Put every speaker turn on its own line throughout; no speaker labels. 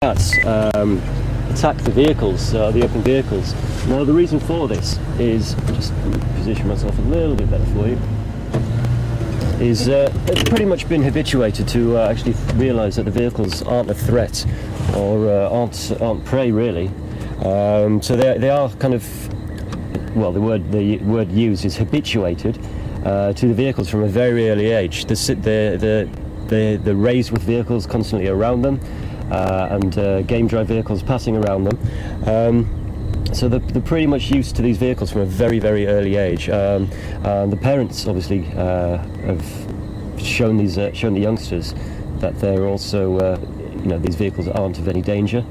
cats attack the vehicles, the open vehicles. Now the reason for this is, just position myself a little bit better for you, is it's pretty much been habituated to actually realise that the vehicles aren't a threat or aren't prey really. So they are kind of, well, the word used is habituated to the vehicles from a very early age. They're raised with vehicles constantly around them, and game drive vehicles passing around them. So they're pretty much used to these vehicles from a very, very early age. And the parents obviously have shown the youngsters that they're also, these vehicles aren't of any danger.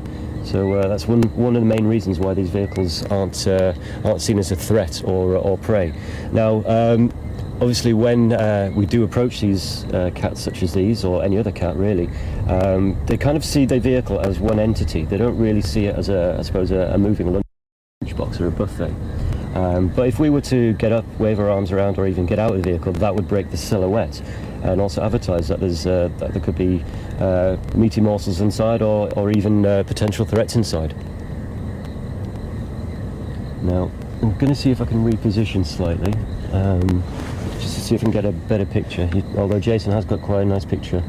So that's one of the main reasons why these vehicles aren't seen as a threat or prey. Now, obviously, when we do approach these cats, such as these, or any other cat really, they kind of see the vehicle as one entity. They don't really see it as a moving lunchbox or a buffet. But if we were to get up, wave our arms around, or even get out of the vehicle, that would break the silhouette and also advertise that that there could be meaty morsels inside, or even potential threats inside. Now, I'm going to see if I can reposition slightly, just to see if I can get a better picture. Although Jason has got quite a nice picture.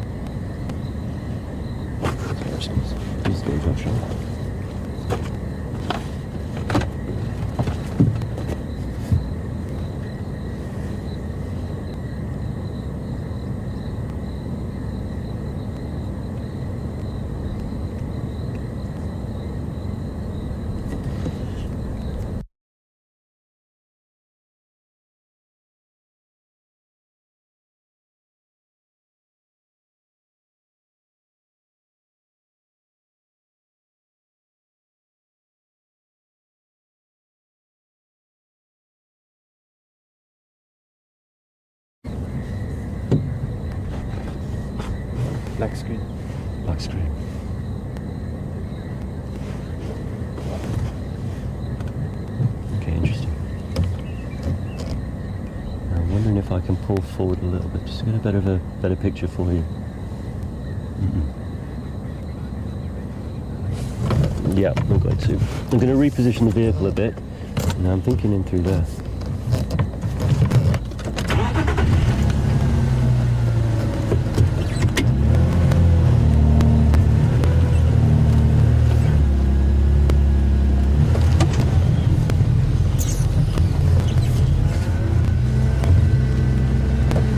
Black screen.
Black screen. Okay, interesting. Now, I'm wondering if I can pull forward a little bit just to get a better picture for you. Yeah, I'm going to. I'm going to reposition the vehicle a bit. Now I'm thinking in through there.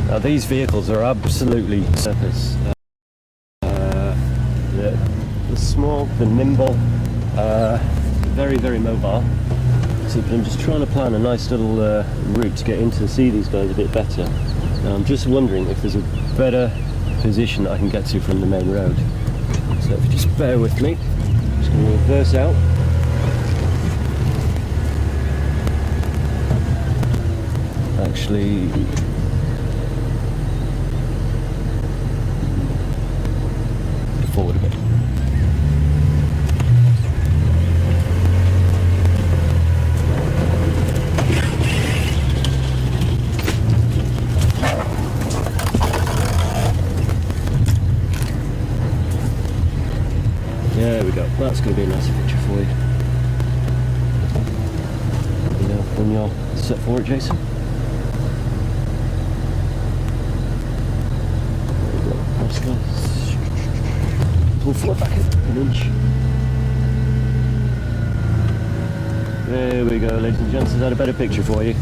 Now these vehicles are absolutely surface. They're small, they're nimble, very, very mobile. So I'm just trying to plan a nice little route to get in to see these guys a bit better. Now I'm just wondering if there's a better position that I can get to from the main road. So if you just bear with me, I'm just going to reverse out. Actually, forward a bit. There we go. That's going to be a nice picture for you. You know, when you're set for it, Jason. There we go. Nice guys. Pull forward back an inch. There we go, ladies and gents. Is that a better picture for you?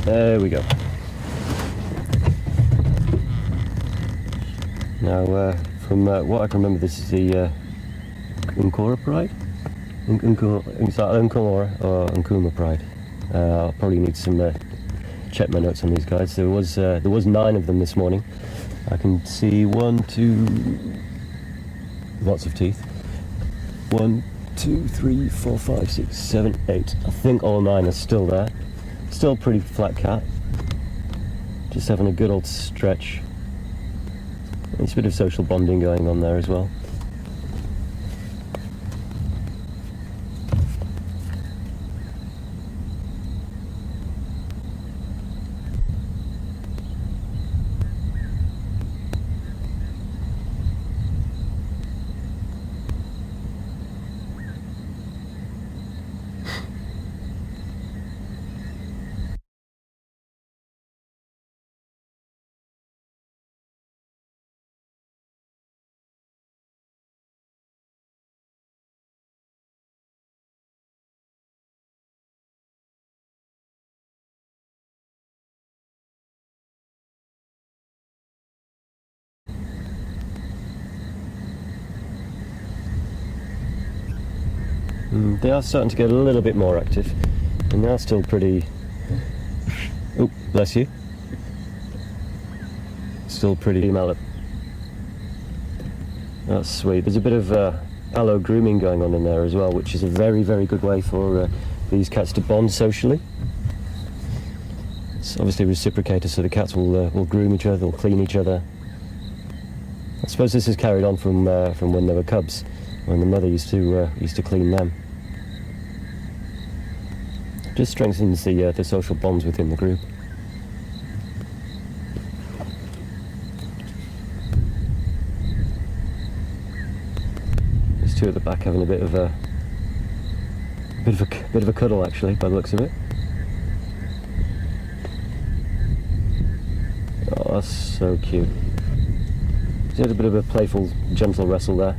There we go. Now, from what I can remember, this is the Nkuhuma Pride? Nkuhuma or Nkuhuma Pride. I'll probably need some check my notes on these guys. There was 9 of them this morning. I can see 1, 2, lots of teeth. 1, 2, 3, 4, 5, 6, 7, 8. I think all 9 are still there. Still pretty flat cat. Just having a good old stretch. There's a bit of social bonding going on there as well. They are starting to get a little bit more active, and they are still pretty... Oh, bless you. Still pretty mellow. That's sweet. There's a bit of aloe grooming going on in there as well, which is a very, very good way for these cats to bond socially. It's obviously reciprocated, so the cats will groom each other, they'll clean each other. I suppose this is carried on from when they were cubs, when the mother used to clean them. Just strengthens the social bonds within the group. These two at the back having a bit of a cuddle, actually, by the looks of it. Oh, that's so cute. There's a bit of a playful, gentle wrestle there.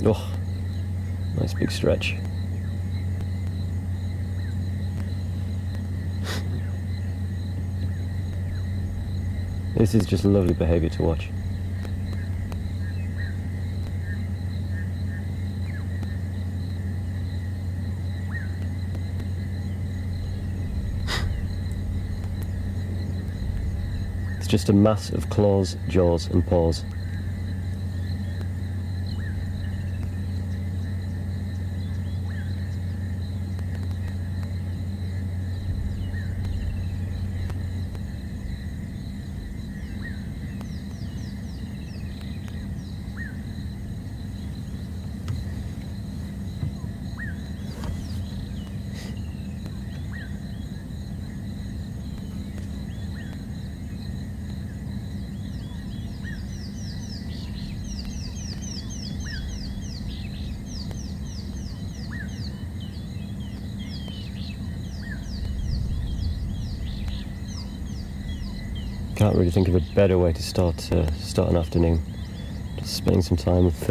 Oh, nice big stretch. This is just lovely behaviour to watch. It's just a mass of claws, jaws and paws. Can't really think of a better way to start an afternoon. Just spending some time with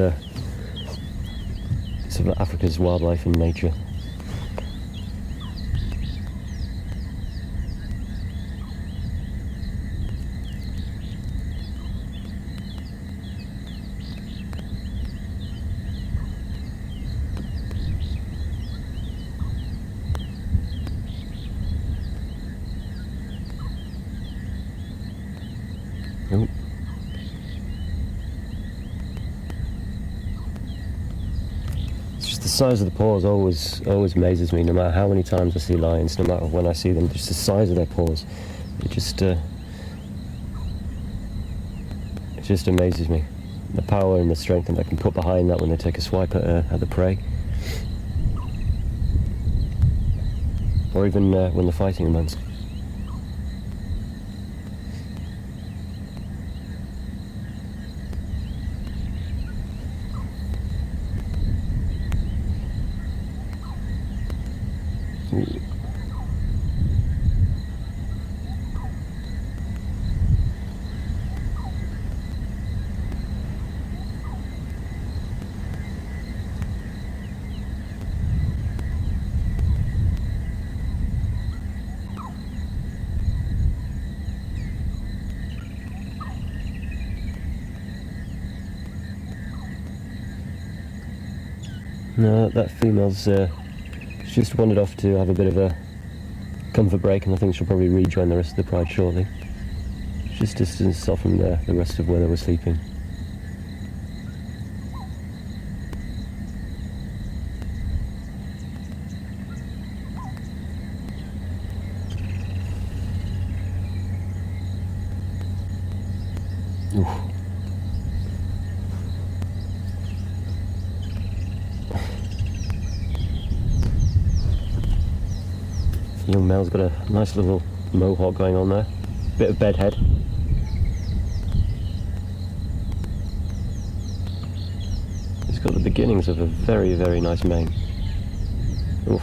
some of Africa's wildlife and nature. Oh. It's just the size of the paws always amazes me, no matter how many times I see lions, no matter when I see them, just the size of their paws. It just amazes me. The power and the strength that they can put behind that when they take a swipe at the prey. Or even when they're fighting amongst. No, that female's she's just wandered off to have a bit of a comfort break, and I think she'll probably rejoin the rest of the pride shortly. Just distanced off from the rest of where they were sleeping. Oof. The young male's got a nice little mohawk going on there, bit of bedhead. He's got the beginnings of a very, very nice mane. Oof.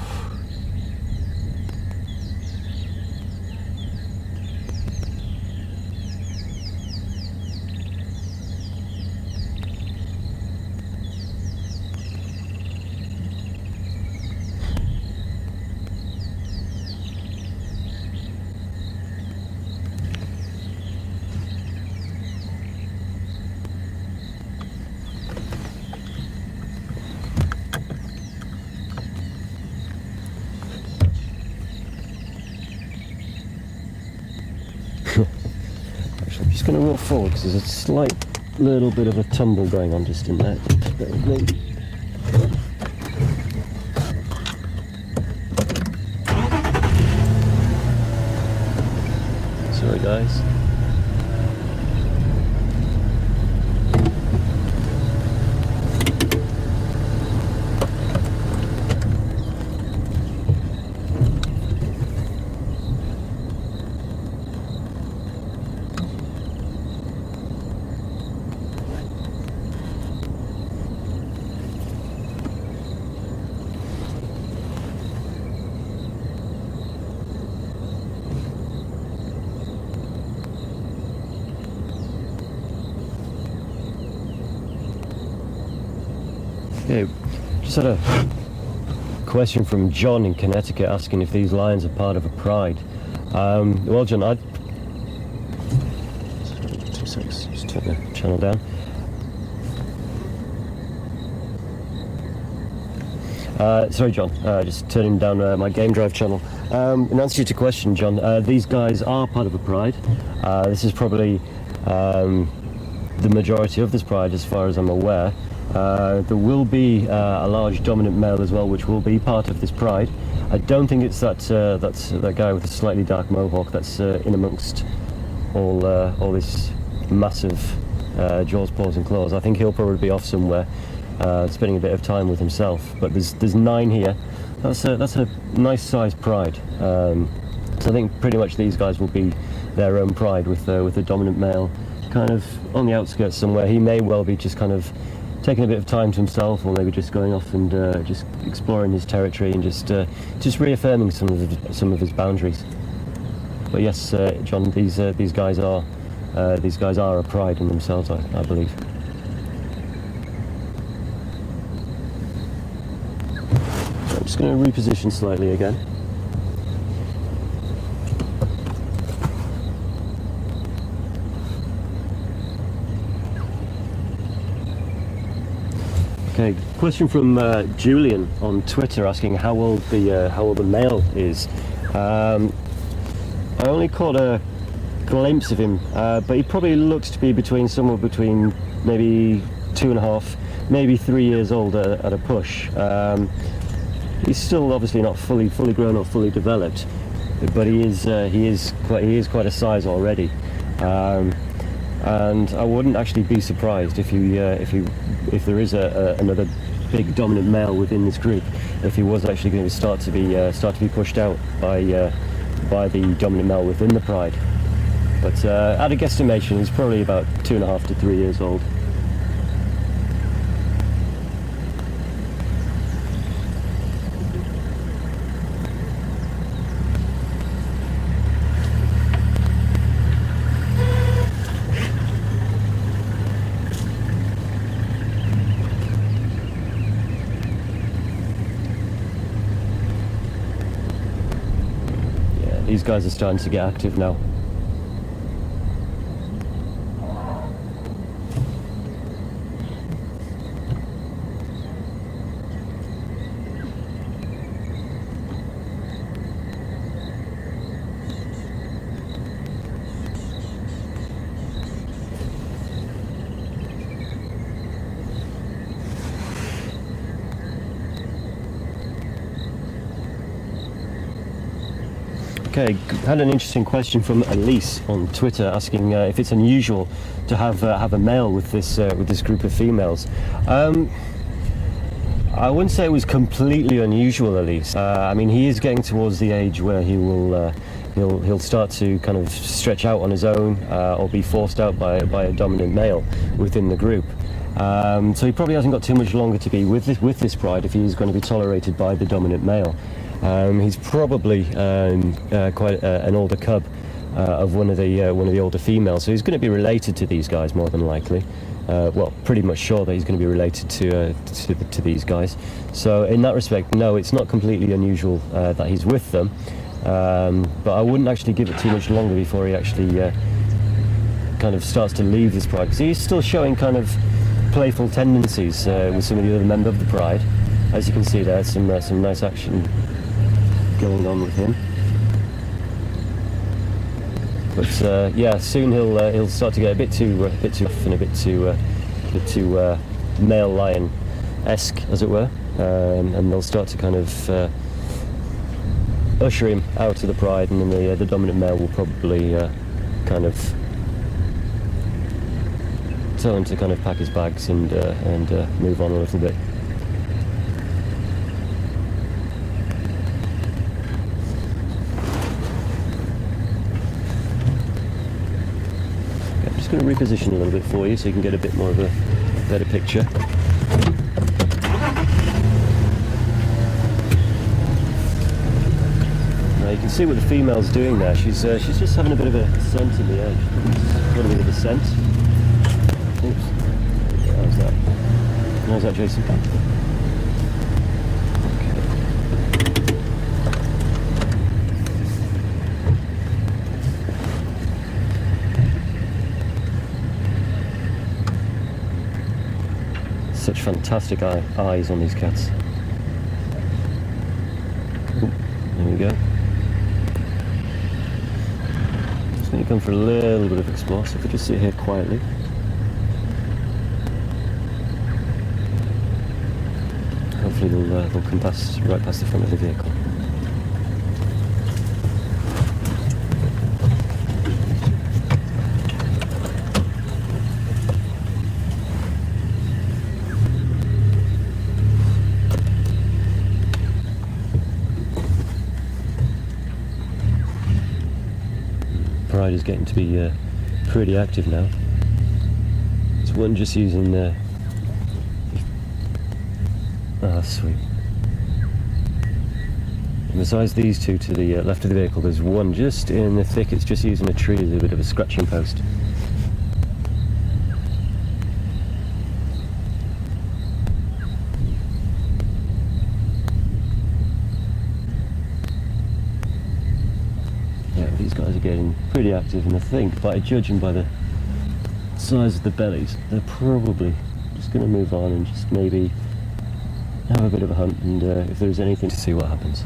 going to roll forward because there's a slight little bit of a tumble going on just in there. Just bear with me. Sorry guys. Okay, just had a question from John in Connecticut asking if these lions are part of a pride. Well, John, I'd... 2 seconds, just turn the channel down. Sorry, John, just turning down my game drive channel. In answer to your question, John, these guys are part of a pride. This is probably the majority of this pride, as far as I'm aware. There will be a large dominant male as well, which will be part of this pride. I don't think it's that guy with a slightly dark mohawk that's in amongst all this massive jaws, paws, and claws. I think he'll probably be off somewhere, spending a bit of time with himself. But there's 9 here. That's a nice sized pride. So I think pretty much these guys will be their own pride with the dominant male kind of on the outskirts somewhere. He may well be just kind of taking a bit of time to himself, or maybe just going off and just exploring his territory and just reaffirming some of his boundaries. But yes, John, these guys are a pride in themselves, I believe. So I'm just going to reposition slightly again. Okay, question from Julian on Twitter asking how old the male is. I only caught a glimpse of him, but he probably looks to be somewhere between maybe 2.5, maybe 3 years old at a push. He's still obviously not fully grown or fully developed, but he is quite a size already. And I wouldn't actually be surprised if there is another big dominant male within this group, if he was actually going to start to be pushed out by the dominant male within the pride. But at a guesstimation, he's probably about 2.5 to 3 years old. These guys are starting to get active now. Okay, had an interesting question from Elise on Twitter asking if it's unusual to have a male with this group of females. I wouldn't say it was completely unusual, Elise. I mean, he is getting towards the age where he'll start to kind of stretch out on his own, or be forced out by a dominant male within the group. So he probably hasn't got too much longer to be with this pride if he is going to be tolerated by the dominant male. He's probably quite an older cub of one of the older females, so he's going to be related to these guys more than likely. Well, pretty much sure that he's going to be related to these guys. So in that respect, no, it's not completely unusual that he's with them. But I wouldn't actually give it too much longer before he actually kind of starts to leave this pride, because he's still showing kind of playful tendencies with some of the other members of the pride. As you can see there, some nice action going on with him. But yeah, soon he'll start to get a bit too rough and a bit too male lion-esque, as it were, and they'll start to kind of usher him out of the pride, and then the dominant male will probably kind of tell him to kind of pack his bags and move on a little bit. Okay, I'm just going to reposition a little bit for you so you can get a bit more of a better picture. Now you can see what the female's doing there. She's just having a bit of a scent in the air. She's got a bit of a scent. Oops. How's that? How's that, Jason? Okay. Such fantastic eyes on these cats. Ooh, there we go. Just going to come for a little bit of explore, so if we just sit here quietly. Hopefully they'll come right past the front of the vehicle. Pride is getting to be pretty active now. There's one just using ah, sweet. And besides these two to the left of the vehicle, there's one just in the thickets, just using a tree as a bit of a scratching post. Yeah, these guys are getting pretty active, and I think, by judging by the size of the bellies, they're probably just going to move on and just maybe have a bit of a hunt, and if there's anything, to see what happens.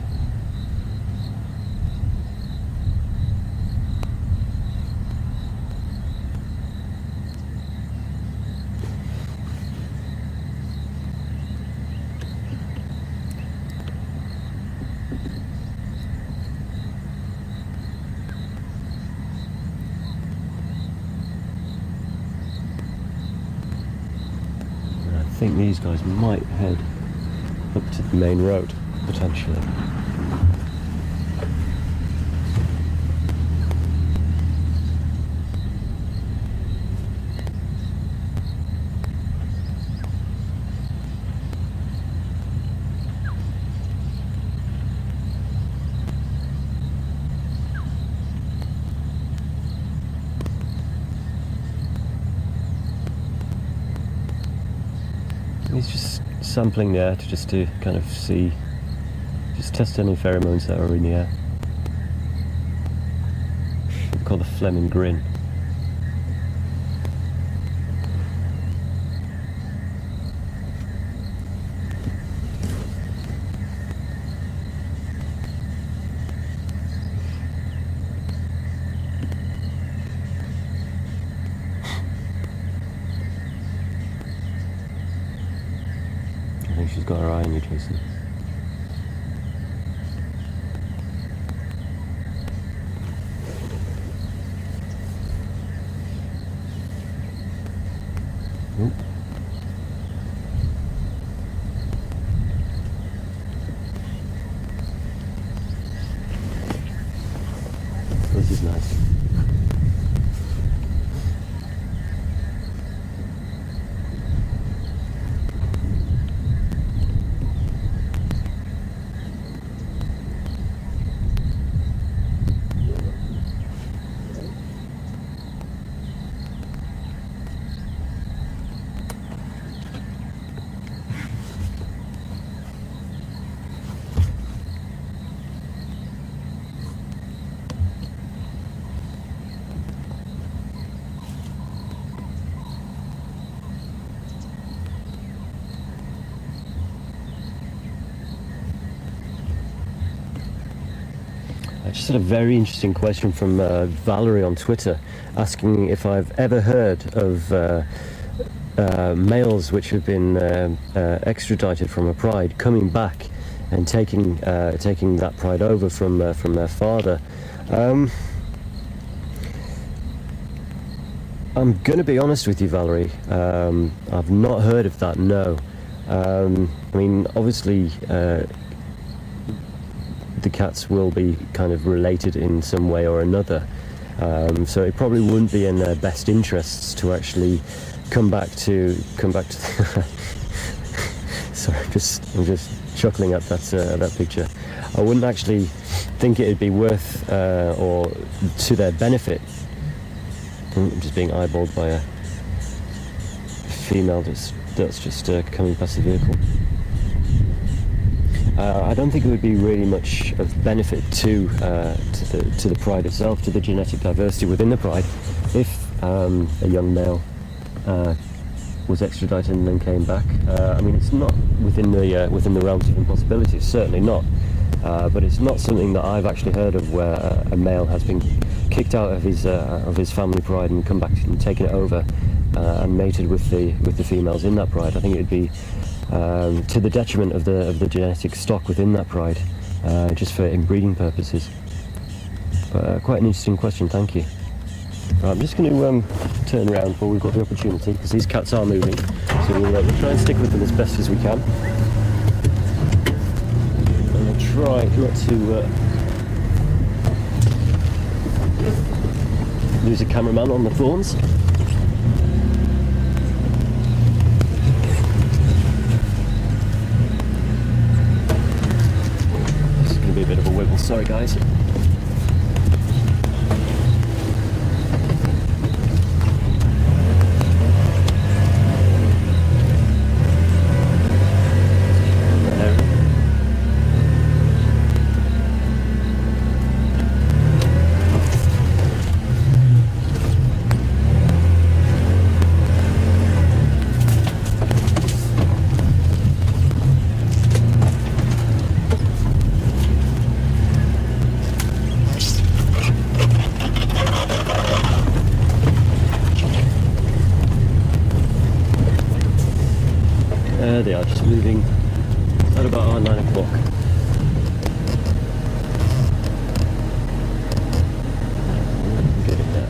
And I think these guys might head up to the main road, potentially. He's just sampling the air to kind of see, just test any pheromones that are in the air. What we call the Fleming grin. I think she's got her eye on you, Jason. Oop. This is nice. I just had a very interesting question from Valerie on Twitter, asking if I've ever heard of males which have been extradited from a pride coming back and taking that pride over from their father. I'm going to be honest with you, Valerie. I've not heard of that. No. I mean, obviously, the cats will be kind of related in some way or another. So it probably wouldn't be in their best interests to actually come back to. Sorry, I'm just chuckling at that picture. I wouldn't actually think it'd be worth or to their benefit. I'm just being eyeballed by a female that's just coming past the vehicle. I don't think it would be really much of benefit to the pride itself, to the genetic diversity within the pride, if a young male was extradited and then came back. I mean, it's not within the realms of impossibilities, certainly not. But it's not something that I've actually heard of where a male has been kicked out of his family pride and come back and taken it over and mated with the females in that pride. I think it would be to the detriment of the genetic stock within that pride, just for inbreeding purposes. But quite an interesting question, thank you. Right, I'm just going to turn around before we've got the opportunity, because these cats are moving, so we'll try and stick with them as best as we can. And I'll try not to lose a cameraman on the thorns. This is going to be a bit of a wiggle, sorry guys. There they are, just moving at about 9 o'clock. Get it there.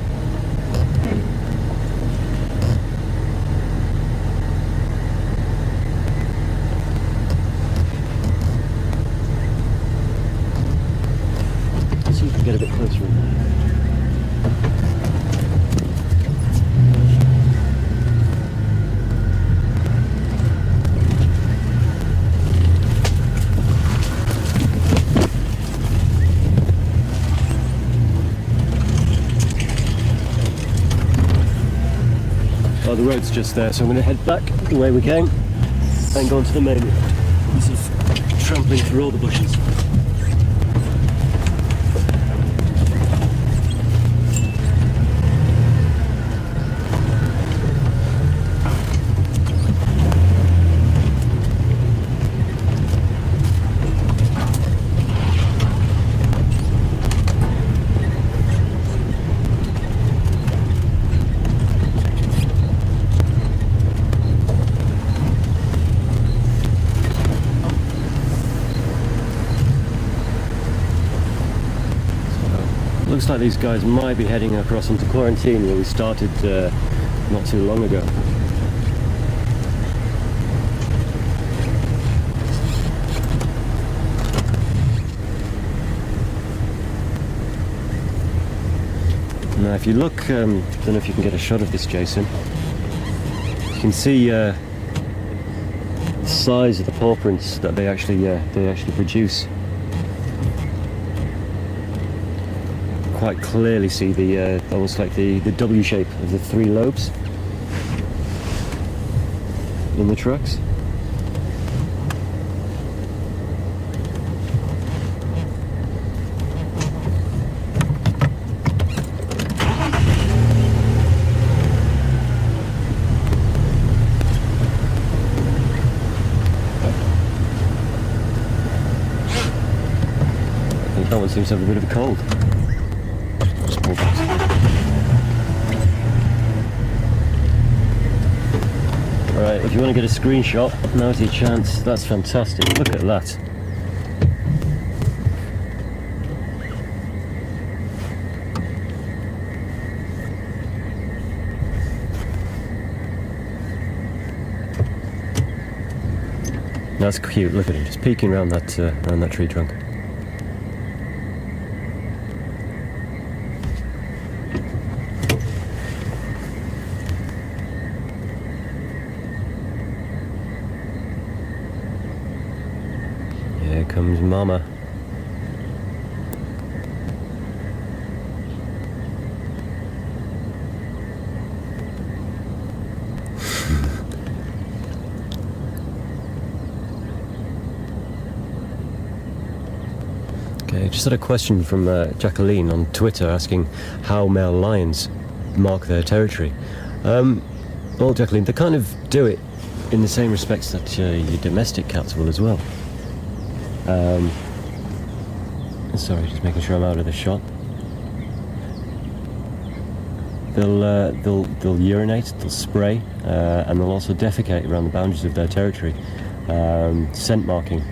Let's see if we can get a bit closer in there. Oh, the road's just there, so I'm going to head back the way we came and go onto the main road. This is trampling through all the bushes. Looks like these guys might be heading across into quarantine where we started not too long ago. Now if you look, I don't know if you can get a shot of this, Jason, you can see the size of the paw prints that they actually produce. Quite clearly see the almost like the W shape of the 3 lobes in the trucks. That one seems to have a bit of a cold. Just pull back. Alright, if you want to get a screenshot, now's your chance. That's fantastic. Look at that. That's cute. Look at him, just peeking around that tree trunk. Here comes Mama. Okay, just had a question from Jacqueline on Twitter asking how male lions mark their territory. Well, Jacqueline, they kind of do it in the same respects that your domestic cats will as well. Sorry, just making sure I'm out of the shot. They'll urinate, they'll spray, and they'll also defecate around the boundaries of their territory. Scent marking.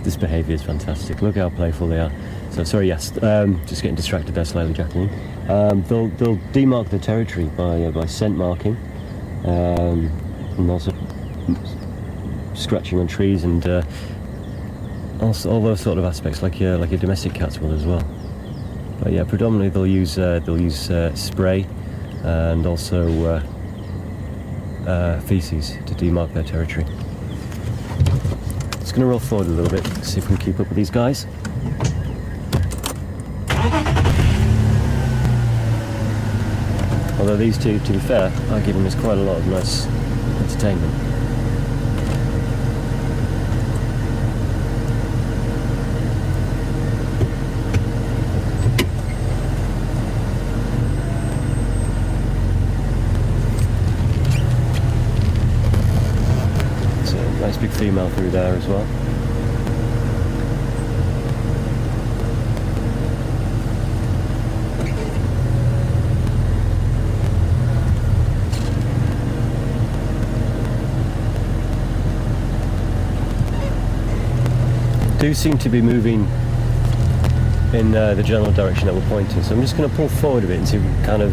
This behaviour is fantastic. Look how playful they are. So sorry, yes, just getting distracted there slightly, Jacqueline. They'll demark their territory by scent marking, and also scratching on trees and also all those sort of aspects, like your domestic cats will as well. But yeah, predominantly they'll use spray and also feces to demark their territory. Just going to roll forward a little bit, see if we can keep up with these guys. Although these two, to be fair, are giving us quite a lot of nice entertainment. Nice big female through there as well. Do seem to be moving in the general direction that we're pointing, so I'm just going to pull forward a bit and see if we can kind of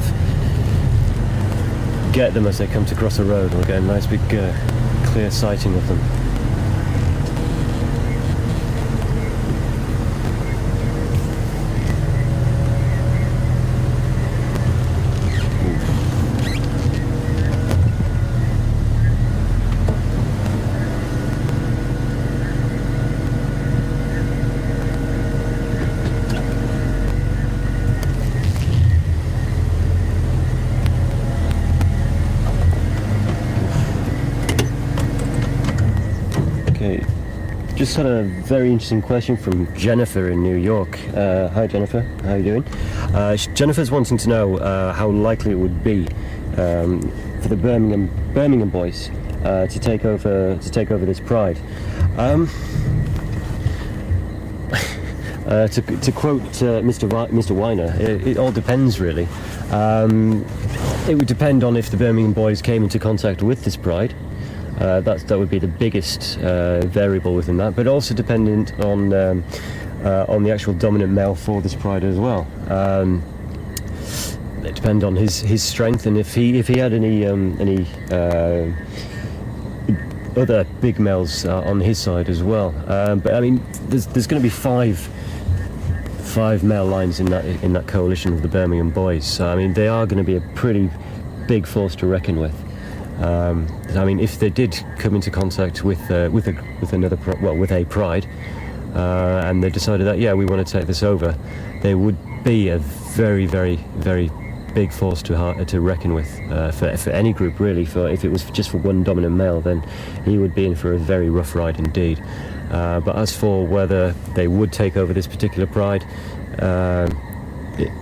get them as they come to cross the road. We'll get a nice big clear sighting of them. Just had a very interesting question from Jennifer in New York. Hi Jennifer, how are you doing? Jennifer's wanting to know how likely it would be for the Birmingham boys to take over this pride. To quote Mr. Weiner, it all depends really. It would depend on if the Birmingham boys came into contact with this pride. That would be the biggest variable within that, but also dependent on the actual dominant male for this pride as well. It depends on his strength, and if he had any other big males on his side as well. But I mean, there's going to be five male lions in that coalition of the Birmingham boys. So I mean, they are going to be a pretty big force to reckon with. I mean, if they did come into contact with a pride, and they decided that we want to take this over, they would be a very, very, very big force to reckon with for any group really. If it was just for one dominant male, then he would be in for a very rough ride indeed. But as for whether they would take over this particular pride,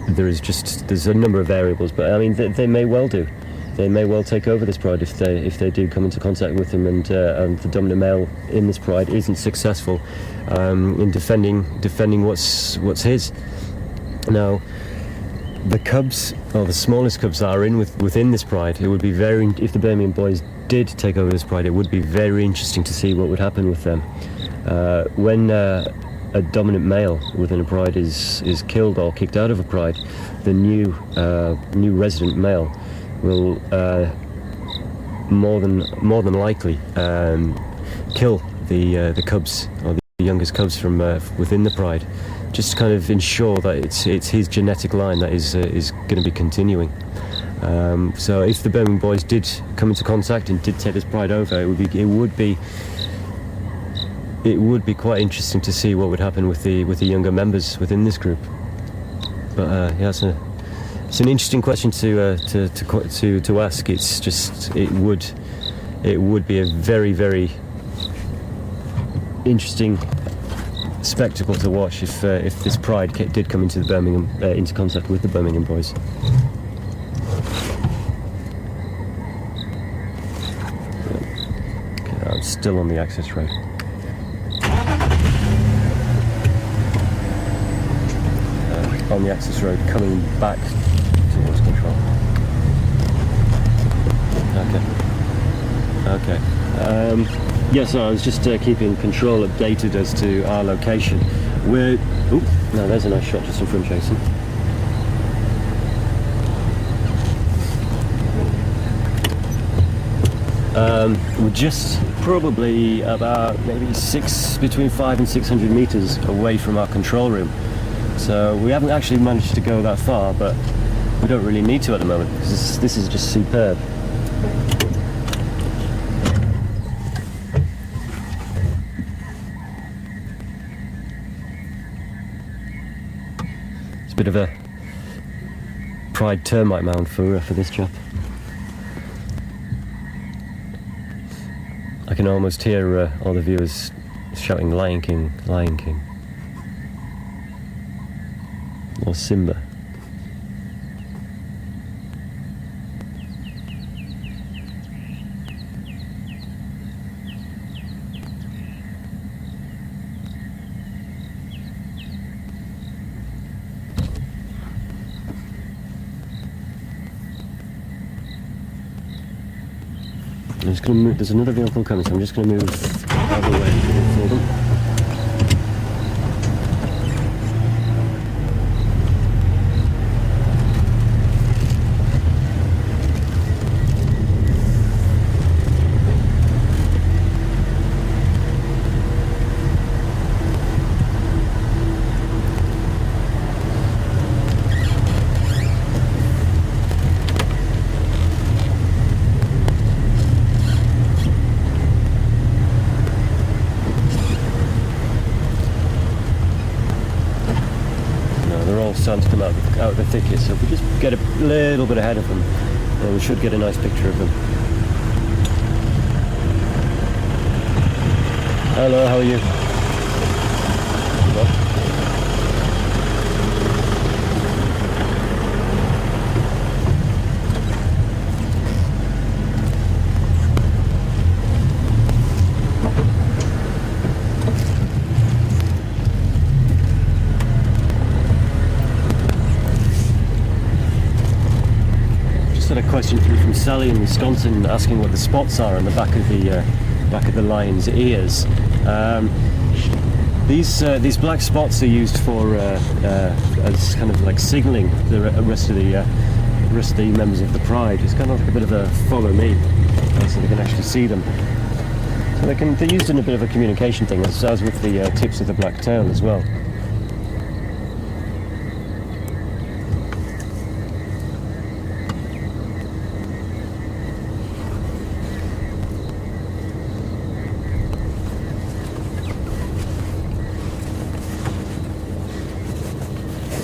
there's a number of variables. But I mean, they may well do. they may well take over this pride if they do come into contact with them, and the dominant male in this pride isn't successful in defending what's his. Now, the cubs, or the smallest cubs that are within this pride, it would be if the Birmingham boys did take over this pride, it would be very interesting to see what would happen with them. When a dominant male within a pride is killed or kicked out of a pride, the new resident male will more than likely kill the cubs, or the youngest cubs from within the pride, just to kind of ensure that it's his genetic line that is going to be continuing. So if the Birmingham boys did come into contact and did take this pride over, it would be quite interesting to see what would happen with the younger members within this group. But yeah, it's an interesting question to ask. It's just it would be a very, very interesting spectacle to watch if this pride did come into into contact with the Birmingham boys. Okay, I'm still on the access road. On the access road, coming back towards control. Okay. Yeah, so I was just keeping control updated as to our location. No, there's a nice shot just in front, Jason. We're just probably about maybe between 500 and 600 meters away from our control room. So we haven't actually managed to go that far, but we don't really need to at the moment, because this is just superb. It's a bit of a pride termite mound for this chap. I can almost hear all the viewers shouting "Lion King, Lion King," or Simba. I'm just going to move. There's another vehicle coming, so I'm just going to move out of the way for them. Starting to come out of the thicket, so if we just get a little bit ahead of them, we should get a nice picture of them. Hello, how are you? Hello. A question through from Sally in Wisconsin, asking what the spots are on the back of the lion's ears. These black spots are used for as kind of like signalling the rest of the members of the pride. It's kind of like a bit of a follow me, so they can actually see them. So they're used in a bit of a communication thing, as with the tips of the black tail as well.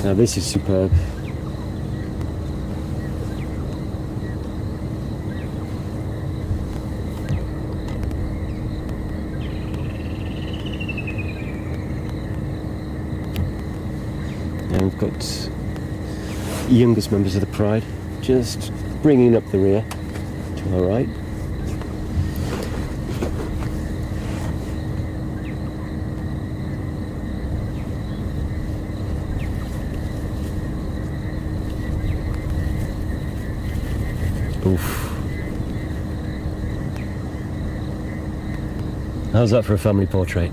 Now this is superb. And we've got youngest members of the pride just bringing up the rear. All right. Oof. How's that for a family portrait?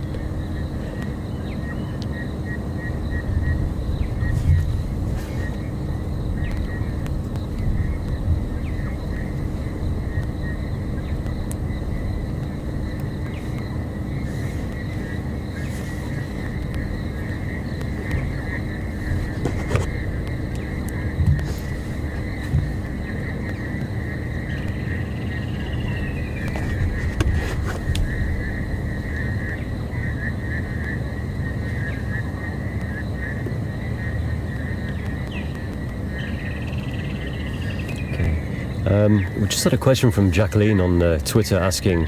We just had a question from Jacqueline on Twitter asking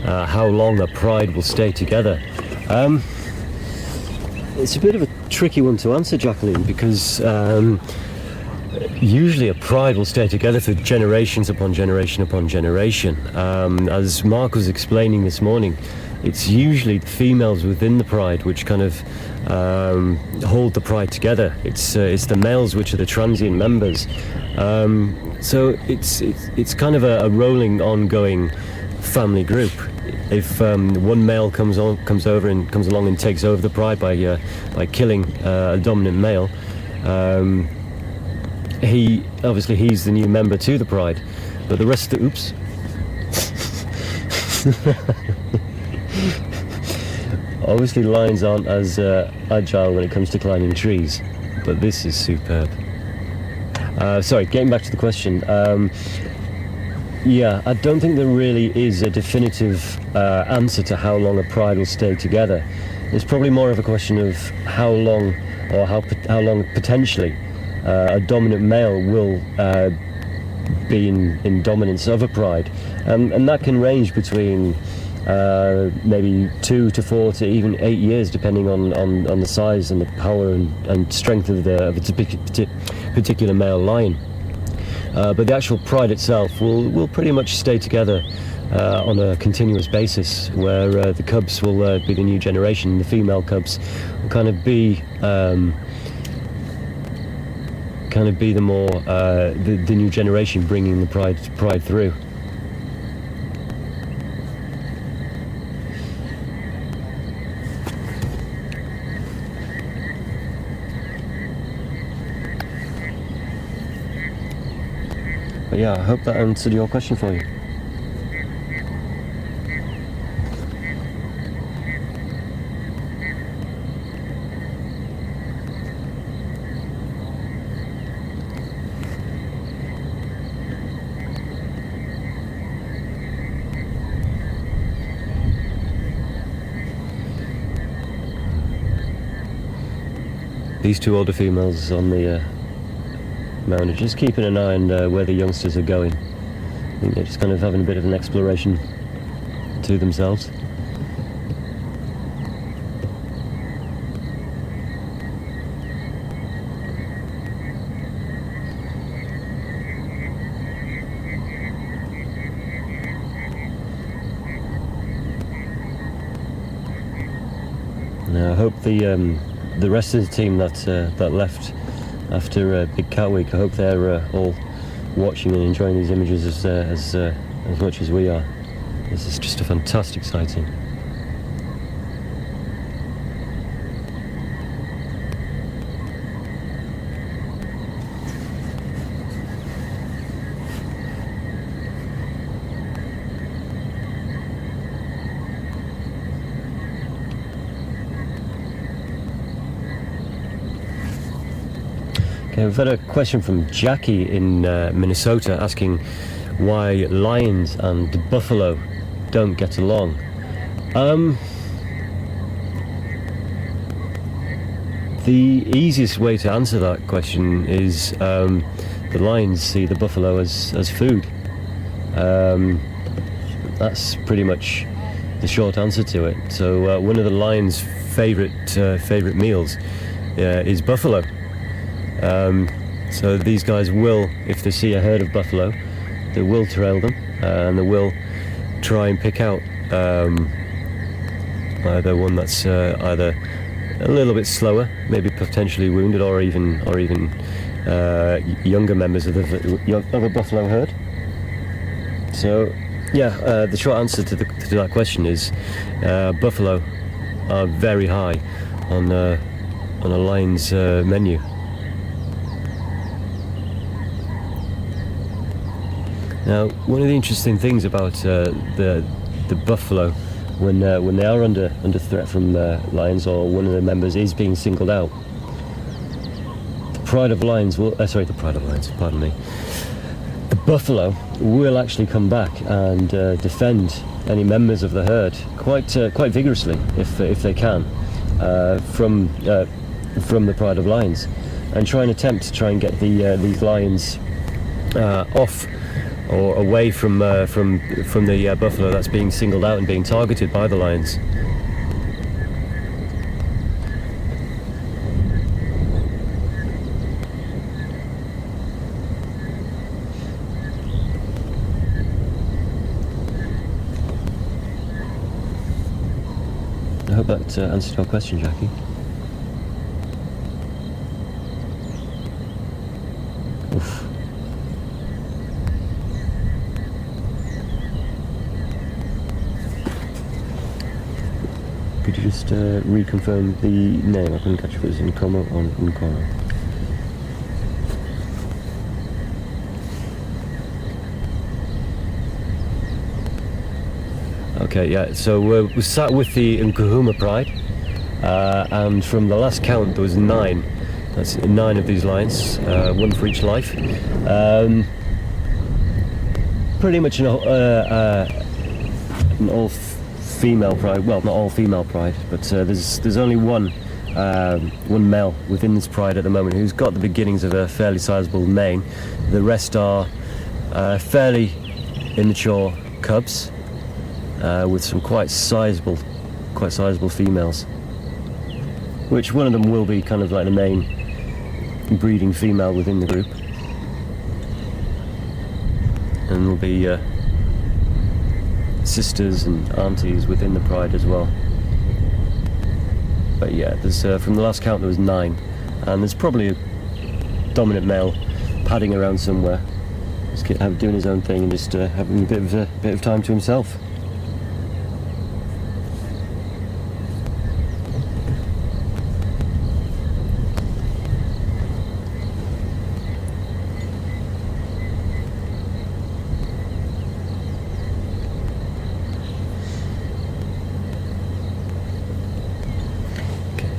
how long a pride will stay together. It's a bit of a tricky one to answer, Jacqueline, because usually a pride will stay together for generations upon generation upon generation. As Mark was explaining this morning, it's usually the females within the pride which kind of hold the pride together. It's the males which are the transient members. So it's kind of a rolling, ongoing family group. If one male comes over and comes along and takes over the pride by killing a dominant male, he's the new member to the pride. But the rest of the obviously lions aren't as agile when it comes to climbing trees, but this is superb. Sorry, getting back to the question. Yeah, I don't think there really is a definitive answer to how long a pride will stay together. It's probably more of a question of how long, or how long potentially a dominant male will be in dominance of a pride, and that can range between maybe 2 to 4 to even 8 years, depending on the size and the power and strength of the particular male lion. But the actual pride itself will pretty much stay together on a continuous basis, where the cubs will be the new generation. The female cubs will kind of be the more the new generation bringing the pride through. But yeah, I hope that answered your question for you. These two older females on the mound are just keeping an eye on where the youngsters are going. I think they're just kind of having a bit of an exploration to themselves. Now I hope the rest of the team that left after Big Cat Week, I hope they're all watching and enjoying these images as much as we are. This is just a fantastic sighting. Okay, we've had a question from Jackie in Minnesota asking why lions and buffalo don't get along. The easiest way to answer that question is the lions see the buffalo as food. That's pretty much the short answer to it. So one of the lion's favorite meals is buffalo. So these guys will, if they see a herd of buffalo, they will trail them and they will try and pick out either one that's either a little bit slower, maybe potentially wounded, or even younger members of a buffalo herd. So, yeah, the short answer to that question is buffalo are very high on a lion's menu. Now, one of the interesting things about the buffalo when they are under threat from lions, or one of the members is being singled out, the pride of lions will pardon me, the buffalo will actually come back and defend any members of the herd quite vigorously if they can from the pride of lions, and try and get these lions off or away from the buffalo that's being singled out and being targeted by the lions. I hope that answered your question, Jackie. Oof. Could you just reconfirm the name? I couldn't catch if it was Nkuhuma or Nkuhuma. Okay, yeah, so we sat with the Nkuhuma pride, and from the last count there was 9. That's 9 of these lions, one for each life. Pretty much an all-female pride. Well, not all-female pride, but there's only one male within this pride at the moment who's got the beginnings of a fairly sizable mane. The rest are fairly immature cubs, with some quite sizable females, which one of them will be kind of like the main breeding female within the group, and will be sisters and aunties within the pride as well. But yeah, there's from the last count there was 9, and there's probably a dominant male padding around somewhere, just doing his own thing and just having a bit of time to himself.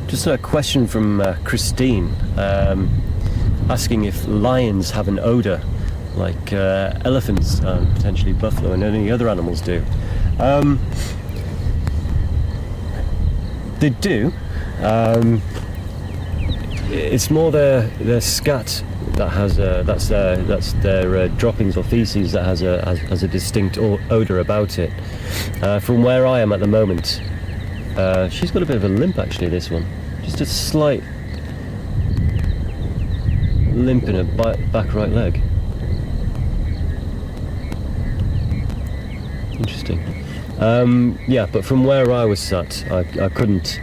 Just a question from Christine, asking if lions have an odour like elephants and potentially buffalo and any other animals do. They do. It's more their scat that has that's their droppings or feces that has a distinct odour about it. From where I am at the moment, she's got a bit of a limp actually, this one. Just a slight limp in her back right leg. Interesting. Yeah, but from where I was sat, I couldn't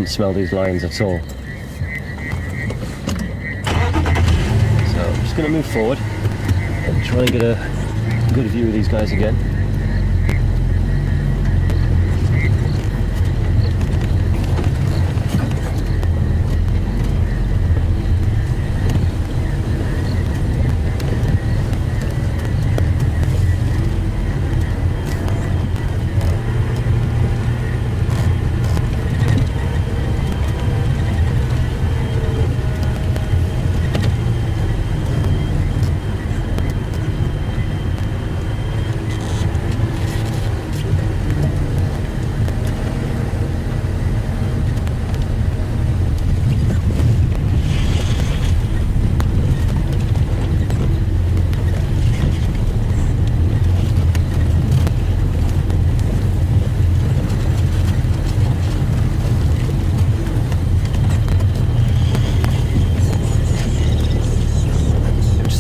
smell these lions at all. So I'm just going to move forward and try and get a good view of these guys again.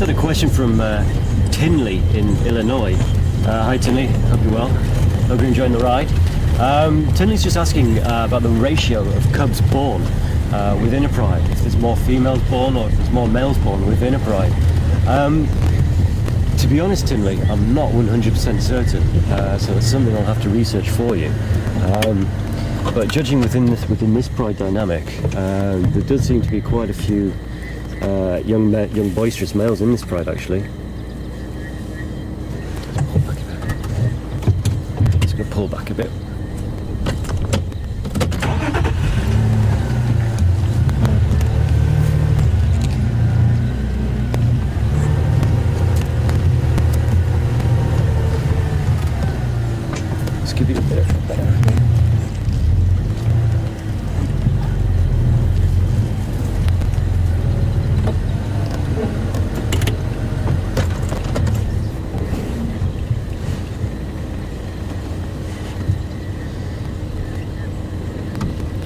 Had a question from Tinley in Illinois. Hi Tinley, hope you're well. Hope you're enjoying the ride. Tinley's just asking about the ratio of cubs born within a pride. If there's more females born or if there's more males born within a pride. To be honest, Tinley, I'm not 100% certain, so it's something I'll have to research for you. But judging within this pride dynamic, there does seem to be quite a few young boisterous males in this pride actually. Just gonna pull back a bit. Let's give you a bit better.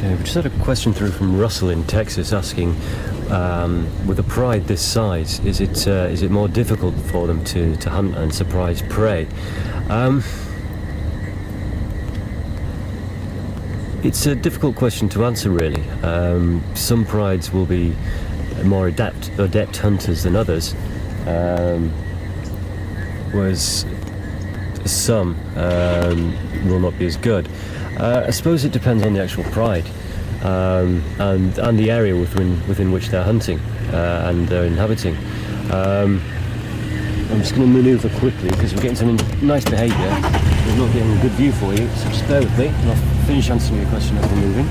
We just had a question through from Russell in Texas asking, with a pride this size, is it more difficult for them to hunt and surprise prey? It's a difficult question to answer really. Some prides will be more adept hunters than others, whereas some will not be as good. I suppose it depends on the actual pride and the area within which they're hunting and they're inhabiting. I'm just going to manoeuvre quickly because we're getting some nice behaviour. We're not getting a good view for you, so just bear with me and I'll finish answering your question as we're moving.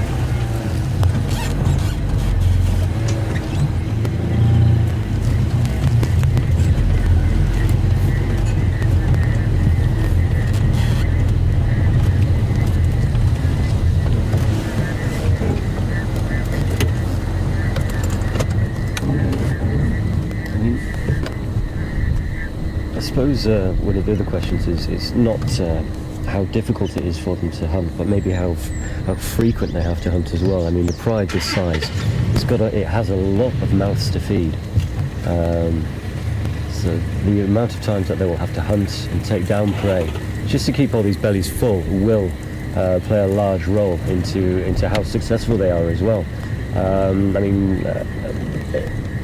I suppose one of the other questions is it's not how difficult it is for them to hunt, but maybe how frequent they have to hunt as well. I mean, the pride this size, it has a lot of mouths to feed, so the amount of times that they will have to hunt and take down prey just to keep all these bellies full will play a large role into how successful they are as well. I mean,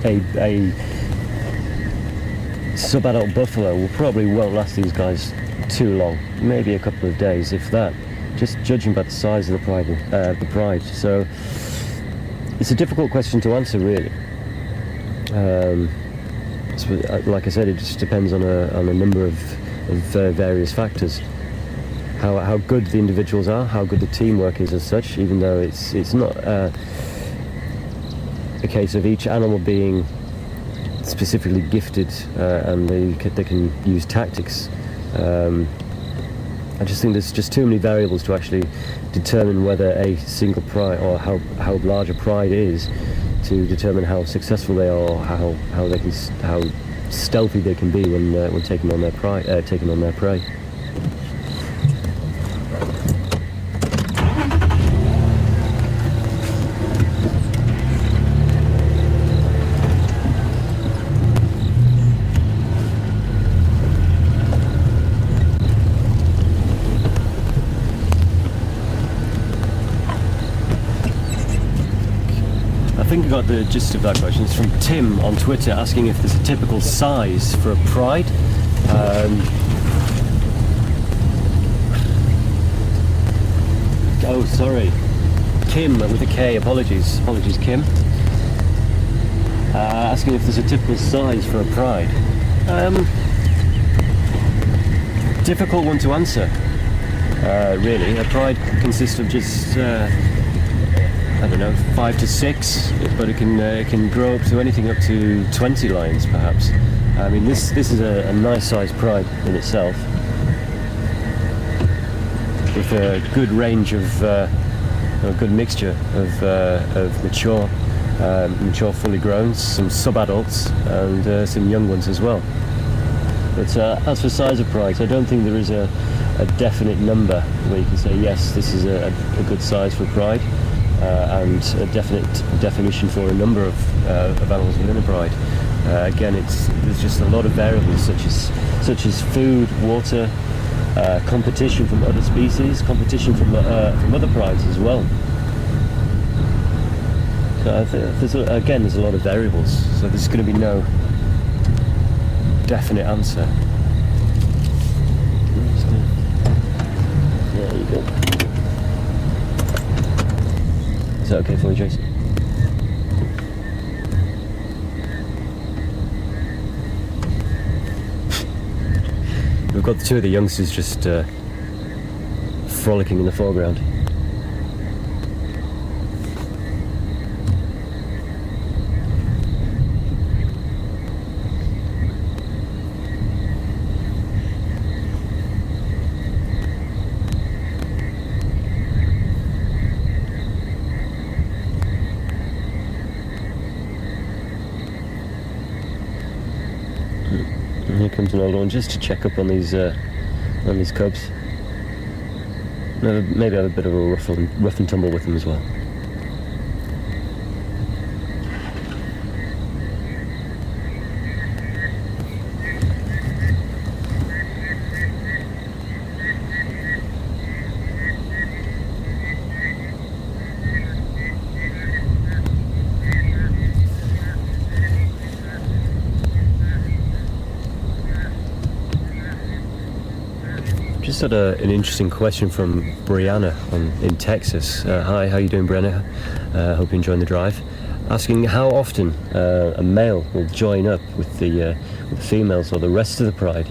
a sub-adult buffalo probably won't last these guys too long, maybe a couple of days, if that, just judging by the size of the pride. So it's a difficult question to answer really. Like I said, it just depends on a number of various factors. How good the individuals are, how good the teamwork is as such, even though it's not a case of each animal being specifically gifted and they can use tactics. I just think there's just too many variables to actually determine whether a single pride or how large a pride is to determine how successful they are or how stealthy they can be when taking on their prey. I think I got the gist of that question. It's from Tim on Twitter asking if there's a typical size for a pride. Oh, sorry. Kim with a K, apologies Kim. Asking if there's a typical size for a pride. Difficult one to answer, really. A pride consists of just I don't know, 5 to 6, but it can grow up to anything up to 20 lions, perhaps. I mean, this is a nice sized pride in itself, with a good range of, a good mixture of mature fully grown, some sub-adults, and some young ones as well. But as for size of prides, I don't think there is a definite number where you can say, yes, this is a good size for a pride. And a definite definition for a number of animals within a pride. Again, there's just a lot of variables such as food, water, competition from other species, competition from other prides as well. So I think there's a lot of variables. So there's going to be no definite answer. There you go. Is that okay for you, Jason? We've got the two of the youngsters just frolicking in the foreground. And here comes an older one just to check up on these cubs. Maybe have a bit of a rough and tumble with them as well. Just had an interesting question from Brianna in Texas. Hi, how you doing, Brianna? Hope you're enjoying the drive. Asking how often a male will join up with the females or the rest of the pride.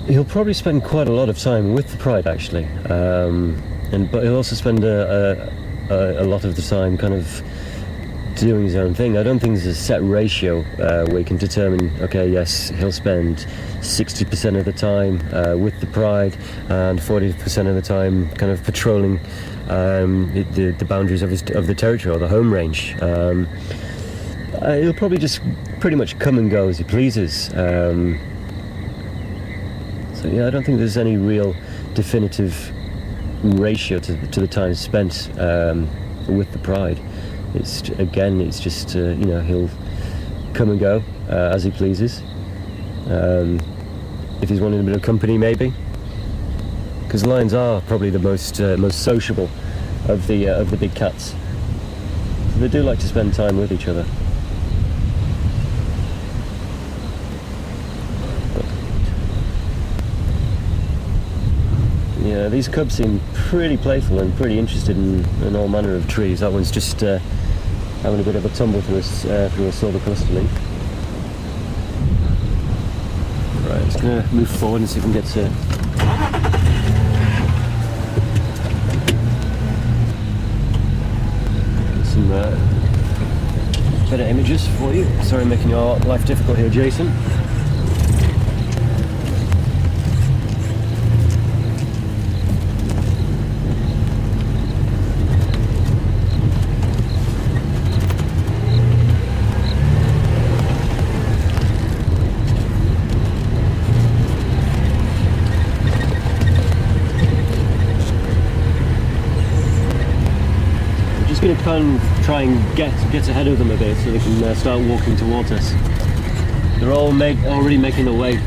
He'll probably spend quite a lot of time with the pride, actually, but he'll also spend a lot of the time kind of doing his own thing. I don't think there's a set ratio where you can determine, okay, yes, he'll spend 60% of the time with the pride and 40% of the time kind of patrolling the boundaries of the territory or the home range. He'll probably just pretty much come and go as he pleases. So yeah, I don't think there's any real definitive ratio to the time spent with the pride. It's just he'll come and go as he pleases. If he's wanting a bit of company, maybe, because lions are probably the most sociable of the big cats. So they do like to spend time with each other. Yeah, these cubs seem pretty playful and pretty interested in all manner of trees. That one's just having a bit of a tumble through a silver cluster leaf. Right, I'm just going to move forward and see if we can get some better images for you. Sorry I'm making your life difficult here, Jason. Going to try and get ahead of them a bit so they can start walking towards us. They're already making their way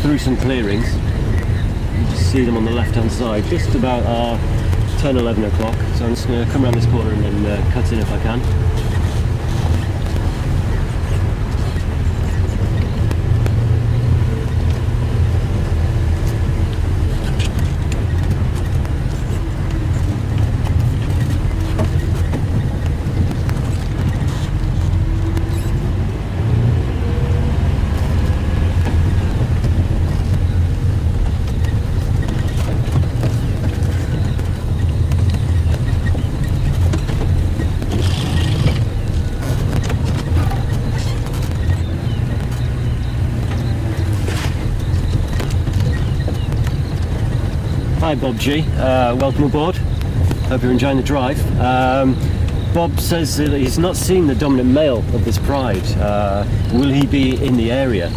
through some clearings. You just see them on the left hand side, just about 10-11 o'clock. So I'm just going to come around this corner and then cut in if I can. Hi Bob G, welcome aboard. Hope you're enjoying the drive. Bob says that he's not seen the dominant male of this pride. Will he be in the area?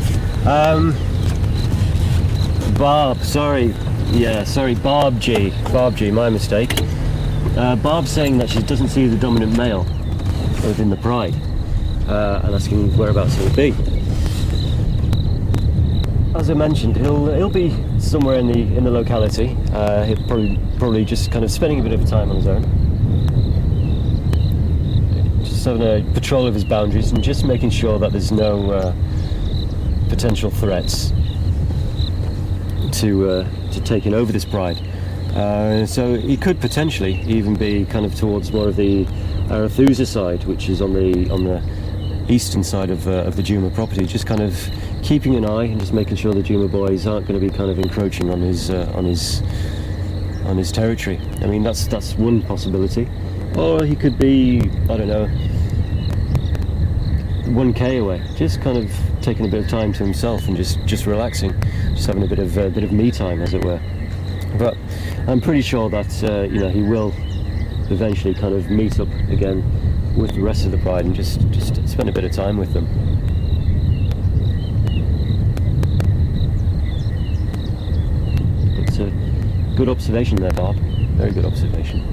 Bob, sorry. Yeah, sorry, Bob G, my mistake. Bob's saying that she doesn't see the dominant male within the pride, and asking whereabouts he'll be. as I mentioned, he'll be somewhere in the locality. He'll probably just kind of spending a bit of time on his own, just having a patrol of his boundaries and just making sure that there's no potential threats to taking over this pride. So he could potentially even be kind of towards more of the Arethusa side, which is on the eastern side of the Juma property, just kind of keeping an eye and just making sure the Juma boys aren't going to be kind of encroaching on his territory. I mean, that's one possibility. Or he could be, I don't know, 1k away, just kind of taking a bit of time to himself and just relaxing, just having a bit of me time, as it were. But I'm pretty sure that he will eventually kind of meet up again with the rest of the pride and just spend a bit of time with them. It's a good observation there, Bob. Very good observation.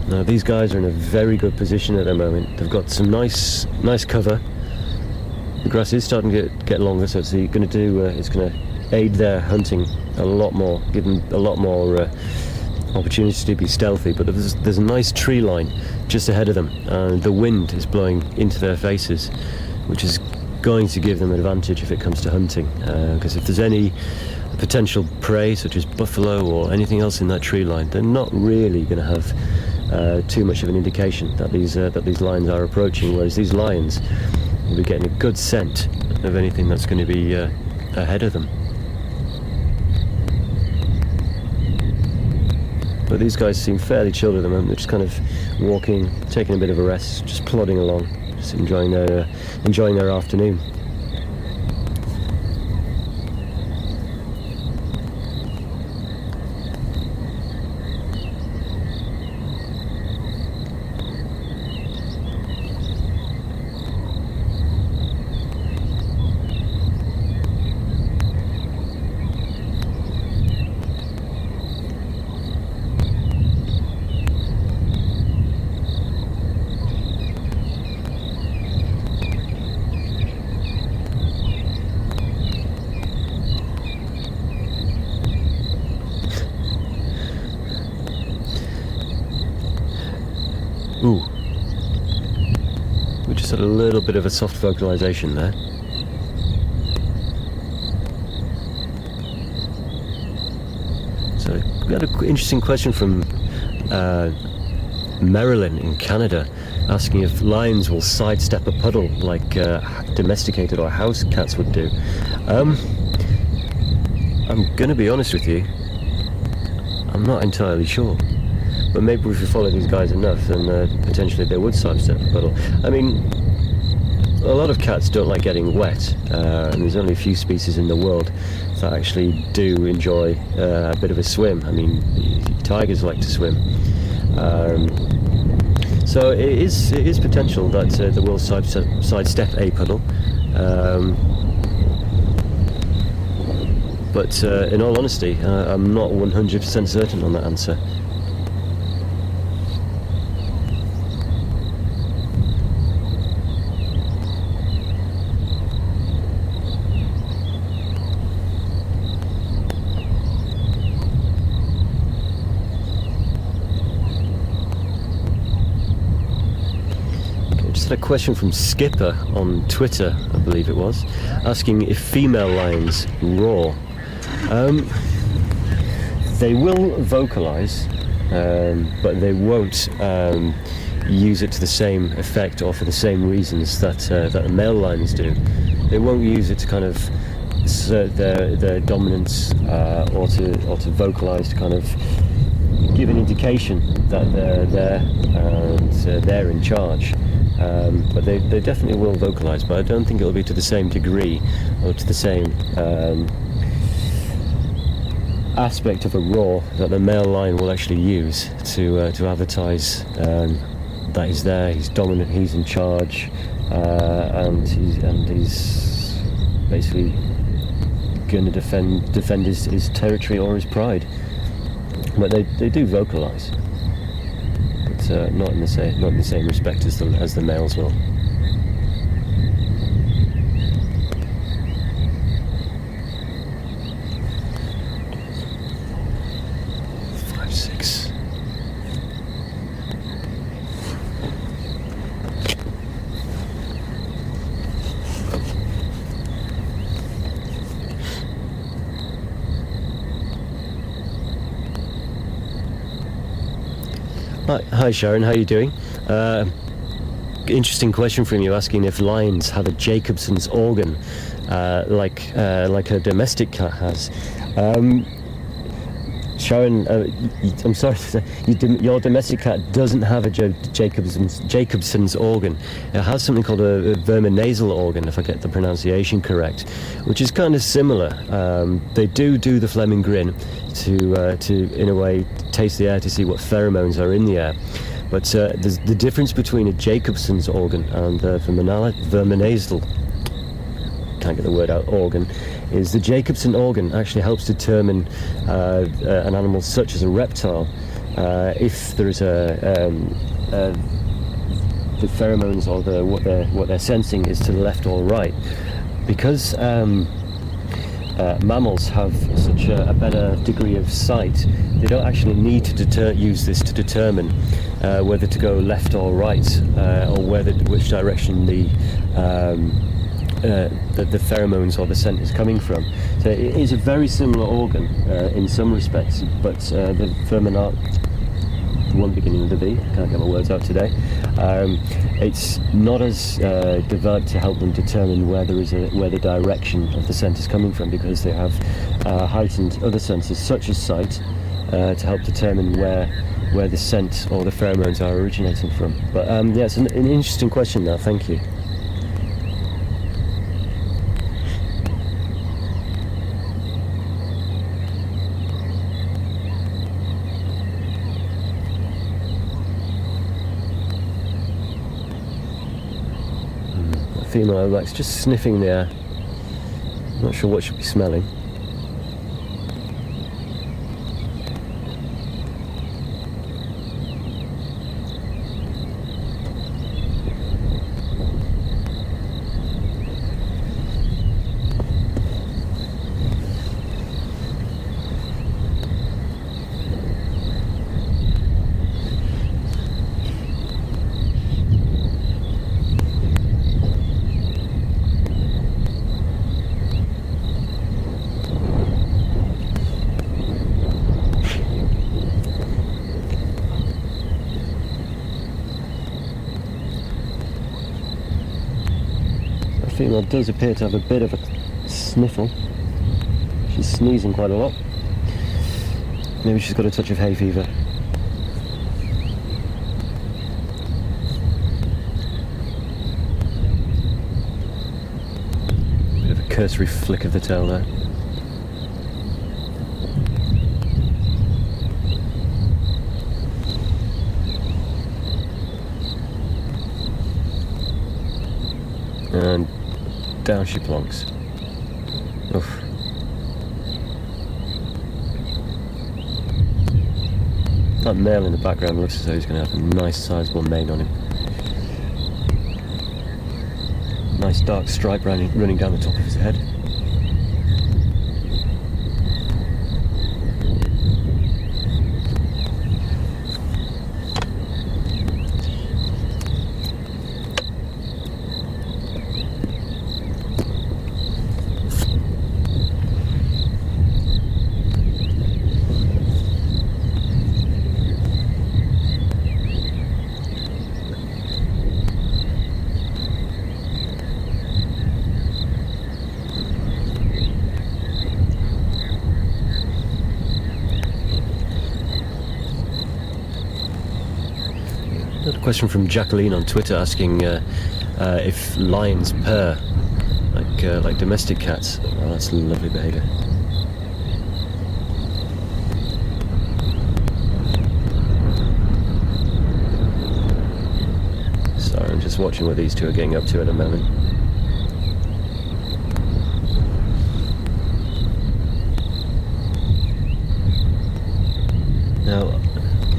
Now these guys are in a very good position at the moment. They've got some nice cover. The grass is starting to get longer, so it's going to aid their hunting a lot more, give them a lot more opportunity to be stealthy. But there's a nice tree line just ahead of them, and the wind is blowing into their faces, which is going to give them an advantage if it comes to hunting. Because if there's any potential prey, such as buffalo or anything else in that tree line, they're not really going to have too much of an indication that these lions are approaching, whereas these lions will be getting a good scent of anything that's going to be ahead of them. But these guys seem fairly chilled at the moment. They're just kind of walking, taking a bit of a rest, just plodding along, just enjoying their afternoon. Ooh, we just had a little bit of a soft vocalization there. So we had an interesting question from Marilyn in Canada, asking if lions will sidestep a puddle like domesticated or house cats would do. I'm going to be honest with you, I'm not entirely sure. But maybe if we follow these guys enough, then potentially they would sidestep a puddle. I mean, a lot of cats don't like getting wet, and there's only a few species in the world that actually do enjoy a bit of a swim. I mean, tigers like to swim. So it is potential that they will sidestep a puddle. But in all honesty, I'm not 100% certain on that answer. A question from Skipper on Twitter, I believe it was, asking if female lions roar. They will vocalize, but they won't use it to the same effect or for the same reasons that the male lions do. They won't use it to kind of assert their dominance or to vocalize, to kind of give an indication that they're there and they're in charge. But they definitely will vocalise, but I don't think it'll be to the same degree or to the same aspect of a roar that the male lion will actually use to advertise that he's there, he's dominant, he's in charge, and he's basically going to defend his territory or his pride. but they do vocalise, but not in the same respect as the males will. Hi Sharon, how are you doing? Interesting question from you, asking if lions have a Jacobson's organ like a domestic cat has. Sharon, I'm sorry to say, your domestic cat doesn't have a Jacobson's organ. It has something called a verminasal organ, if I get the pronunciation correct, which is kind of similar. They do the Fleming grin to in a way taste the air to see what pheromones are in the air. But the difference between a Jacobson's organ and the verminasal, can't get the word out, organ, is the Jacobson organ actually helps determine an animal such as a reptile if there is the pheromones or what they're sensing is to the left or right. Because mammals have such a better degree of sight, they don't actually need to use this to determine whether to go left or right, or which direction the pheromones or the scent is coming from. So it is a very similar organ in some respects, but the verminat, the one beginning with a V, can't get my words out today, it's not as developed to help them determine where the direction of the scent is coming from, because they have heightened other senses such as sight to help determine where the scent or the pheromones are originating from. But yeah, it's an interesting question now, thank you. Female ilex just sniffing the air. Not sure what she'll be smelling. Female does appear to have a bit of a sniffle. She's sneezing quite a lot. Maybe she's got a touch of hay fever. Bit of a cursory flick of the tail there. And down she plonks. Oof. That male in the background looks as though he's going to have a nice sizable mane on him. Nice dark stripe running down the top of his head. Another question from Jacqueline on Twitter asking if lions purr like domestic cats. Oh, that's lovely behaviour. Sorry, I'm just watching what these two are getting up to at the moment.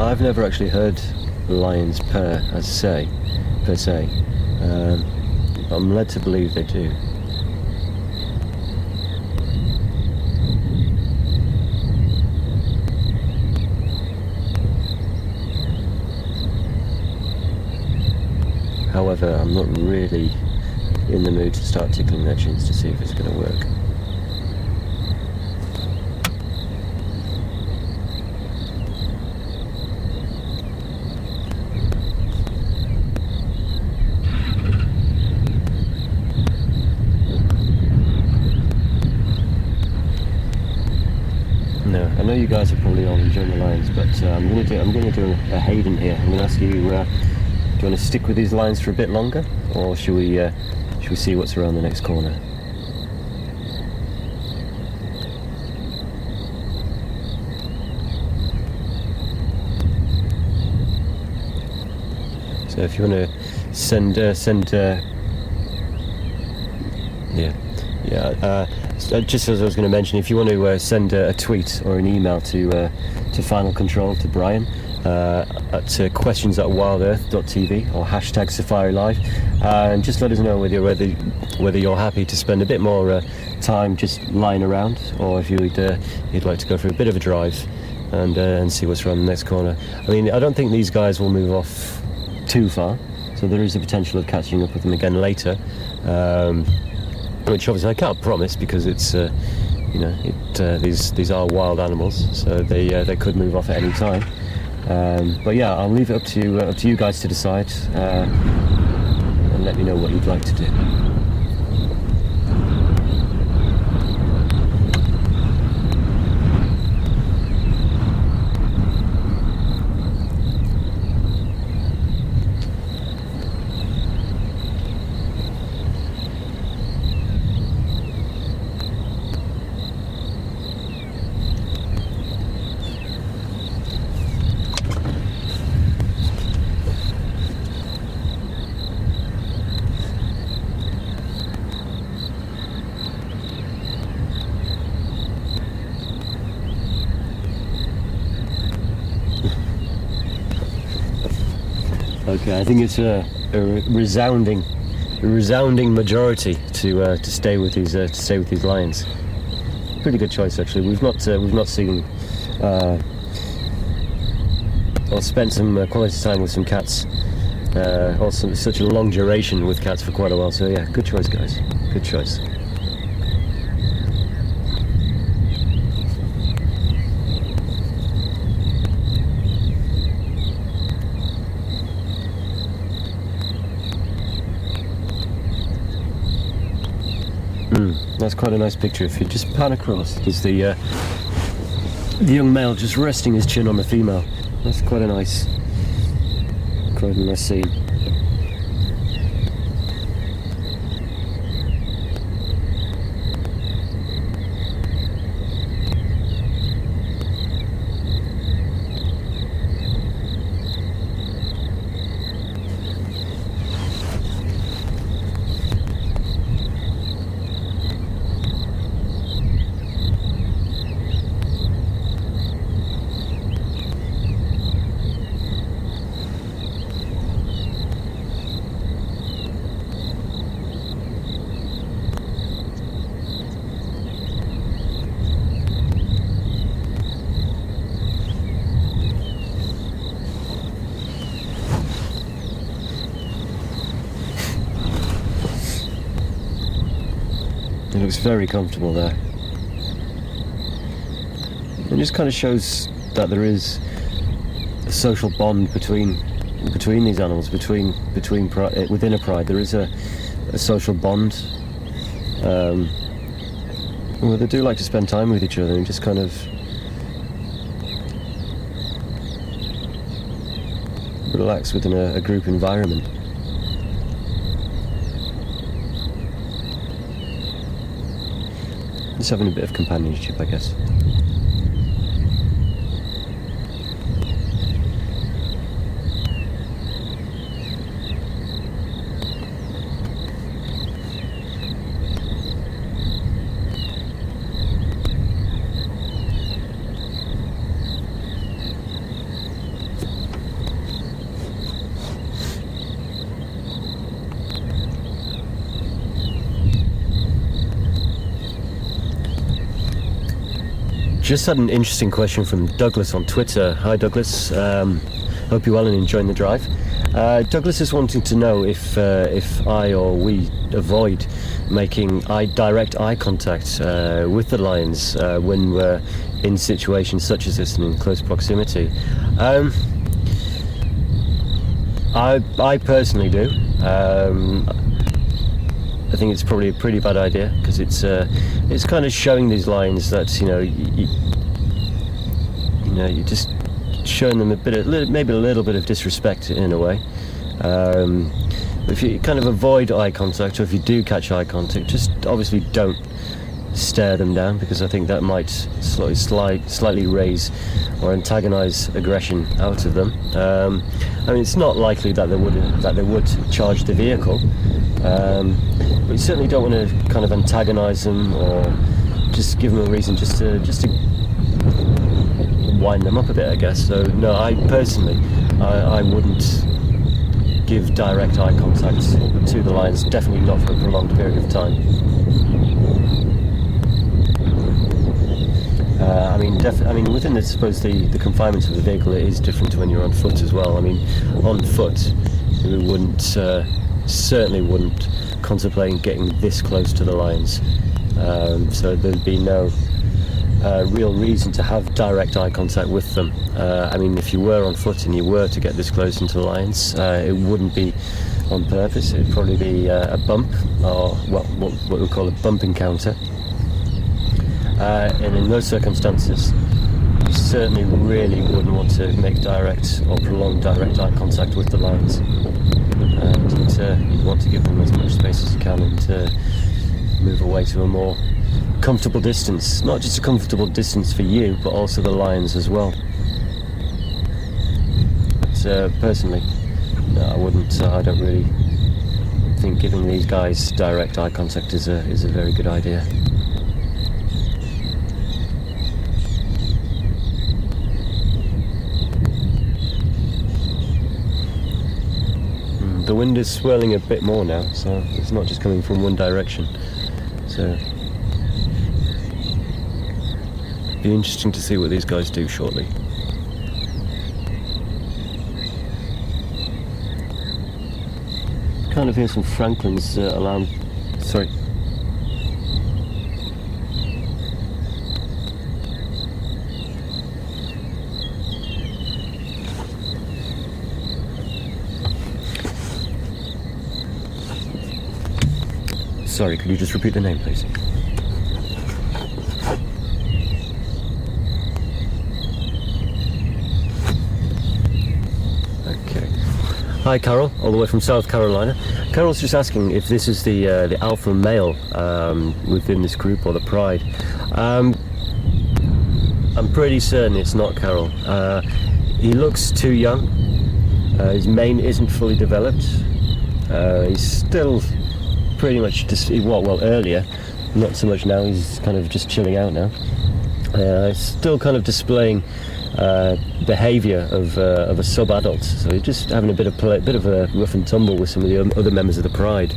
I've never actually heard lions purr, per se. I'm led to believe they do. However, I'm not really in the mood to start tickling their chins to see if it's going to work. No, I know you guys are probably all enjoying the lines, but I'm going to do a Hayden here. I'm going to ask you, do you want to stick with these lines for a bit longer, or should we see what's around the next corner? So if you want to send just as I was going to mention, if you want to send a tweet or an email to Final Control, to Brian, at questions@wildearth.tv or hashtag SafariLive, and just let us know whether you're happy to spend a bit more time just lying around, or if you'd like to go for a bit of a drive and see what's around the next corner. I mean, I don't think these guys will move off too far, so there is a potential of catching up with them again later. Which obviously I can't promise, because it's these are wild animals, so they could move off at any time. But yeah, I'll leave it up to you guys to decide, and let me know what you'd like to do. Okay, I think it's a resounding majority to stay with these lions. Pretty good choice, actually. We've not seen or spent some quality time with some cats, or such a long duration with cats for quite a while. So yeah, good choice, guys. Good choice. That's quite a nice picture. If you just pan across, there's the young male just resting his chin on the female. That's quite a nice scene. It looks very comfortable there. It just kind of shows that there is a social bond between these animals, within a pride. There is a social bond. Well, they do like to spend time with each other and just kind of relax within a group environment. Just having a bit of companionship, I guess. just had an interesting question from Douglas on Twitter. Hi Douglas, hope you're well and enjoying the drive. Douglas is wanting to know if I or we avoid making direct eye contact with the lions when we're in situations such as this and in close proximity. I personally do. I think it's probably a pretty bad idea because it's kind of showing these lions that you're just showing them maybe a little bit of disrespect in a way. If you kind of avoid eye contact, or if you do catch eye contact, just obviously don't stare them down, because I think that might slightly raise or antagonize aggression out of them. I mean, it's not likely that they would charge the vehicle, but you certainly don't want to kind of antagonize them or just give them a reason just to wind them up a bit, I guess. So no, I personally I wouldn't give direct eye contact to the lions, definitely not for a prolonged period of time. I mean, within the confinements of the vehicle, it is different to when you're on foot as well. I mean, on foot, we certainly wouldn't contemplate getting this close to the lions. So there'd be no real reason to have direct eye contact with them. I mean, if you were on foot and you were to get this close into the lions, it wouldn't be on purpose. It'd probably be a bump, or what we call a bump encounter. And in those circumstances, you certainly really wouldn't want to make direct or prolonged direct eye contact with the lions. And you'd want to give them as much space as you can and move away to a more comfortable distance. Not just a comfortable distance for you, but also the lions as well. But personally, no, I wouldn't. I don't really think giving these guys direct eye contact is a very good idea. The wind is swirling a bit more now, so it's not just coming from one direction. So be interesting to see what these guys do shortly. Kind of hear some Franklin's alarm. Sorry. Sorry, could you just repeat the name, please? Okay. Hi, Carol, all the way from South Carolina. Carol's just asking if this is the alpha male within this group, or the pride. I'm pretty certain it's not, Carol. He looks too young. His mane isn't fully developed. He's still pretty much earlier, not so much now. He's kind of just chilling out now. Still kind of displaying behaviour of a sub-adult, so he's just having a bit of a rough and tumble with some of the other members of the pride.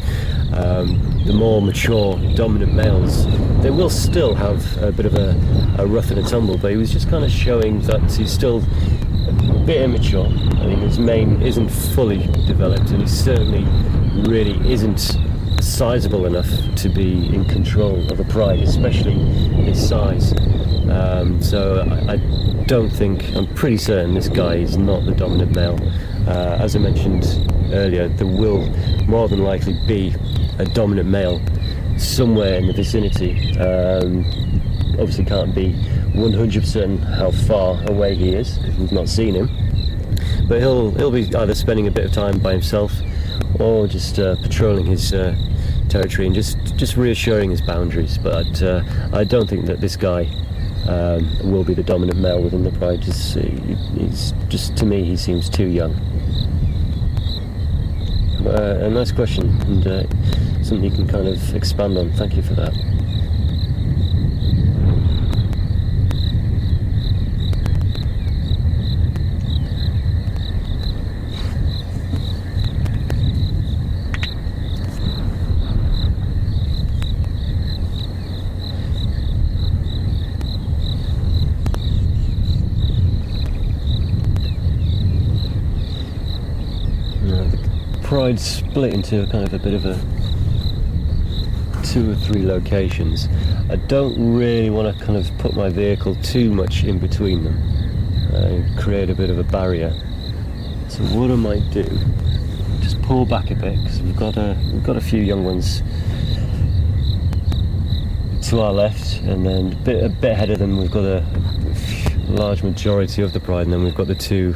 The more mature, dominant males, they will still have a bit of a rough and a tumble, but he was just kind of showing that he's still a bit immature. I think his mane isn't fully developed, and he certainly really isn't sizable enough to be in control of a pride, especially his size. So I'm pretty certain this guy is not the dominant male. As I mentioned earlier, there will more than likely be a dominant male somewhere in the vicinity. Obviously can't be 100% how far away he is, if we've not seen him, but he'll be either spending a bit of time by himself or just patrolling his territory and just reassuring his boundaries. But I don't think that this guy will be the dominant male within the pride. He's just, to me, he seems too young. A nice question, and something you can kind of expand on. Thank you for that. The pride's split into kind of a bit of a 2 or 3 locations. I don't really want to kind of put my vehicle too much in between them and create a bit of a barrier. So what I might do, just pull back a bit, because we've got a few young ones to our left, and then a bit ahead of them we've got a large majority of the pride, and then we've got the 2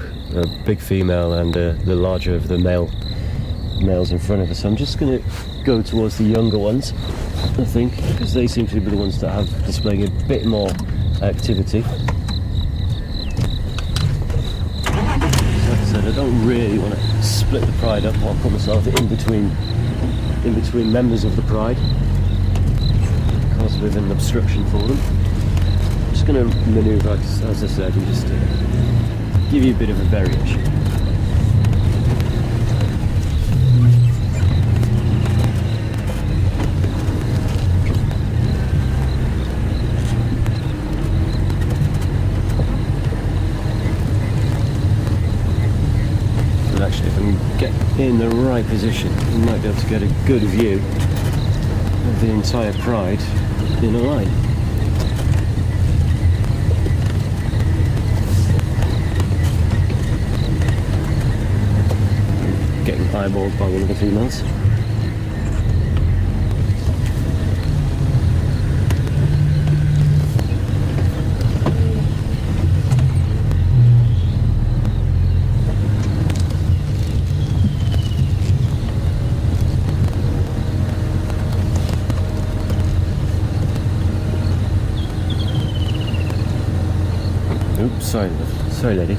big female and the larger of the males in front of us. So I'm just going to go towards the younger ones, I think, because they seem to be the ones that have displaying a bit more activity. Like I said, I don't really want to split the pride up or put myself in between members of the pride, cause a bit of an obstruction for them. I'm just going to manoeuvre, as I said, and just give you a bit of a variation. And actually, if I can get in the right position, you might be able to get a good view of the entire pride in a line. Getting eyeballed by one of the females. Oops, sorry lady.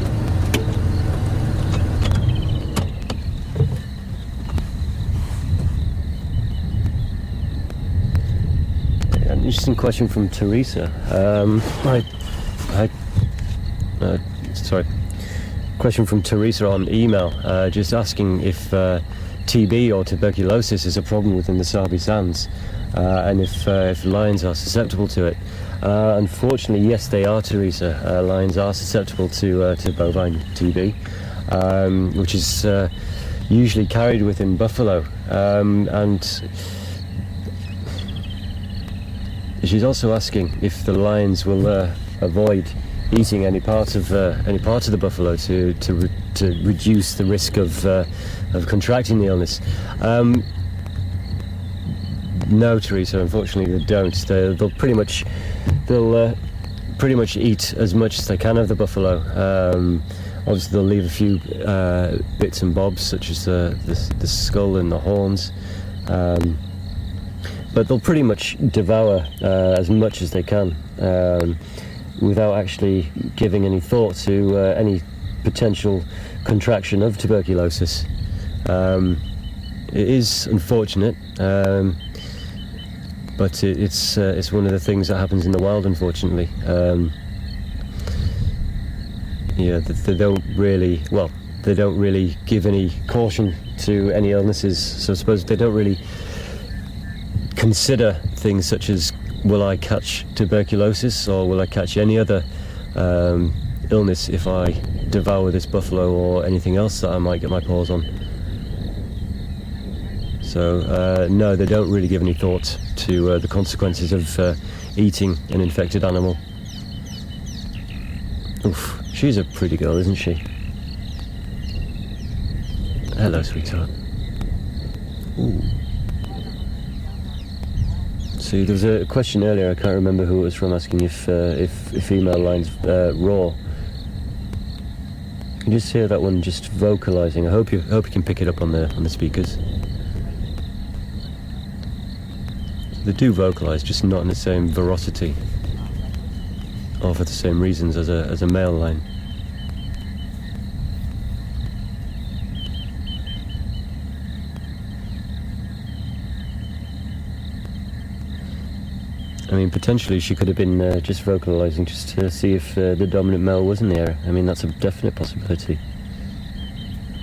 An interesting question from Teresa. Question from Teresa on email, just asking if TB or tuberculosis is a problem within the Sabi Sands, and if lions are susceptible to it. Unfortunately, yes, they are, Teresa. Lions are susceptible to bovine TB, which is usually carried within buffalo, and she's also asking if the lions will avoid eating any part of the buffalo to reduce the risk of contracting the illness. No, Teresa. Unfortunately, they don't. They'll pretty much eat as much as they can of the buffalo. Obviously, they'll leave a few bits and bobs, such as the skull and the horns. But they'll pretty much devour as much as they can, without actually giving any thought to any potential contraction of tuberculosis. It is unfortunate, but it's one of the things that happens in the wild, unfortunately. They don't really give any caution to any illnesses, so I suppose they don't really consider things such as, will I catch tuberculosis or will I catch any other illness if I devour this buffalo or anything else that I might get my paws on. So no, they don't really give any thought to the consequences of eating an infected animal. Oof, she's a pretty girl, isn't she? Hello, sweetheart. Ooh. See, there was a question earlier, I can't remember who it was from, asking if female lions roar. You can just hear that one just vocalising. I hope you can pick it up on the speakers. They do vocalise, just not in the same veracity, or for the same reasons as a male lion. I mean, potentially she could have been just vocalising just to see if the dominant male was in the area. I mean, that's a definite possibility.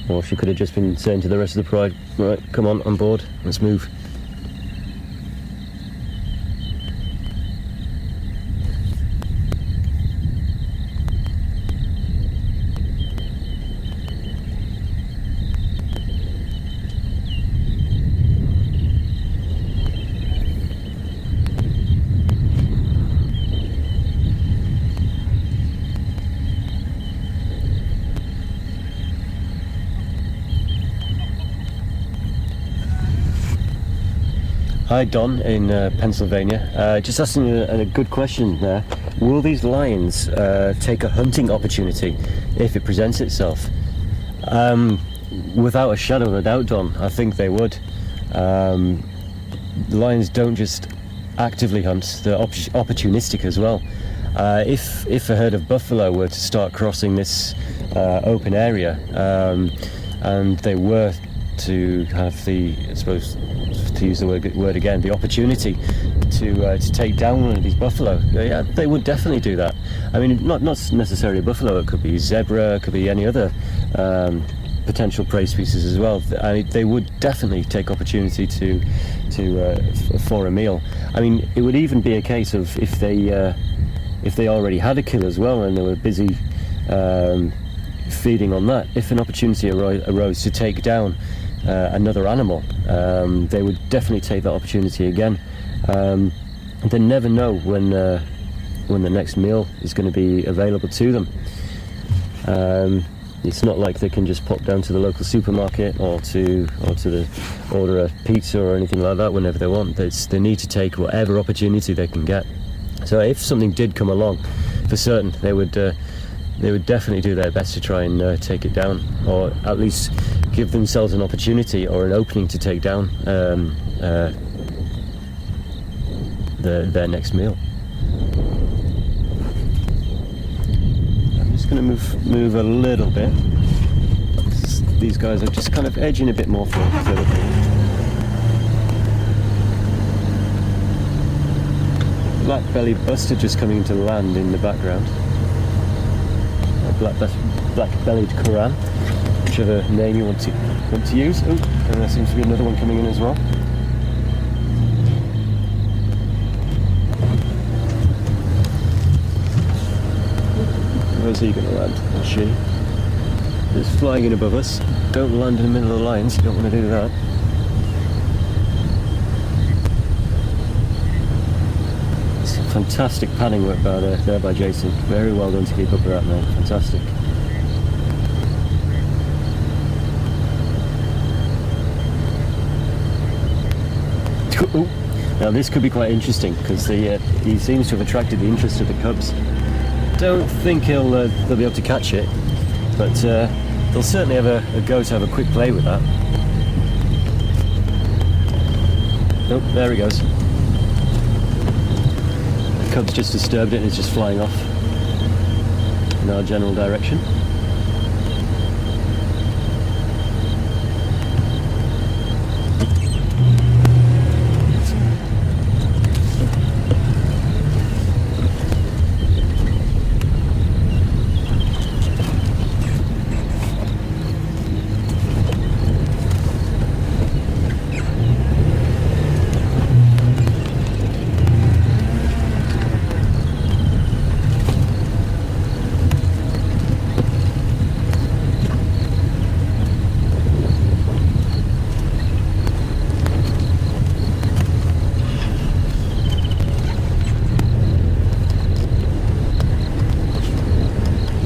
Or she could have just been saying to the rest of the pride, right, come on board, let's move. Hi Don in Pennsylvania. Just asking a good question there. Will these lions take a hunting opportunity if it presents itself? Without a shadow of a doubt, Don, I think they would. The lions don't just actively hunt, they're opportunistic as well. If a herd of buffalo were to start crossing this open area, and they were to have the, I suppose, to use the word again, the opportunity to take down one of these buffalo, yeah, they would definitely do that. I mean, not necessarily a buffalo, it could be zebra, it could be any other potential prey species as well. I mean, they would definitely take opportunity for a meal. I mean, it would even be a case of if they already had a kill as well and they were busy feeding on that, if an opportunity arose to take down another animal, they would definitely take that opportunity again. They never know when the next meal is going to be available to them. It's not like they can just pop down to the local supermarket or to order a pizza or anything like that whenever they want. They need to take whatever opportunity they can get. So if something did come along, for certain, they would definitely do their best to try and take it down, or at least give themselves an opportunity or an opening to take down their next meal. I'm just going to move a little bit. These guys are just kind of edging a bit more further forward. Black-bellied bustard just coming into land in the background. Black-bellied Quran, whichever name you want to use. Oh, and there seems to be another one coming in as well. Where's he going to land? Or she? It's flying in above us. Don't land in the middle of the lines, you don't want to do that. Fantastic panning work there by Jason. Very well done to keep up with that, man. Fantastic. Ooh. Now this could be quite interesting because he seems to have attracted the interest of the cubs. Don't think they'll be able to catch it, but they'll certainly have a go to have a quick play with that. Oh, there he goes. Cub's just disturbed it and it's just flying off in our general direction.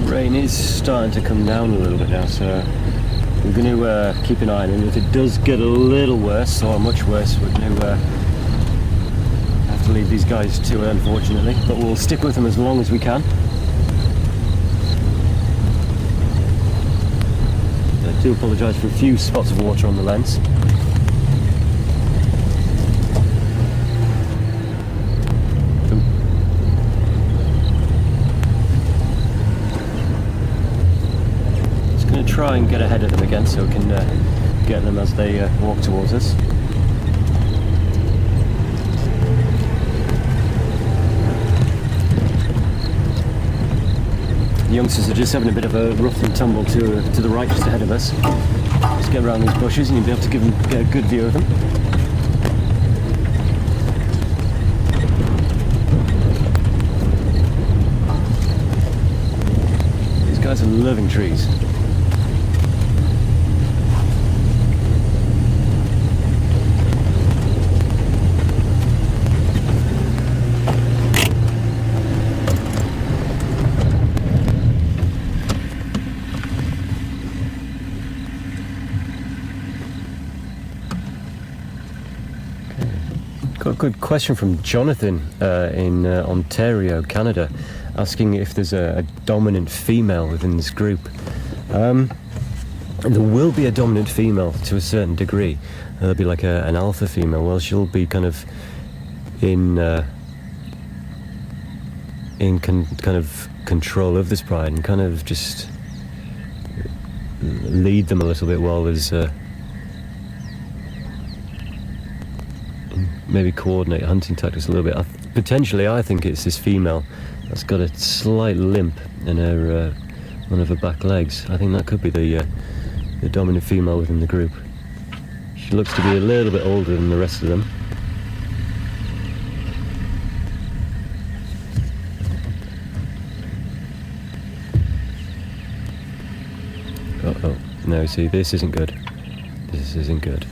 Rain is starting to come down a little bit now, so we're going to keep an eye on it. If it does get a little worse, or much worse, we're going to have to leave these guys to it, unfortunately, but we'll stick with them as long as we can. I do apologise for a few spots of water on the lens. Try and get ahead of them again so we can get them as they walk towards us. The youngsters are just having a bit of a rough and tumble to the right just ahead of us. Just get around these bushes and you'll be able to get a good view of them. These guys are loving trees. Got a good question from Jonathan in Ontario, Canada, asking if there's a dominant female within this group. There will be a dominant female to a certain degree. There'll be like an alpha female. Well, she'll be kind of in kind of control of this pride and kind of just lead them a little bit, while there's maybe coordinate hunting tactics a little bit. Potentially, I think it's this female that's got a slight limp in her one of her back legs. I think that could be the dominant female within the group. She looks to be a little bit older than the rest of them. Uh-oh. No, see, this isn't good. This isn't good.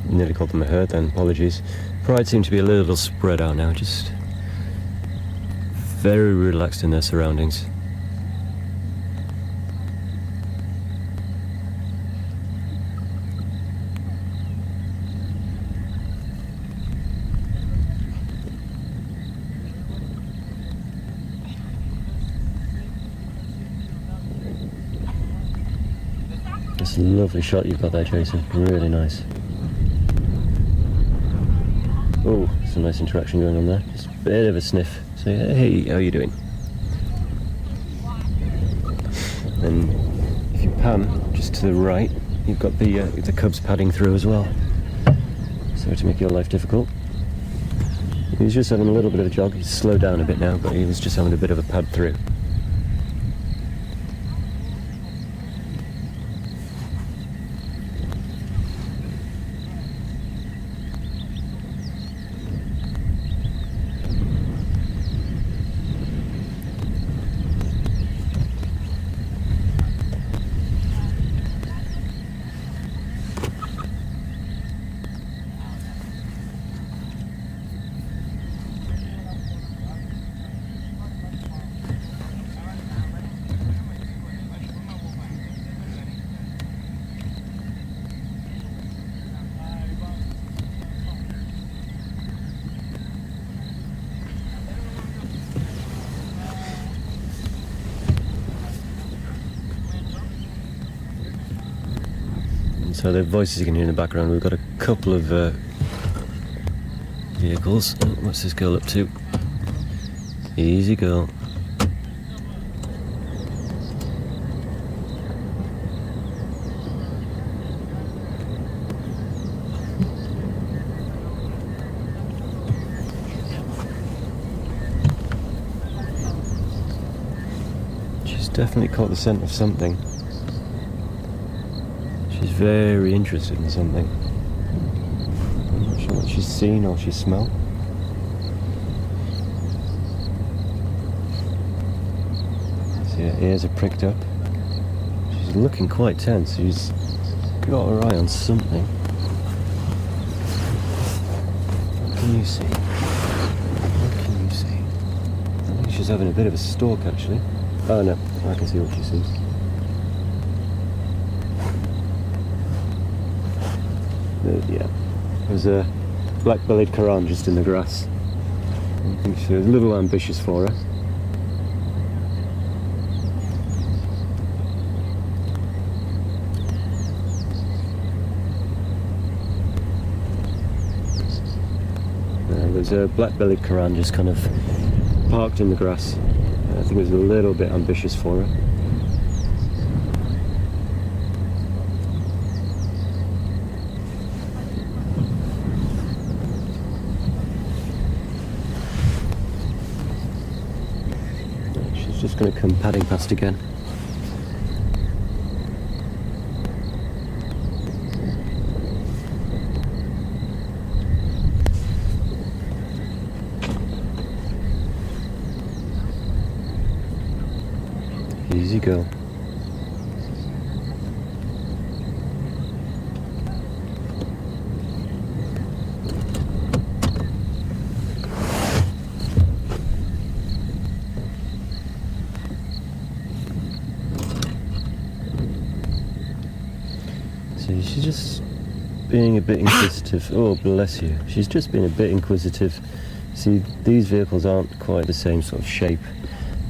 Nearly called them a herd then, apologies. Pride seem to be a little spread out now, just very relaxed in their surroundings. That's a lovely shot you've got there, Jason. Really nice. Oh, some nice interaction going on there. Just a bit of a sniff. Say, hey, how are you doing? And if you pan just to the right, you've got the cubs padding through as well. Sorry to make your life difficult. He's just having a little bit of a jog. He's slowed down a bit now, but he was just having a bit of a pad through. So the voices you can hear in the background, we've got a couple of vehicles. Oh, what's this girl up to? Easy girl. She's definitely caught the scent of something. She's very interested in something. I'm not sure what she's seen or she's smelled. See, her ears are pricked up. She's looking quite tense. She's got her eye on something. What can you see? What can you see? I think she's having a bit of a stalk, actually. Oh no, I can see what she sees. Yeah, there's a black-bellied Karan just in the grass. I think she's a little ambitious for her. There's a black-bellied Karan just kind of parked in the grass. I think it was a little bit ambitious for her. just going to come padding past again. Easy go. So she's just being a bit inquisitive. Oh, bless you. She's just being a bit inquisitive. See, these vehicles aren't quite the same sort of shape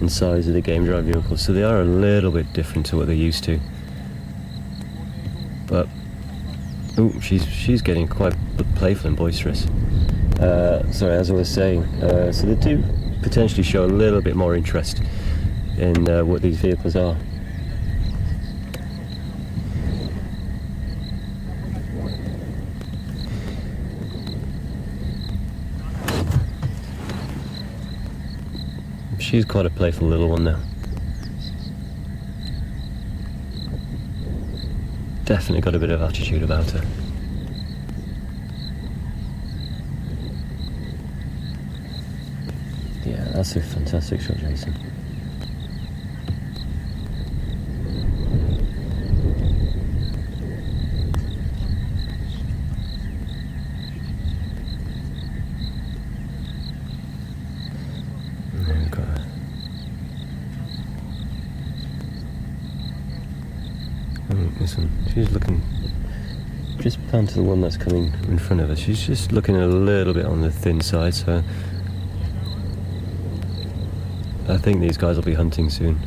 and size of the game drive vehicles, so they are a little bit different to what they're used to. But oh, she's getting quite playful and boisterous. Sorry, as I was saying, so they do potentially show a little bit more interest in what these vehicles are. She's quite a playful little one now. Definitely got a bit of attitude about her. Yeah, that's a fantastic shot, Jason. This one, she's looking, just pan to the one that's coming in front of her. She's just looking a little bit on the thin side, so I think these guys will be hunting soon.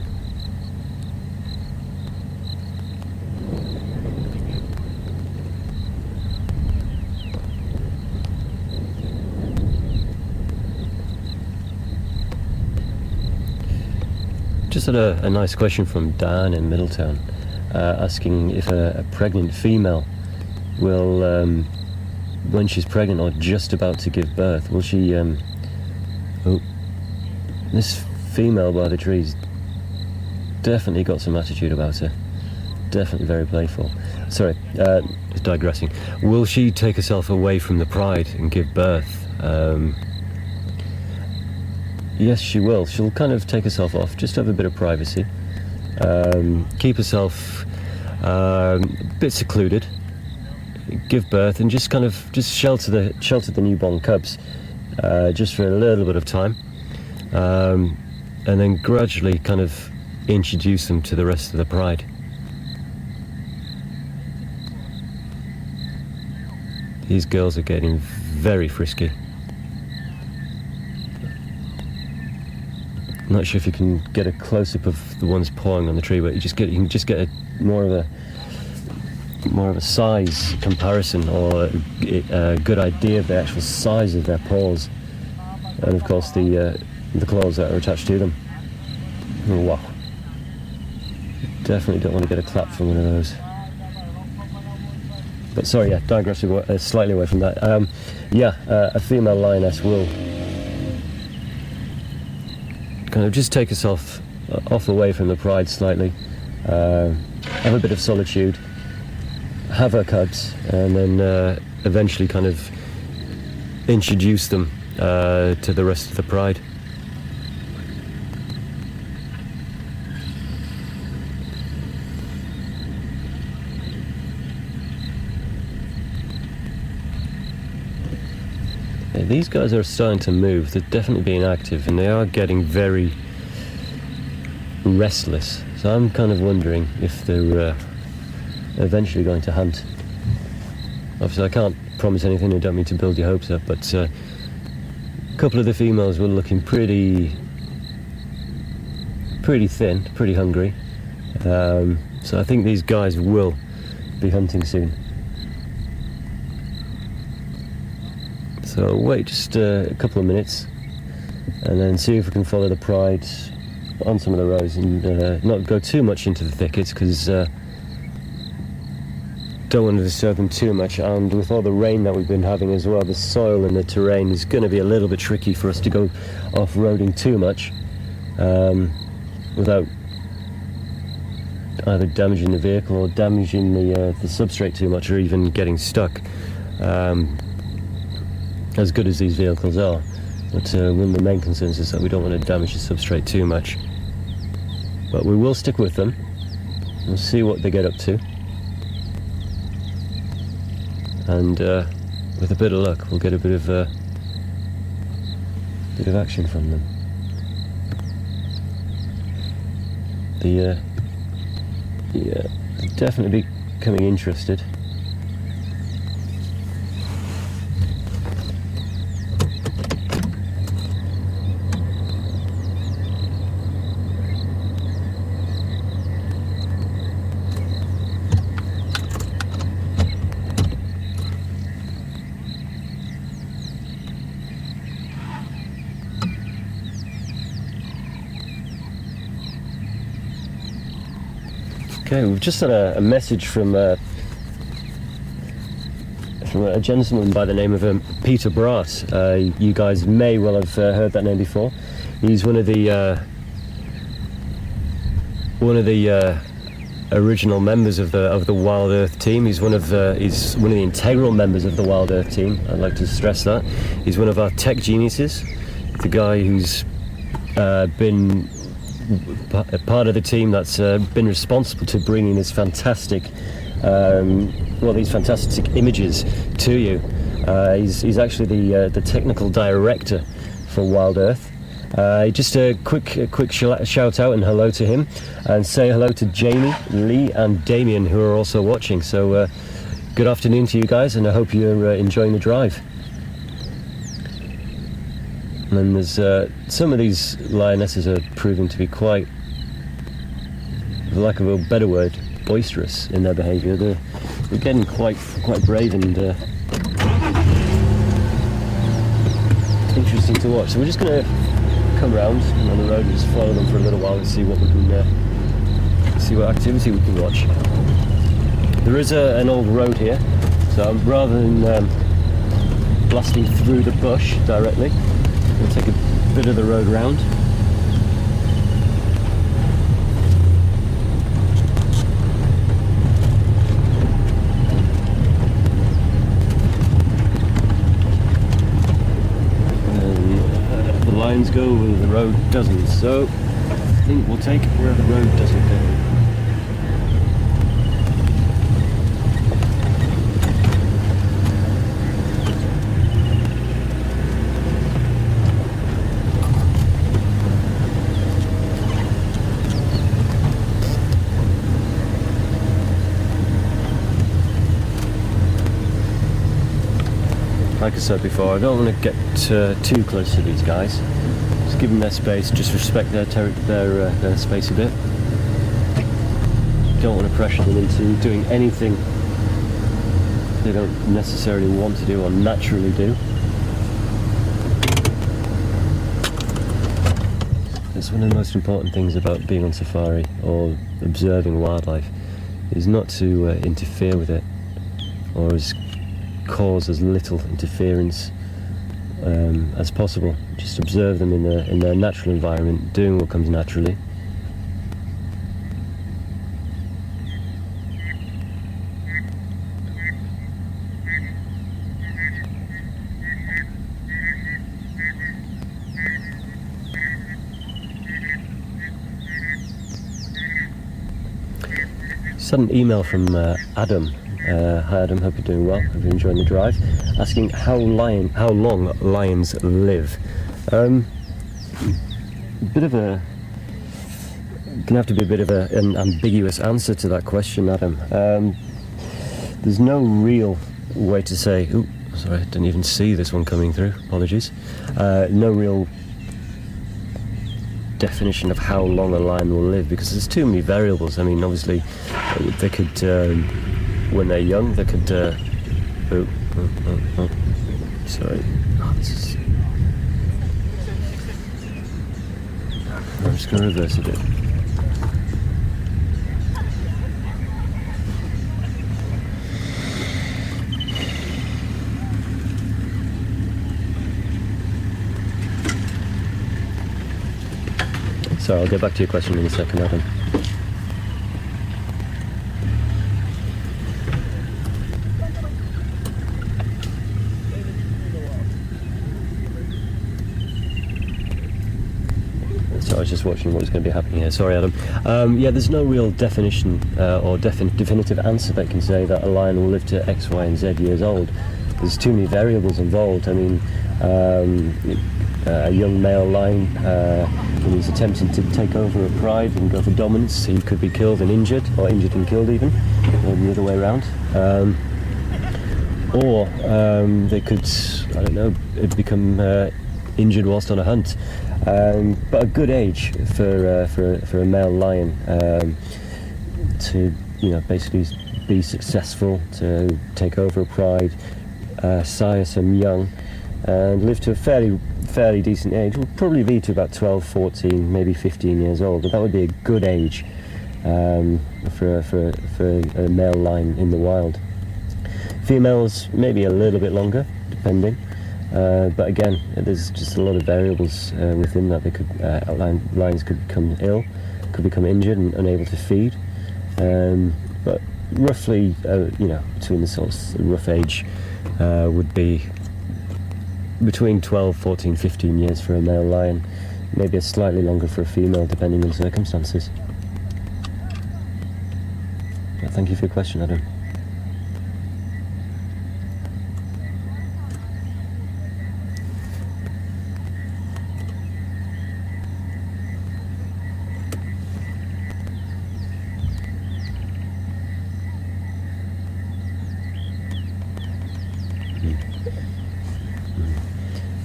Just had a nice question from Dan in Middletown. Asking if a pregnant female will, when she's pregnant or just about to give birth, will she, oh, this female by the trees definitely got some attitude about her. Definitely very playful. Sorry, digressing. Will she take herself away from the pride and give birth? Yes, she will. She'll kind of take herself off, just have a bit of privacy. Keep herself a bit secluded, give birth, and just kind of shelter the newborn cubs just for a little bit of time, and then gradually kind of introduce them to the rest of the pride. These girls are getting very frisky. Not sure if you can get a close-up of the ones pawing on the tree, but you can just get more of a size comparison, or a good idea of the actual size of their paws, and of course the claws that are attached to them. Oh, wow! Definitely don't want to get a clap from one of those. But sorry, yeah, digressing slightly away from that. A female lioness will kind of just take herself off away from the pride slightly, have a bit of solitude, have her cubs, and then eventually kind of introduce them to the rest of the pride. These guys are starting to move. They're definitely being active, and they are getting very restless. So I'm kind of wondering if they're eventually going to hunt. Obviously I can't promise anything, I don't mean to build your hopes up, but a couple of the females were looking pretty thin, pretty hungry. So I think these guys will be hunting soon. So I'll wait just a couple of minutes and then see if we can follow the pride on some of the roads and not go too much into the thickets, because don't want to disturb them too much, and with all the rain that we've been having as well, the soil and the terrain is going to be a little bit tricky for us to go off-roading too much. without either damaging the vehicle or damaging the substrate too much, or even getting stuck. As good as these vehicles are, but one of the main concerns is that we don't want to damage the substrate too much. But we will stick with them. We'll see what they get up to, and with a bit of luck, we'll get a bit of action from them. They're definitely becoming interested. Okay, we've just had a message from a gentleman by the name of Peter Brass. You guys may well have heard that name before. He's one of the original members of the Wild Earth team. He's one of the integral members of the Wild Earth team. I'd like to stress that. He's one of our tech geniuses. The guy who's been a part of the team that's been responsible to bringing this fantastic, these fantastic images to you. He's actually the technical director for Wild Earth. Just a quick shout out and hello to him, and say hello to Jamie, Lee, and Damien, who are also watching. So good afternoon to you guys, and I hope you're enjoying the drive. And there's some of these lionesses are proving to be quite, for lack of a better word, boisterous in their behaviour. They're getting quite brave and interesting to watch. So we're just going to come round on the road and just follow them for a little while and see what we can see what activity we can watch. There is an old road here, so rather than blasting through the bush directly, we'll take a bit of the road round. And the lines go where the road doesn't, so I think we'll take where the road doesn't go. Like I said before, I don't want to get too close to these guys. Just give them their space, just respect their space a bit. Don't want to pressure them into doing anything they don't necessarily want to do or naturally do. That's one of the most important things about being on safari or observing wildlife, is not to interfere with it, or cause as little interference as possible. Just observe them in their natural environment, doing what comes naturally. Just had an email from Adam. Hi Adam, hope you're doing well, hope you're enjoying the drive. Asking how long lions live. Gonna have to be a bit of an ambiguous answer to that question, Adam. There's no real way to say. Ooh, sorry, I didn't even see this one coming through. Apologies. No real definition of how long a lion will live, because there's too many variables. I mean, obviously, they could. When they're young, they could. Sorry. Oh, this is. I'm just going to reverse a bit. Sorry, I'll get back to your question in a second, Adam. So I was just watching what was going to be happening here. Sorry, Adam. Yeah, there's no real definition or definitive answer that can say that a lion will live to X, Y, and Z years old. There's too many variables involved. I mean, a young male lion, when he's attempting to take over a pride and go for dominance, he could be killed and injured, or injured and killed even, or the other way around. Or they could, I don't know, become injured whilst on a hunt. But a good age for a male lion to, you know, basically be successful, to take over a pride, sire some young, and live to a fairly decent age. Will probably be to about 12, 14, maybe 15 years old. But that would be a good age for a male lion in the wild. Females maybe a little bit longer, depending. But again, there's just a lot of variables within that. They could lions could become ill, could become injured and unable to feed. But roughly, you know, between the sort of rough age would be between 12, 14, 15 years for a male lion, maybe a slightly longer for a female, depending on circumstances. But thank you for your question, Adam.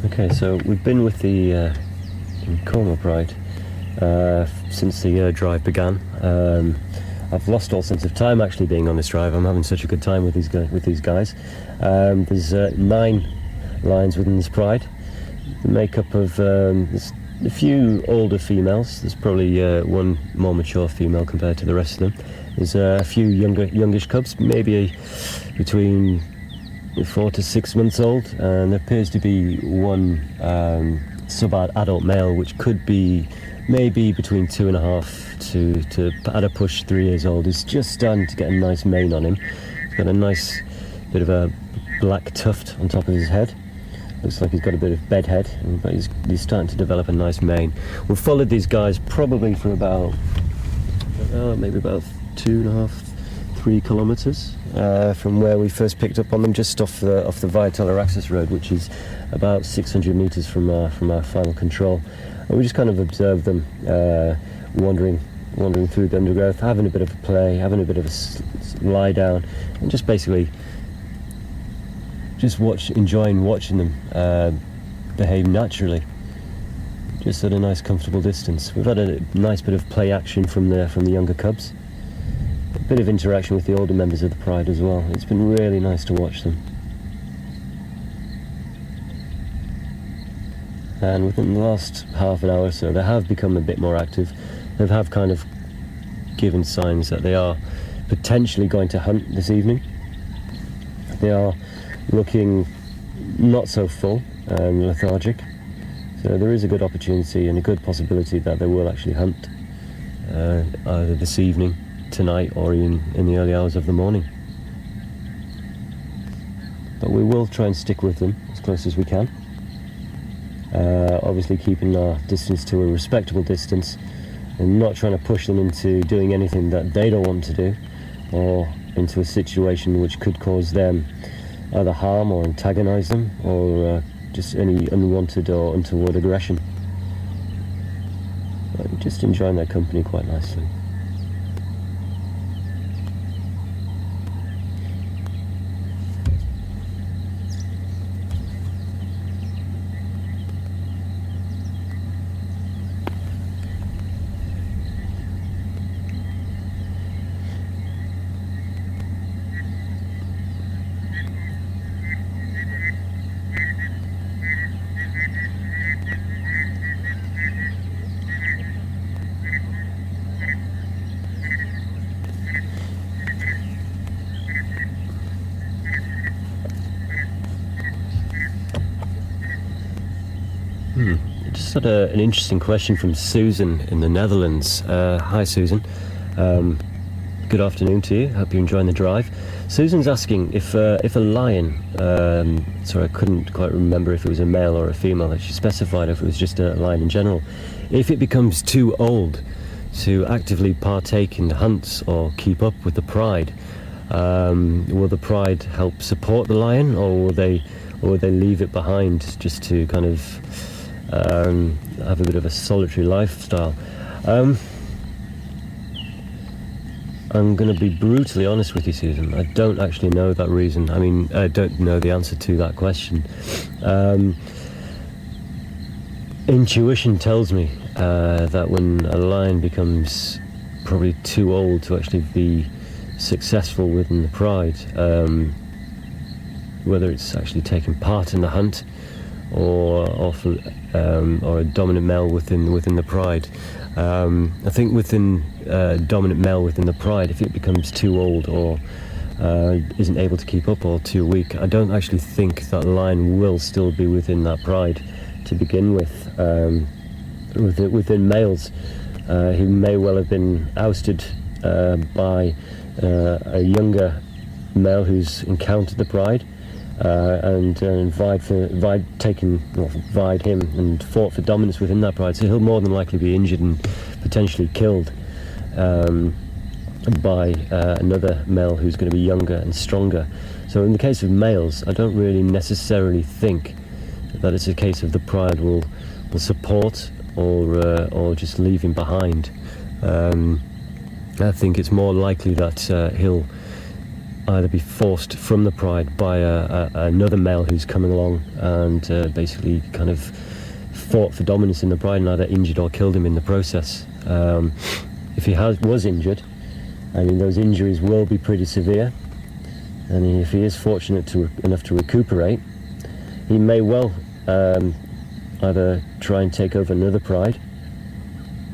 Okay, so we've been with the Nkuhuma Pride since the drive began. I've lost all sense of time actually being on this drive. I'm having such a good time with these guys. There's 9 lions within this pride. The makeup of there's a few older females. There's probably one more mature female compared to the rest of them. There's a few youngish cubs, maybe between 4 to 6 months old, and there appears to be one sub-adult male, which could be maybe between 2.5 to at a push 3 years old. He's just starting to get a nice mane on him. He's got a nice bit of a black tuft on top of his head. Looks like he's got a bit of bed head, but he's starting to develop a nice mane. We've followed these guys probably for about maybe about 2.5, 3 kilometers from where we first picked up on them, just off the Viatella access road, which is about 600 meters from our final control. And we just kind of observed them wandering through the undergrowth, having a bit of a play, having a bit of a lie down, and just basically just enjoying watching them behave naturally, just at a nice comfortable distance. We've had a nice bit of play action from the younger cubs, a bit of interaction with the older members of the pride as well. It's been really nice to watch them. And within the last half an hour or so, they have become a bit more active. They have kind of given signs that they are potentially going to hunt this evening. They are looking not so full and lethargic, so there is a good opportunity and a good possibility that they will actually hunt either this evening, tonight, or even in the early hours of the morning. But we will try and stick with them as close as we can, obviously keeping our distance to a respectable distance and not trying to push them into doing anything that they don't want to do, or into a situation which could cause them either harm or antagonize them, or just any unwanted or untoward aggression. But just enjoying their company quite nicely. just had an interesting question from Susan in the Netherlands. Hi Susan, good afternoon to you, hope you're enjoying the drive. Susan's asking if a lion, sorry I couldn't quite remember if it was a male or a female, that she specified if it was just a lion in general, if it becomes too old to actively partake in hunts or keep up with the pride, will the pride help support the lion, or will they leave it behind just to kind of have a bit of a solitary lifestyle? I'm going to be brutally honest with you, Susan. I don't actually know that reason. I mean, I don't know the answer to that question. Intuition tells me that when a lion becomes probably too old to actually be successful within the pride, whether it's actually taking part in the hunt or a dominant male within the pride. I think within dominant male within the pride, if it becomes too old or isn't able to keep up or too weak, I don't actually think that lion will still be within that pride to begin with. Within males, he may well have been ousted by a younger male who's encountered the pride and vied him and fought for dominance within that pride. So he'll more than likely be injured and potentially killed by another male who's going to be younger and stronger. So in the case of males, I don't really necessarily think that it's a case of the pride will support or just leave him behind. I think it's more likely that he'll either be forced from the pride by another male who's coming along and basically kind of fought for dominance in the pride and either injured or killed him in the process. If he was injured, I mean, those injuries will be pretty severe, and if he is fortunate enough to recuperate, he may well either try and take over another pride,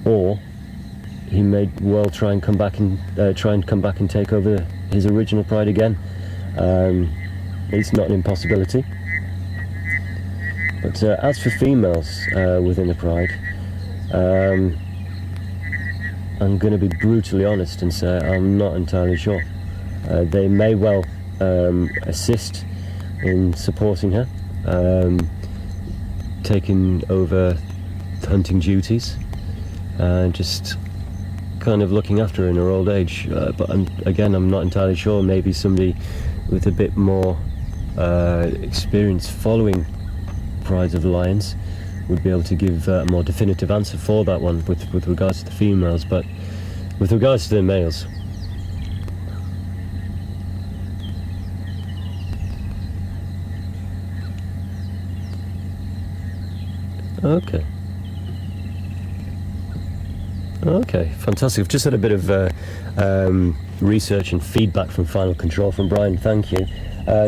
or he may well try and come back and take over his original pride again. It's not an impossibility. But as for females within the pride, I'm going to be brutally honest and say I'm not entirely sure. They may well assist in supporting her, taking over hunting duties, just kind of looking after her in her old age. But I'm not entirely sure. Maybe somebody with a bit more experience following prides of lions would be able to give a more definitive answer for that one with regards to the females. But with regards to the males, Okay, fantastic. I've just had a bit of research and feedback from Final Control from Brian, thank you.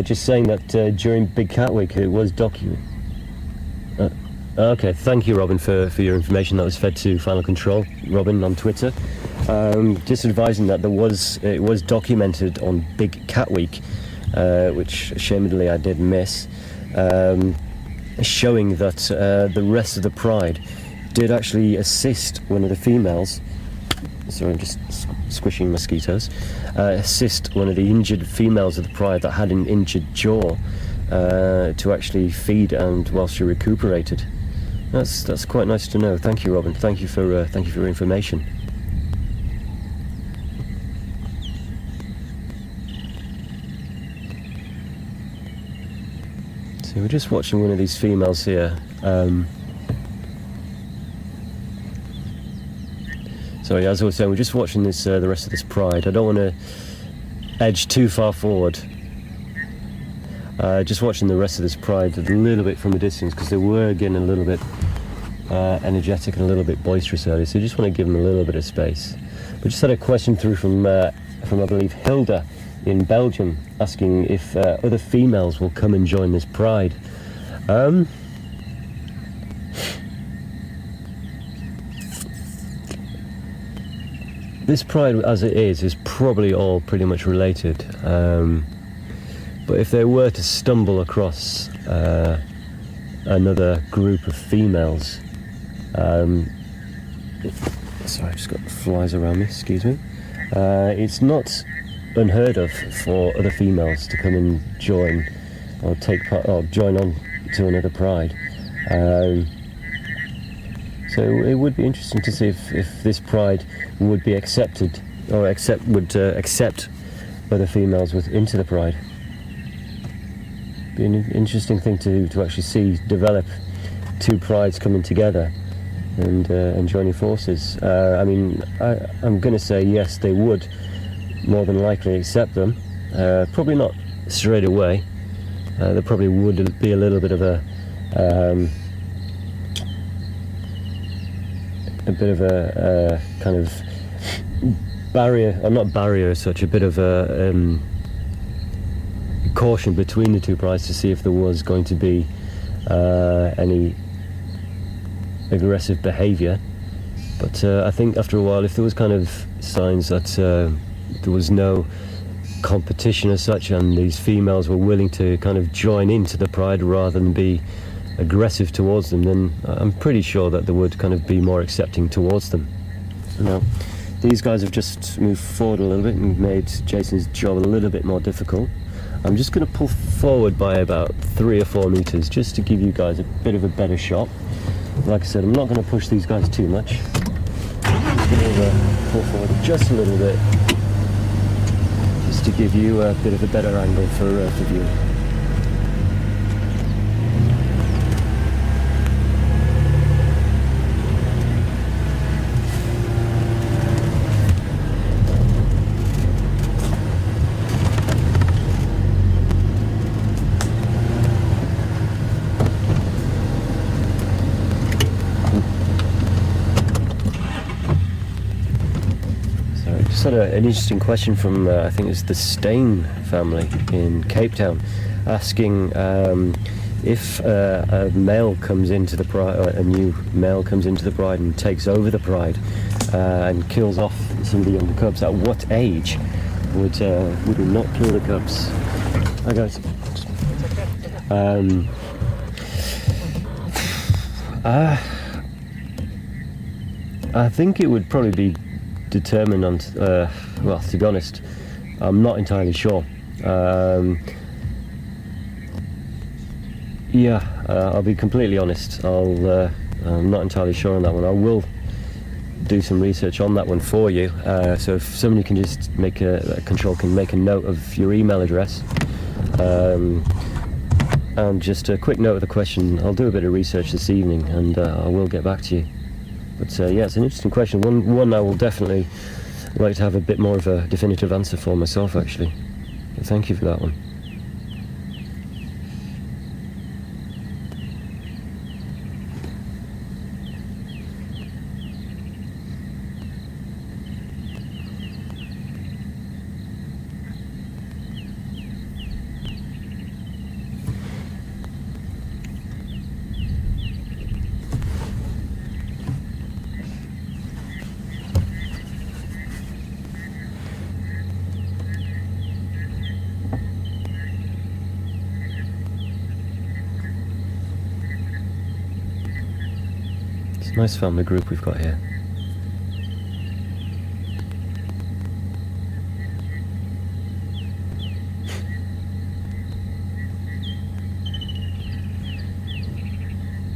Just saying that during Big Cat Week it was documented. Okay, thank you Robin for your information that was fed to Final Control, Robin, on Twitter. Just advising that it was documented on Big Cat Week, which ashamedly I did miss, showing that the rest of the pride did actually assist one of the females. Sorry, I'm just squishing mosquitoes. Assist one of the injured females of the pride that had an injured jaw to actually feed and while she recuperated. That's quite nice to know. Thank you, Robin. Thank you for your information. So we're just watching one of these females here. Sorry, as I was saying, we're just watching this the rest of this pride. I don't want to edge too far forward. Just watching the rest of this pride a little bit from a distance, because they were getting a little bit energetic and a little bit boisterous earlier, so I just want to give them a little bit of space. We just had a question through from I believe Hilda in Belgium, asking if other females will come and join this pride. This pride, as it is probably all pretty much related. But if they were to stumble across another group of females Sorry, I've just got flies around me, excuse me. It's not unheard of for other females to come and join or take part or join on to another pride. So it would be interesting to see if this pride would be accepted or would accept other females into the pride. Be an interesting thing to actually see develop, two prides coming together and joining forces. I mean, I'm going to say yes, they would more than likely accept them. Probably not straight away. There probably would be a little bit of a kind of barrier, or not barrier as such, a bit of a caution between the two prides to see if there was going to be any aggressive behaviour. But I think after a while, if there was kind of signs that there was no competition as such and these females were willing to kind of join into the pride rather than be aggressive towards them, then I'm pretty sure that they would kind of be more accepting towards them. Now, these guys have just moved forward a little bit and made Jason's job a little bit more difficult. I'm just going to pull forward by about 3 or 4 meters just to give you guys a bit of a better shot. Like I said, I'm not going to push these guys too much. I'm just going to pull forward just a little bit just to give you a bit of a better angle for viewing. Had an interesting question from I think it's the Stain family in Cape Town, asking if a male comes into the pride, a new male comes into the pride and takes over the pride and kills off some of the younger cubs, at what age would he not kill the cubs? Hi guys. I think it would probably be determined on, well, to be honest, I'm not entirely sure. I'll be completely honest. I'm not entirely sure on that one. I will do some research on that one for you. So if somebody can just make control can make a note of your email address, and just a quick note of the question. I'll do a bit of research this evening, and I will get back to you. But yeah, it's an interesting question. One I will definitely like to have a bit more of a definitive answer for myself, actually. But thank you for that one. Nice family group we've got here.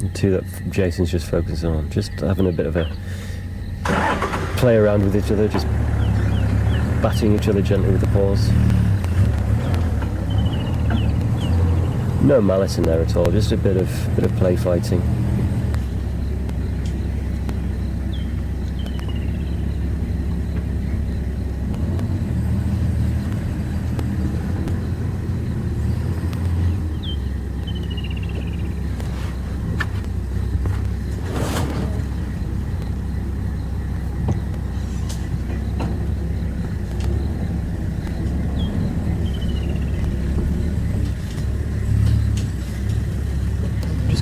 The two that Jason's just focusing on, just having a bit of a play around with each other, just batting each other gently with the paws. No malice in there at all, just a bit of play fighting.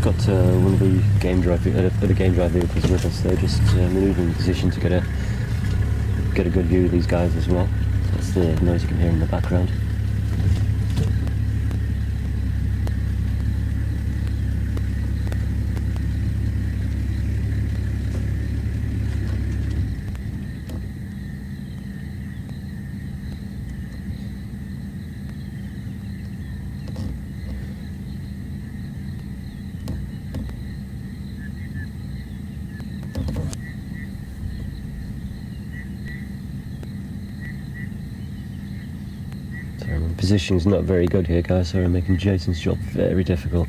Got one of the game drive vehicles with us. They're just manoeuvring in position to get a good view of these guys as well. That's the noise you can hear in the background. Sorry, my positioning's not very good here, guys. Sorry, I'm making Jason's job very difficult.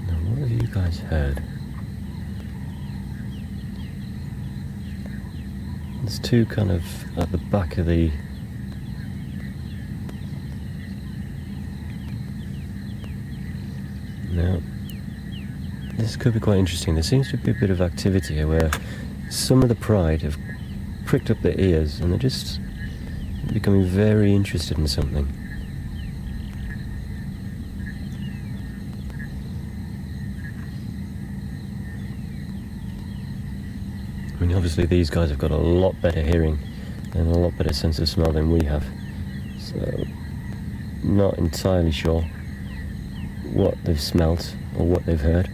Now, what have you guys heard? There's two kind of at the back of the now. This could be quite interesting. There seems to be a bit of activity here where some of the pride have pricked up their ears and they're just becoming very interested in something. I mean, obviously these guys have got a lot better hearing and a lot better sense of smell than we have, so not entirely sure what they've smelt or what they've heard.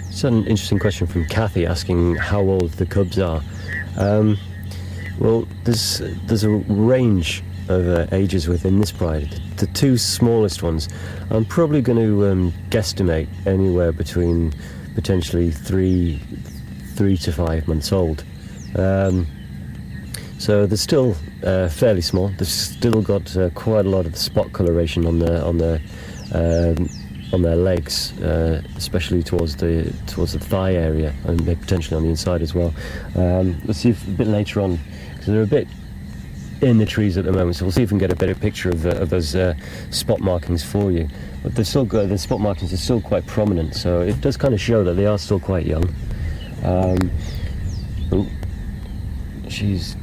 It's an interesting question from Kathy asking how old the cubs are. Well, there's a range of ages within this pride. The two smallest ones, I'm probably going to guesstimate anywhere between potentially three to 5 months old. So they're still fairly small. They've still got quite a lot of the spot coloration on their legs, especially towards the thigh area, and potentially on the inside as well. Let's see if a bit later on, because they're a bit in the trees at the moment, so we'll see if we can get a better picture of those spot markings for you. But they're still good. The spot markings are still quite prominent, so it does kind of show that they are still quite young. Oh, she's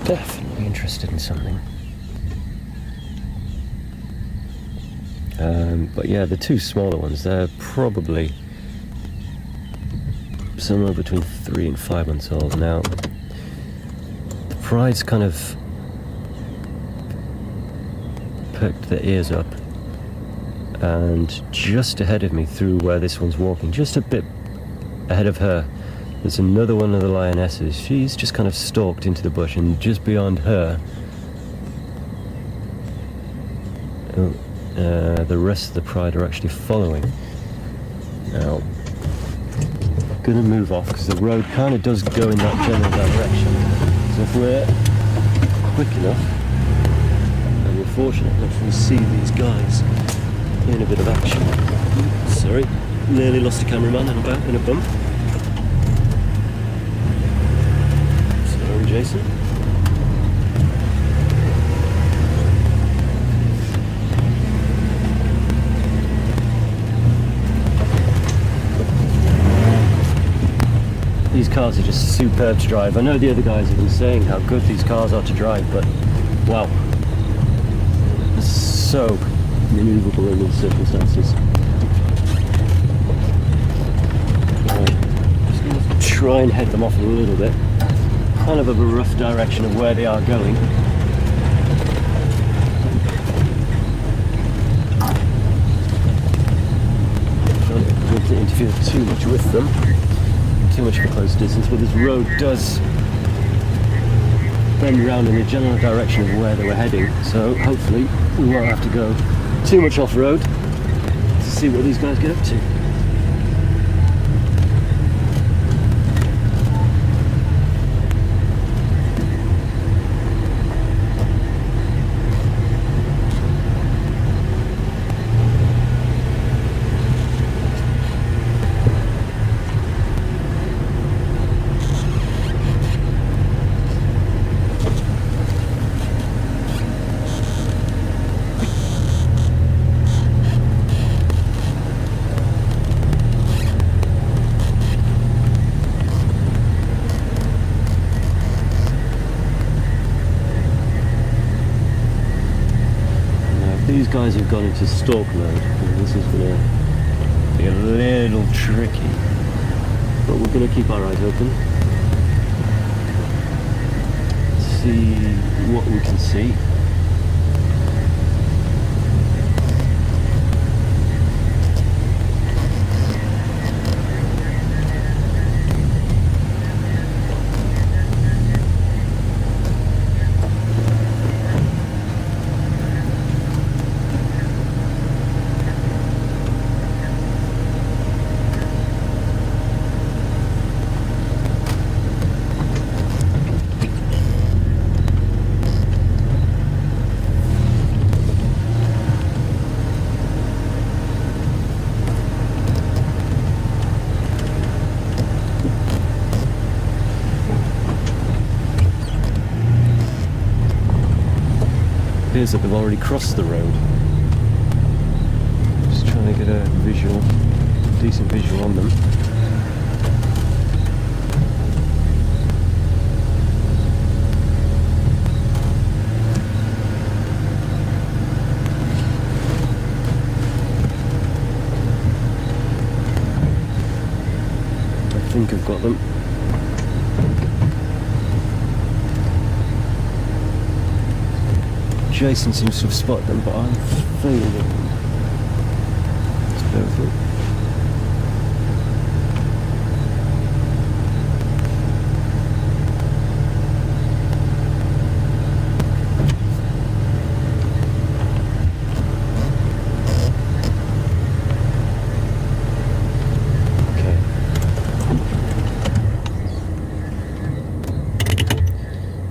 definitely interested in something. But yeah, the two smaller ones, they're probably somewhere between 3 and 5 months old. Now, the pride's kind of perked their ears up, and just ahead of me, through where this one's walking, just a bit ahead of her, there's another one of the lionesses. She's just kind of stalked into the bush, and just beyond her, the rest of the pride are actually following. Now, I'm going to move off because the road kind of does go in that general direction. So if we're quick enough and we're fortunate enough, we see these guys in a bit of action. Sorry, nearly lost a cameraman in a bump. Sorry, Jason. These cars are just superb to drive. I know the other guys have been saying how good these cars are to drive, but wow, they're so manoeuvrable in these circumstances. Right. Just going to try and head them off a little bit. Kind of a rough direction of where they are going. Trying not to interfere too much with them. Too much of a close distance, but this road does bend around in the general direction of where they were heading, so hopefully we won't have to go too much off-road to see what these guys get up to. these guys have gone into stalk mode, and this is going to be a little tricky. But we're going to keep our eyes open. See what we can see. Appears that they've already crossed the road. Just trying to get a visual, decent visual on them. I think I've got them. Jason seems to have spotted them, but I'm failing it. It's perfect.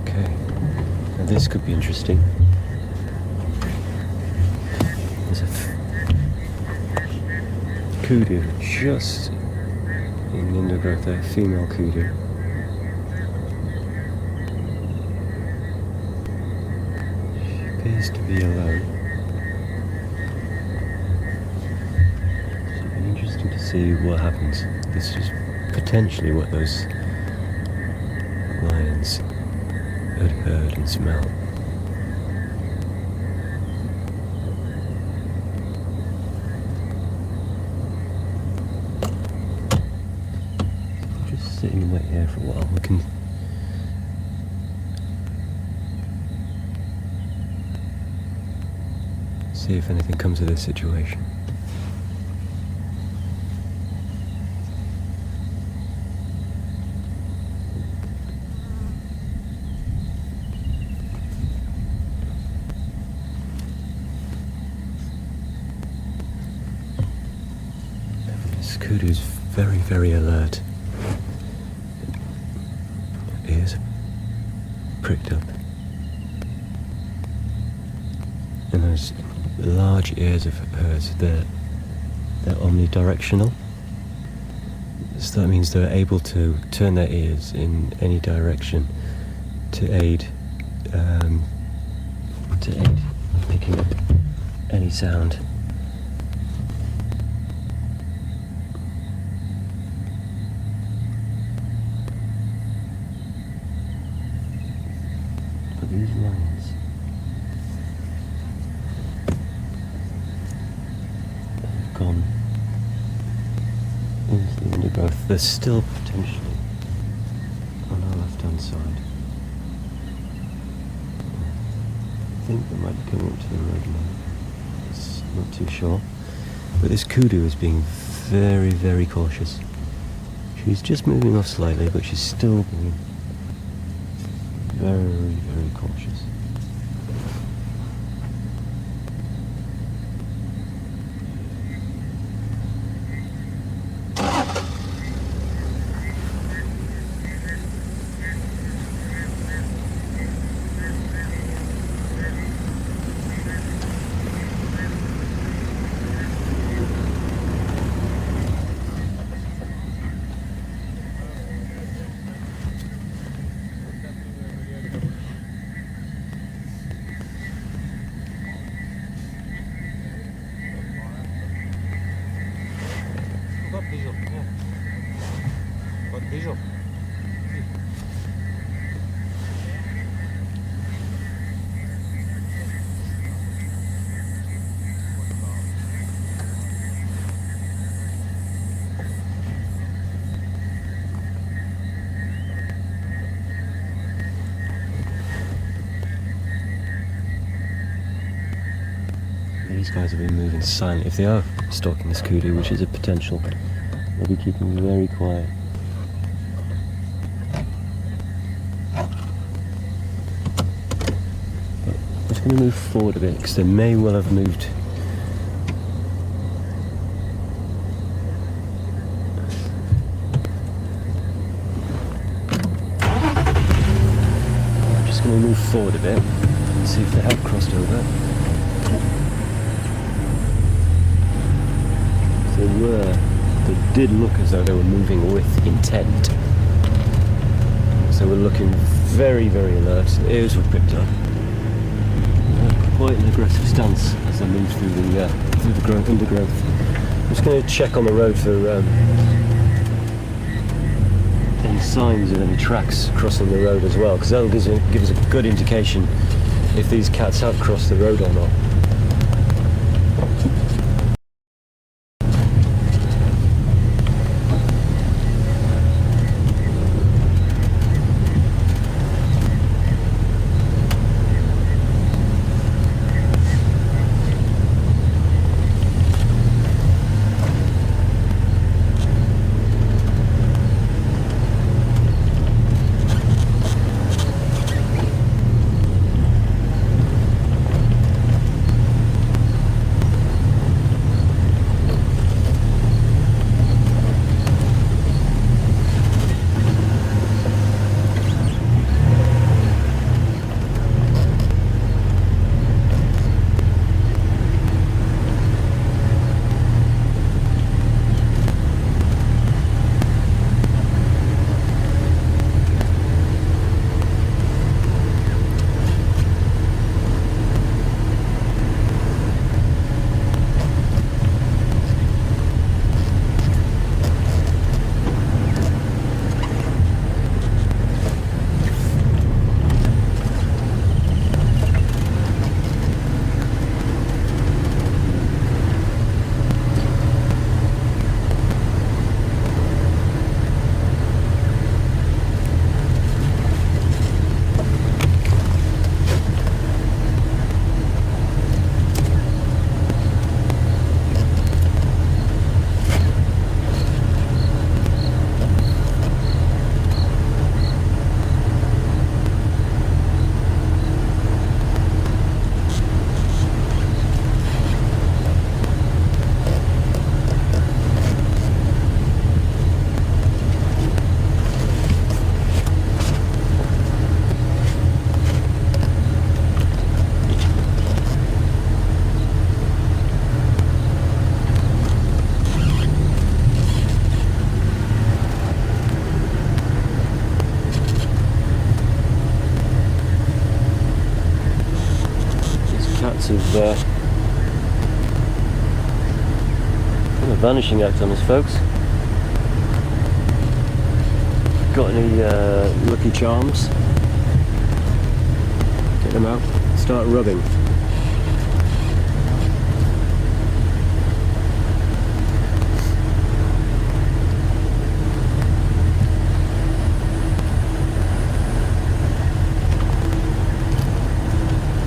Okay. Now this could be interesting. Kudu just in the undergrowth there, female kudu. She appears to be alone. So it'll be interesting to see what happens. This is potentially what those lions had heard and smelled. Sit and wait here for a while. We can see if anything comes of this situation. This kudu's very, very alert. Ears pricked up, and those large ears of hers, they're omnidirectional, so that means they're able to turn their ears in any direction to aid picking up any sound. These lions have gone into the undergrowth. They're still potentially on our left-hand side. I think they might be coming up to the road now. It's not too sure. But this kudu is being very, very cautious. She's just moving off slightly, but she's still being very, very cautious. These guys have been moving silently. If they are stalking this kudu, which is a potential, they'll be keeping very quiet. But I'm just going to move forward a bit because they may well have moved. I'm just going to move forward a bit and see if they have crossed over. They did look as though they were moving with intent. So we're looking very, very alert. The ears were pricked up. Quite an aggressive stance as they move through the undergrowth. I'm just going to check on the road for any signs of any tracks crossing the road as well, because that'll give us a good indication if these cats have crossed the road or not. Of a vanishing act on us, folks. Got any lucky charms? Get them out, start rubbing.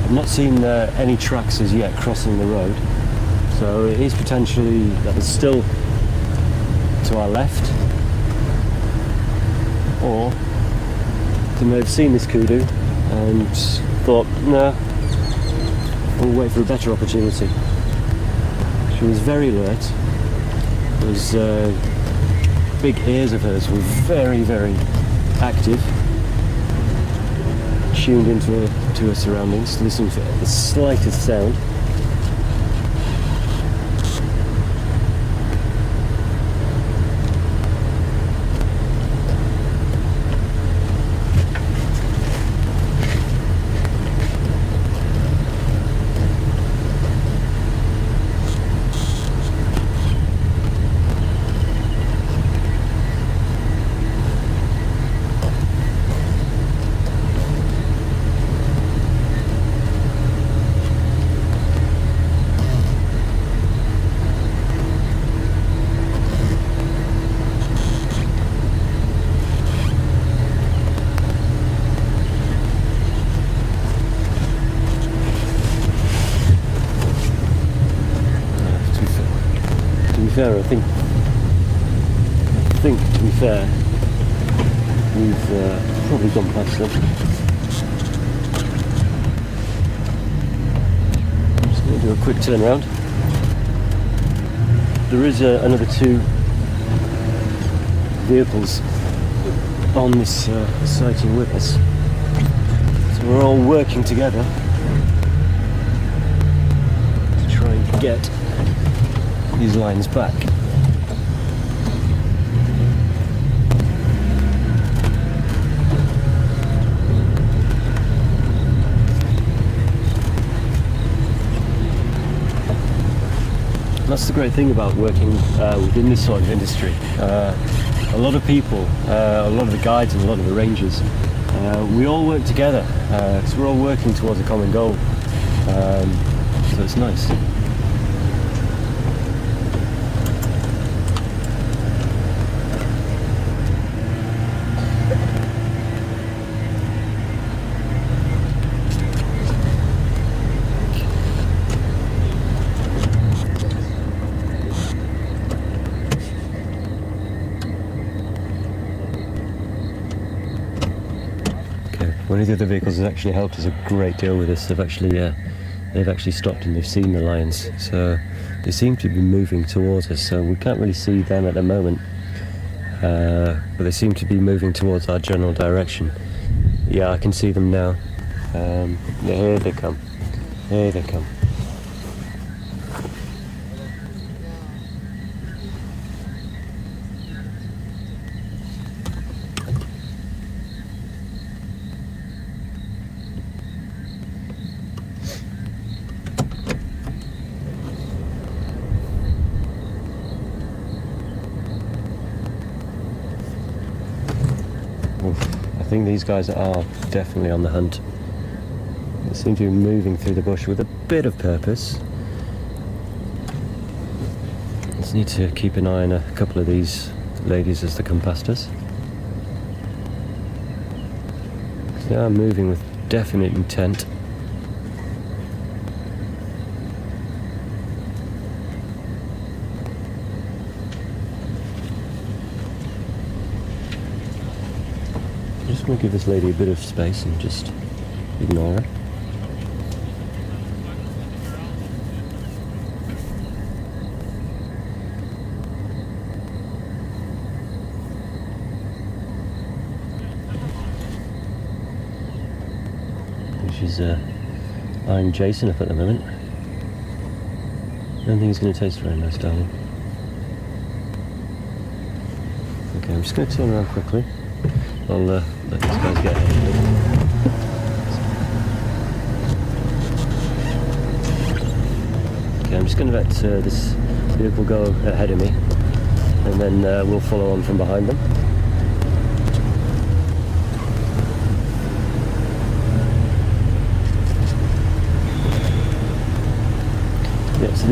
I've not seen any tracks as yet crossing the road, so it is potentially that it's still to our left, or they may have seen this kudu and thought, no, we'll wait for a better opportunity. She was very alert. Those big ears of hers were very, very active. Tuned into her surroundings, listening to the slightest sound. fair, I think to be fair, we've probably gone past them. Just going to do a quick turn around. There is another 2 vehicles on this sighting with us, so we're all working together to try and get these lines back. That's the great thing about working within this sort of industry. A lot of people, a lot of the guides and a lot of the rangers, we all work together because we're all working towards a common goal. So it's nice. One of the other vehicles has actually helped us a great deal with this. They've actually stopped and they've seen the lions, so they seem to be moving towards us. So we can't really see them at the moment, but they seem to be moving towards our general direction. Yeah, I can see them now. Yeah, here they come. Here they come. I think these guys are definitely on the hunt. They seem to be moving through the bush with a bit of purpose. Just need to keep an eye on a couple of these ladies as they come past us. They are moving with definite intent. I'm just going to give this lady a bit of space and just ignore her. She's eyeing Jason up at the moment. I don't think he's going to taste very nice, darling. Okay, I'm just going to turn around quickly. I'll let these guys get ahead of me. Okay, I'm just going to let this vehicle go ahead of me, and then we'll follow on from behind them. Yeah, so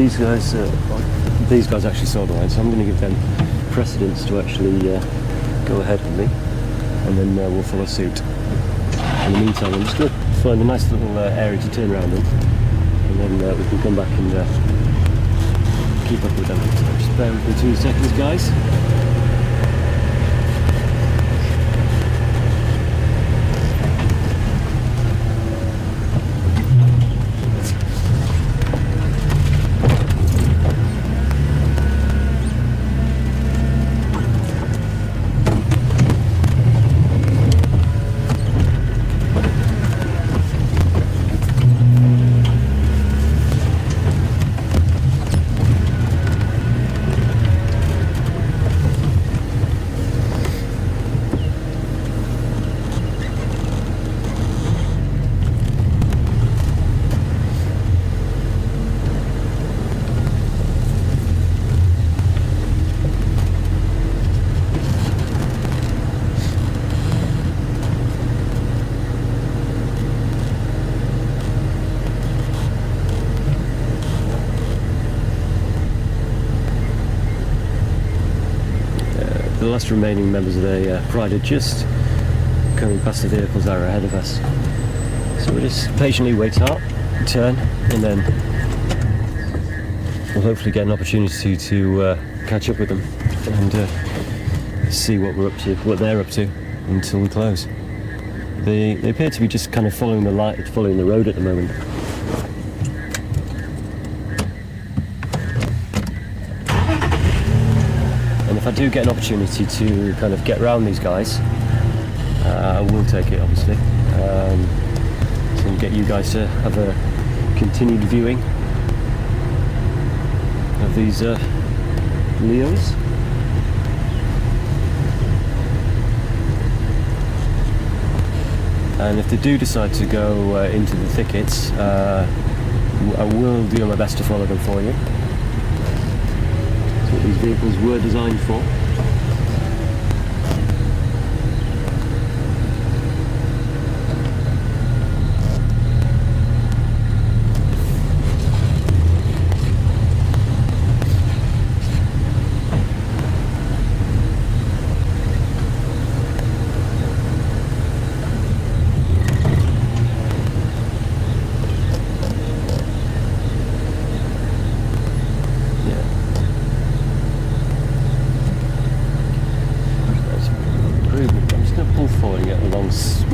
these guys actually saw the line, so I'm going to give them precedence to actually go ahead of me, and then we'll follow suit. In the meantime, I'm just going to find a nice little area to turn around in, and then we can come back and keep up with them. So just bear with me 2 seconds, guys. The last remaining members of the pride are just coming past the vehicles that are ahead of us. So we'll just patiently wait out, turn, and then we'll hopefully get an opportunity to catch up with them and see what we're up to, what they're up to, until we close. They appear to be just kind of following the light, following the road at the moment. And if I do get an opportunity to kind of get around these guys, I will take it, obviously. So I'll get you guys to have a continued viewing of these Leos. And if they do decide to go into the thickets, I will do my best to follow them for you. That's what these vehicles were designed for.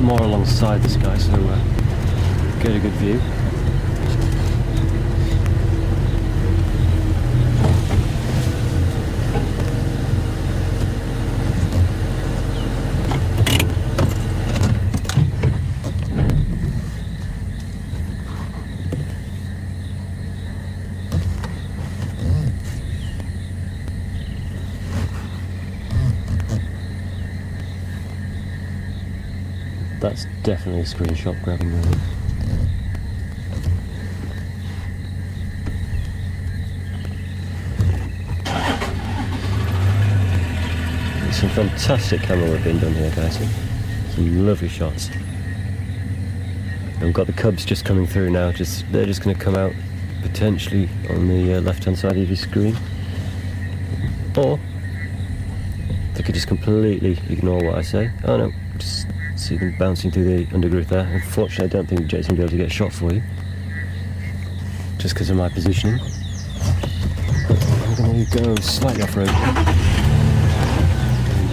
More alongside this guy, so get a good view. That's definitely a screenshot grabbing moment. Some fantastic camera work being done here, guys. Some lovely shots. And we've got the cubs just coming through now. They're just going to come out potentially on the left-hand side of your screen, or they could just completely ignore what I say. Oh no, just see them bouncing through the undergrowth there. Unfortunately, I don't think Jake's going to be able to get a shot for you, just because of my positioning. I'm going to go slightly off-road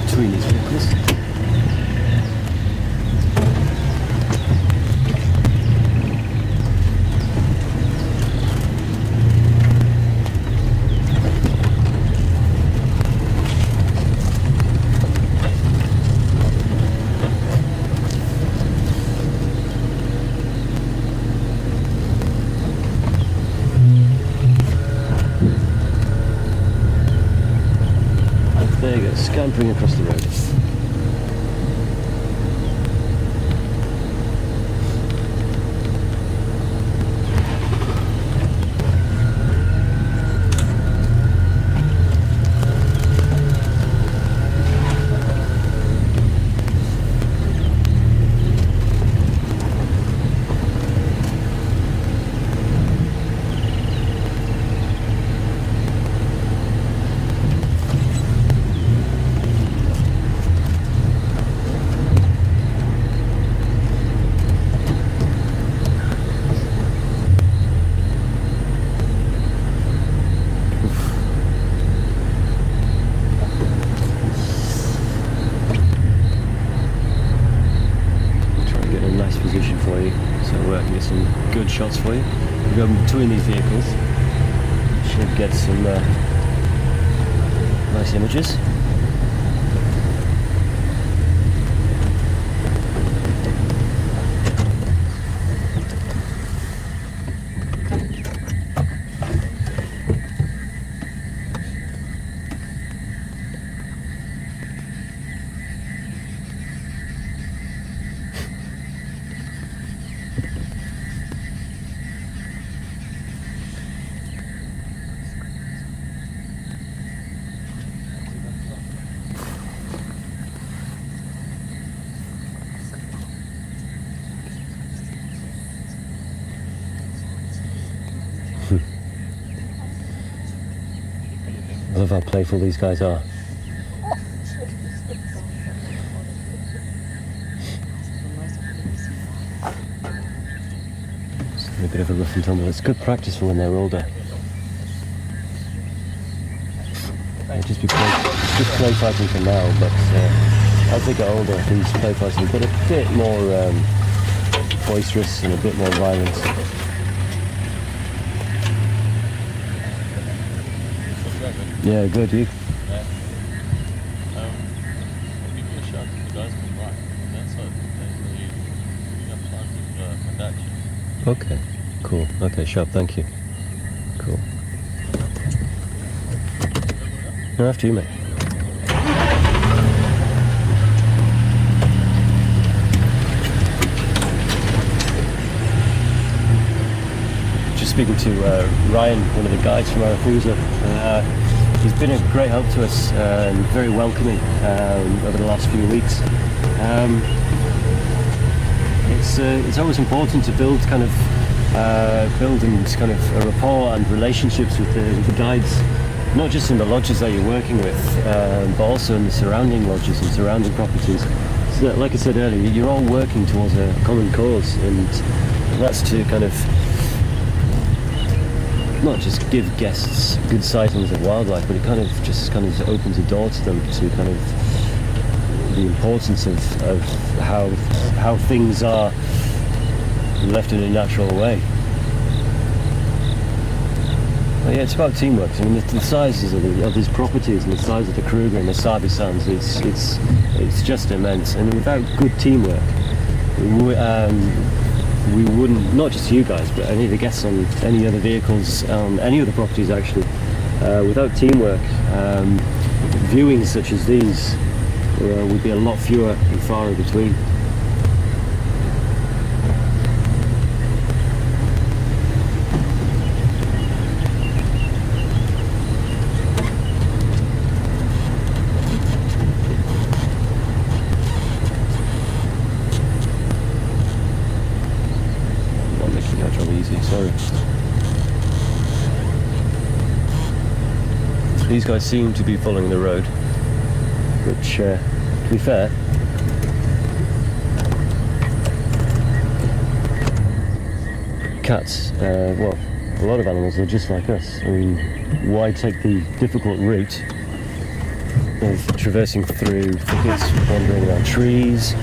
between these vehicles. There you go, scampering across the road. Position for you, so I can get some good shots for you. We'll go between these vehicles, should get some nice images. I love how playful these guys are. It's a bit of a rough and tumble. It's good practice for when they're older. just play fighting for now, but as they get older, these play fighting get a bit more boisterous and a bit more violent. Yeah, good, you?
Yeah. I'll give you a shout if the guys come by. That's what they have plans with production.
Okay, cool. Okay, sharp, thank you. Cool. No, after you, mate. Just speaking to Ryan, one of the guides from our cruiser. He's been a great help to us and very welcoming over the last few weeks. It's always important to build and kind of a rapport and relationships with the guides, not just in the lodges that you're working with, but also in the surrounding lodges and surrounding properties. So that, like I said earlier, you're all working towards a common cause, and that's to kind of not just give guests good sightings of wildlife, but it kind of opens a door to them to kind of the importance of how things are left in a natural way. But yeah, it's about teamwork. I mean, the sizes of these properties and the size of the Kruger and the Sabi Sands, it's just immense. And without good teamwork, we wouldn't, not just you guys, but any of the guests on any other vehicles, on any other properties actually, without teamwork, viewings such as these would be a lot fewer and far in between. Sorry. These guys seem to be following the road, which, to be fair, cats, well, a lot of animals are just like us. I mean, why take the difficult route of traversing through thickets, wandering around trees,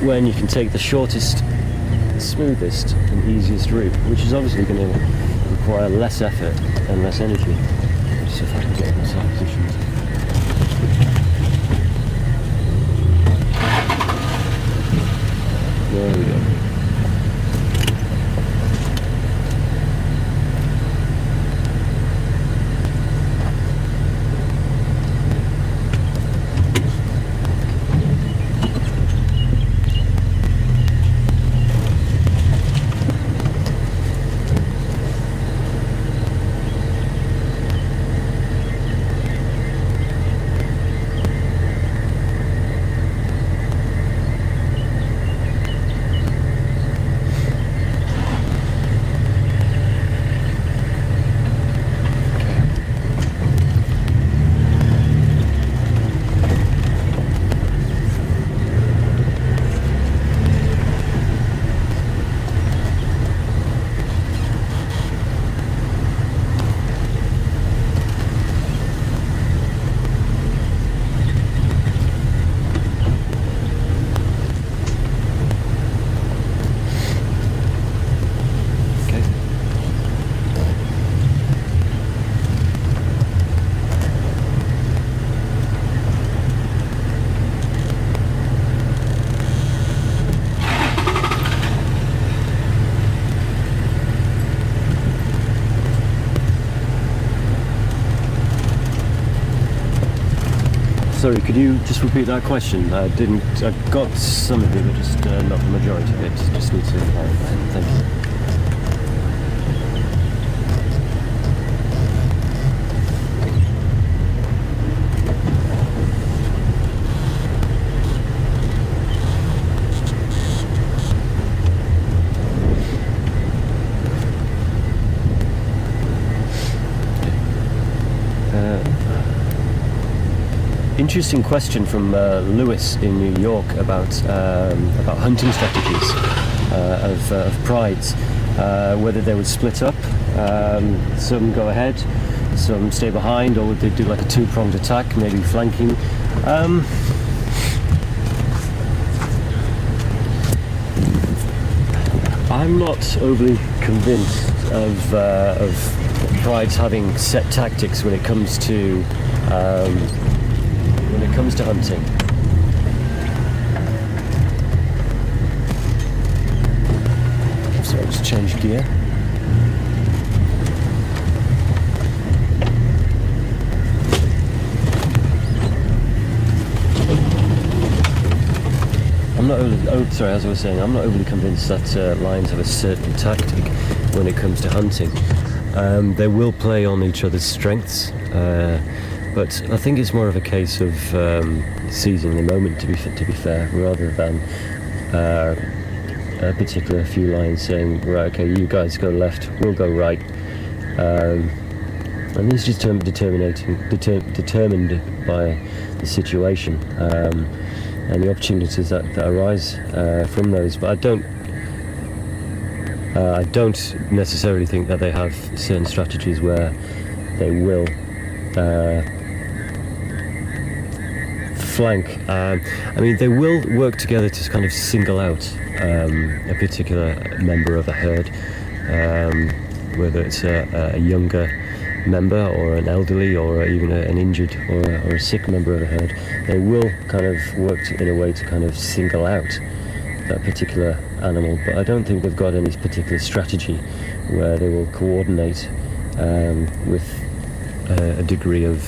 when you can take the shortest, smoothest and easiest route, which is obviously going to require less effort and less energy. Just if I can get myself positioned. There we go. Sorry, could you just repeat that question? I got some of it, but just not the majority of it. Just need to clarify. Thank you. Interesting question from Lewis in New York about hunting strategies of prides, whether they would split up. Some go ahead some of them stay behind, or would they do like a two-pronged attack, maybe flanking? I'm not overly convinced of prides having set tactics when it comes to hunting. So I'll just change gear. I'm not as I was saying, I'm not overly convinced that lions have a certain tactic when it comes to hunting. They will play on each other's strengths, but I think it's more of a case of seizing the moment, to be fair, rather than a particular few lions saying, right, okay, you guys go left, we'll go right. And it's just determined by the situation and the opportunities that arise from those. But I don't necessarily think that they have certain strategies where they will flank. I mean, they will work together to kind of single out a particular member of a herd, whether it's a younger member or an elderly or even an injured or a sick member of a herd. They will kind of work in a way to kind of single out that particular animal, but I don't think they've got any particular strategy where they will coordinate with a degree of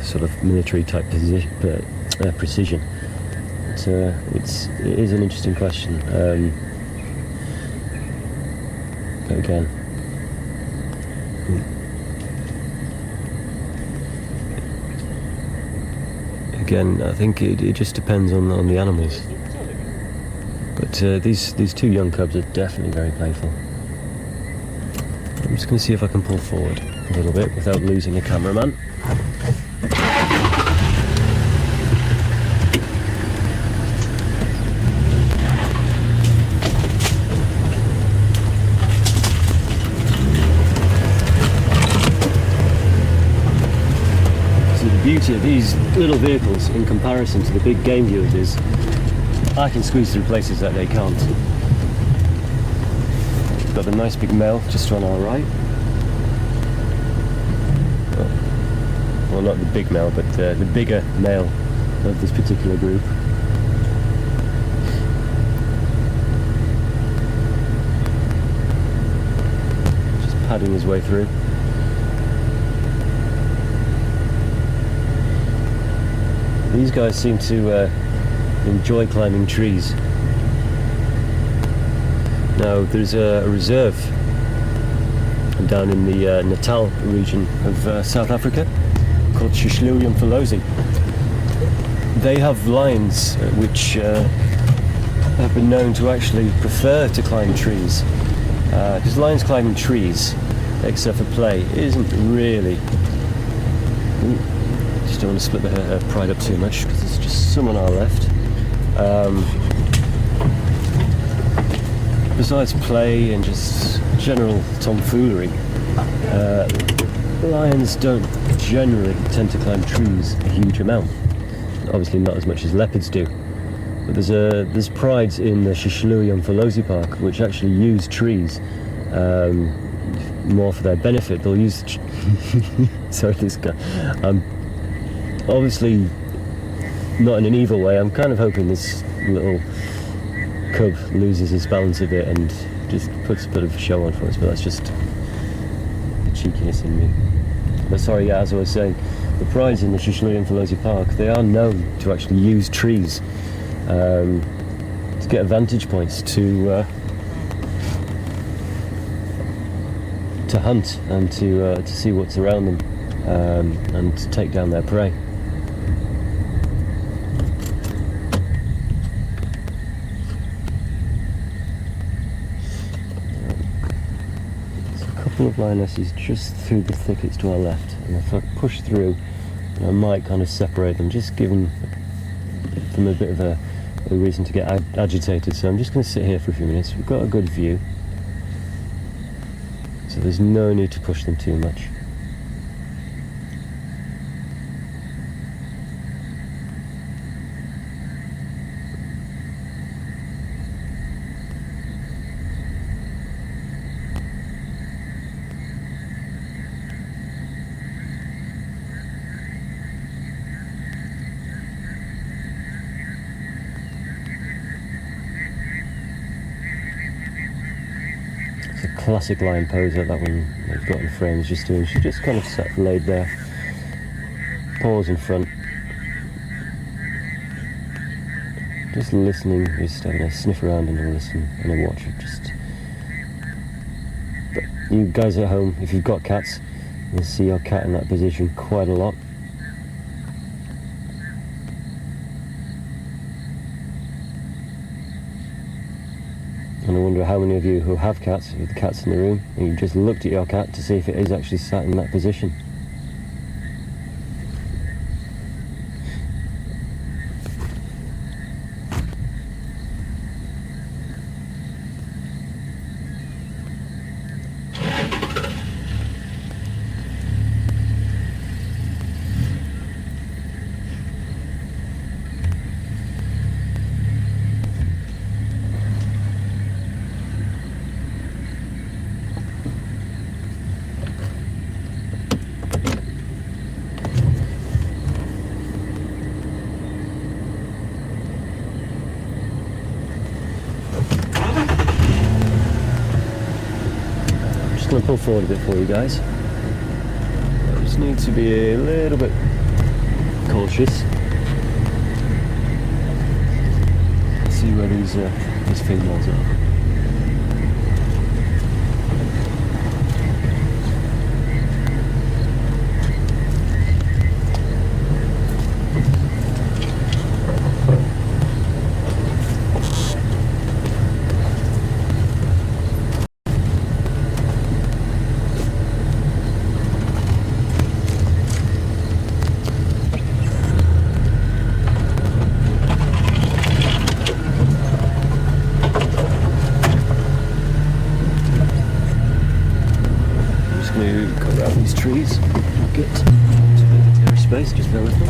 sort of military type precision. So it is an interesting question. But again, I think it just depends on the animals. But these two young cubs are definitely very playful. I'm just going to see if I can pull forward a little bit without losing a cameraman. The beauty of these little vehicles in comparison to the big game viewers is I can squeeze through places that they can't. We've got the nice big male just on our right. Well, not the big male, but the bigger male of this particular group. Just padding his way through. These guys seem to enjoy climbing trees. Now, there's a reserve down in the Natal region of South Africa called Shishluyumfolozi. They have lions which have been known to actually prefer to climb trees, because lions climbing trees, except for play, isn't really... Just don't want to split the pride up too much because there's just some on our left. Besides play and just general tomfoolery, lions don't generally tend to climb trees a huge amount. Obviously not as much as leopards do. But there's prides in the Shishluyumfolozi Park which actually use trees more for their benefit. They'll use... Sorry, this guy. Obviously not in an evil way. I'm kind of hoping this little cub loses his balance a bit and just puts a bit of a show on for us, but that's just the cheekiness in me. But sorry, yeah, as I was saying, the prides in the Shishluyumfolozi Park, they are known to actually use trees to get vantage points to hunt and to see what's around them and to take down their prey. Of lionesses just through the thickets to our left, and if I push through, I might kind of separate them, just giving them a bit of a reason to get agitated. So I'm just going to sit here for a few minutes. We've got a good view, so there's no need to push them too much. It's a classic lion poser, that one they've got in frames just doing. She just kind of sat laid there, paws in front, just listening, just having a sniff around and a listen and a watch. But you guys at home, if you've got cats, you'll see your cat in that position quite a lot. And I wonder how many of you who have cats, with cats in the room, and you just looked at your cat to see if it is actually sat in that position. I'm going to pull forward a bit for you guys. I just need to be a little bit cautious. See where these females are. Go around these trees, get to the clear space, just bear with me.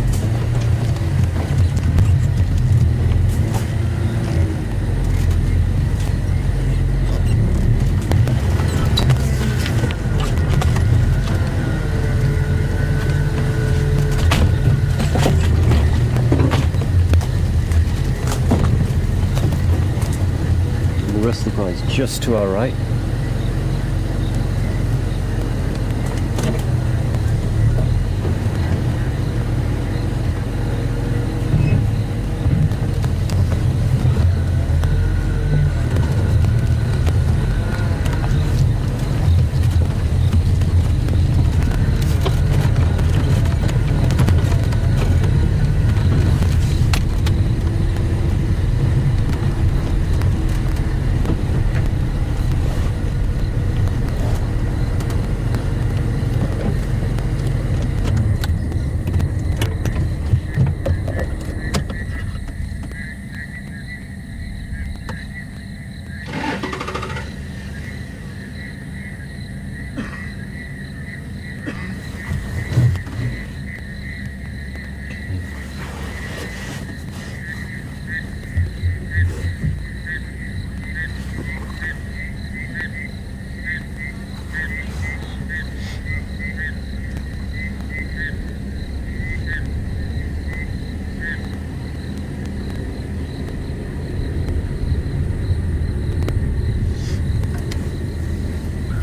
And the rest of the prize just to our right.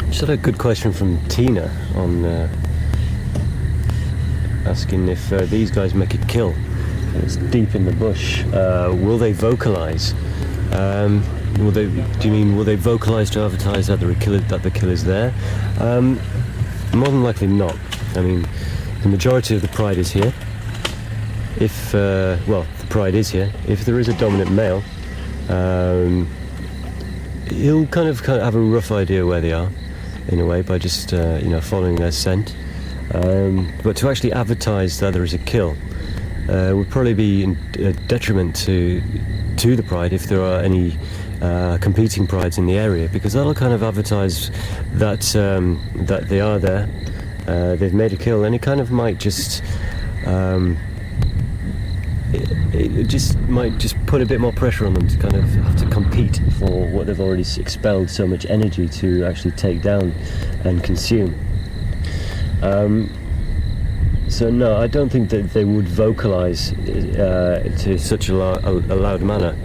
Just had a good question from Tina on asking if these guys make a kill. It's deep in the bush. Will they vocalize? Will they vocalize to advertise that the killer's there? More than likely not. I mean, the majority of the pride is here. If the pride is here. If there is a dominant male, he'll kind of have a rough idea where they are, in a way, by just following their scent. But to actually advertise that there is a kill would probably be a detriment to the pride if there are any competing prides in the area, because that'll kind of advertise that that they are there, they've made a kill, and it kind of might just it might just put a bit more pressure on them to kind of have to compete for what they've already expelled so much energy to actually take down and consume. So no, I don't think that they would vocalize to such a loud manner.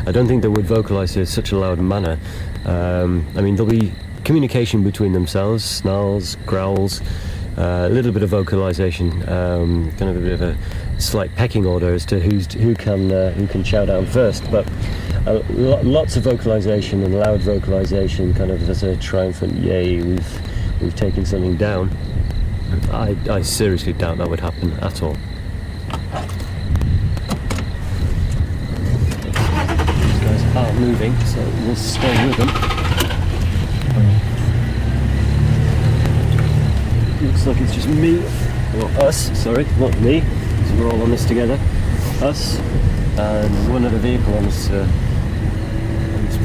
I don't think they would vocalize to such a loud manner I mean, there'll be communication between themselves, snarls, growls, a little bit of vocalization, kind of a bit of a slight pecking order as to who can chow down first. But lots of vocalization and loud vocalization, kind of as a triumphant yay, we've taken something down. I seriously doubt that would happen at all. These guys are moving, so we'll stay with them. Looks like it's just me, or us, sorry, not me, because we're all on this together. Us and one other vehicle on this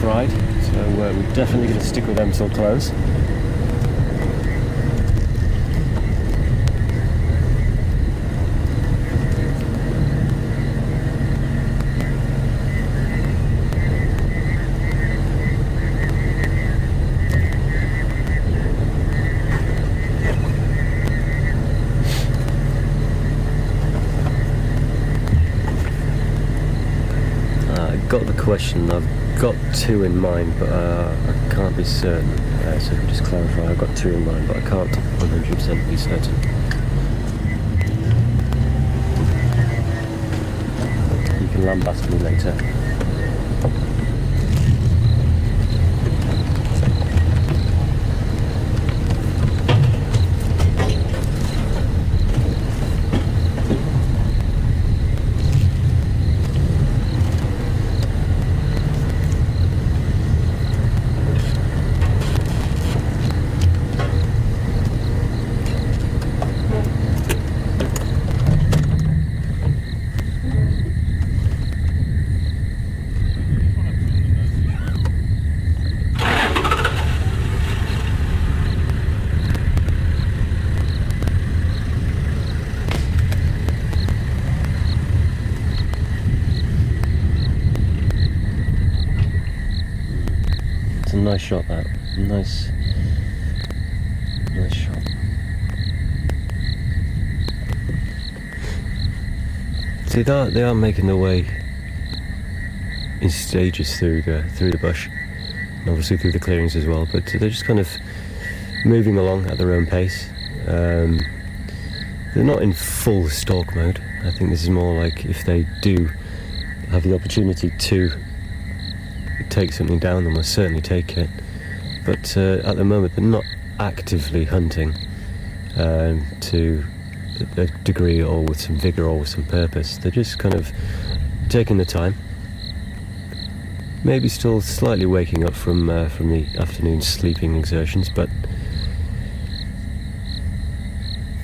Pride, so we're definitely going to stick with them till close. Got the question. I've got two in mind, but I can't be certain. So if we just clarify, I've got two in mind, but I can't 100% be certain. You can lambast me later. It's a nice shot, that. Nice shot. See, they are making their way in stages through the bush, and obviously through the clearings as well. But they're just kind of moving along at their own pace. They're not in full stalk mode. I think this is more like if they do have the opportunity to take something down, then we'll certainly take it. But at the moment, they're not actively hunting to a degree, or with some vigour, or with some purpose. They're just kind of taking the time. Maybe still slightly waking up from the afternoon sleeping exertions, but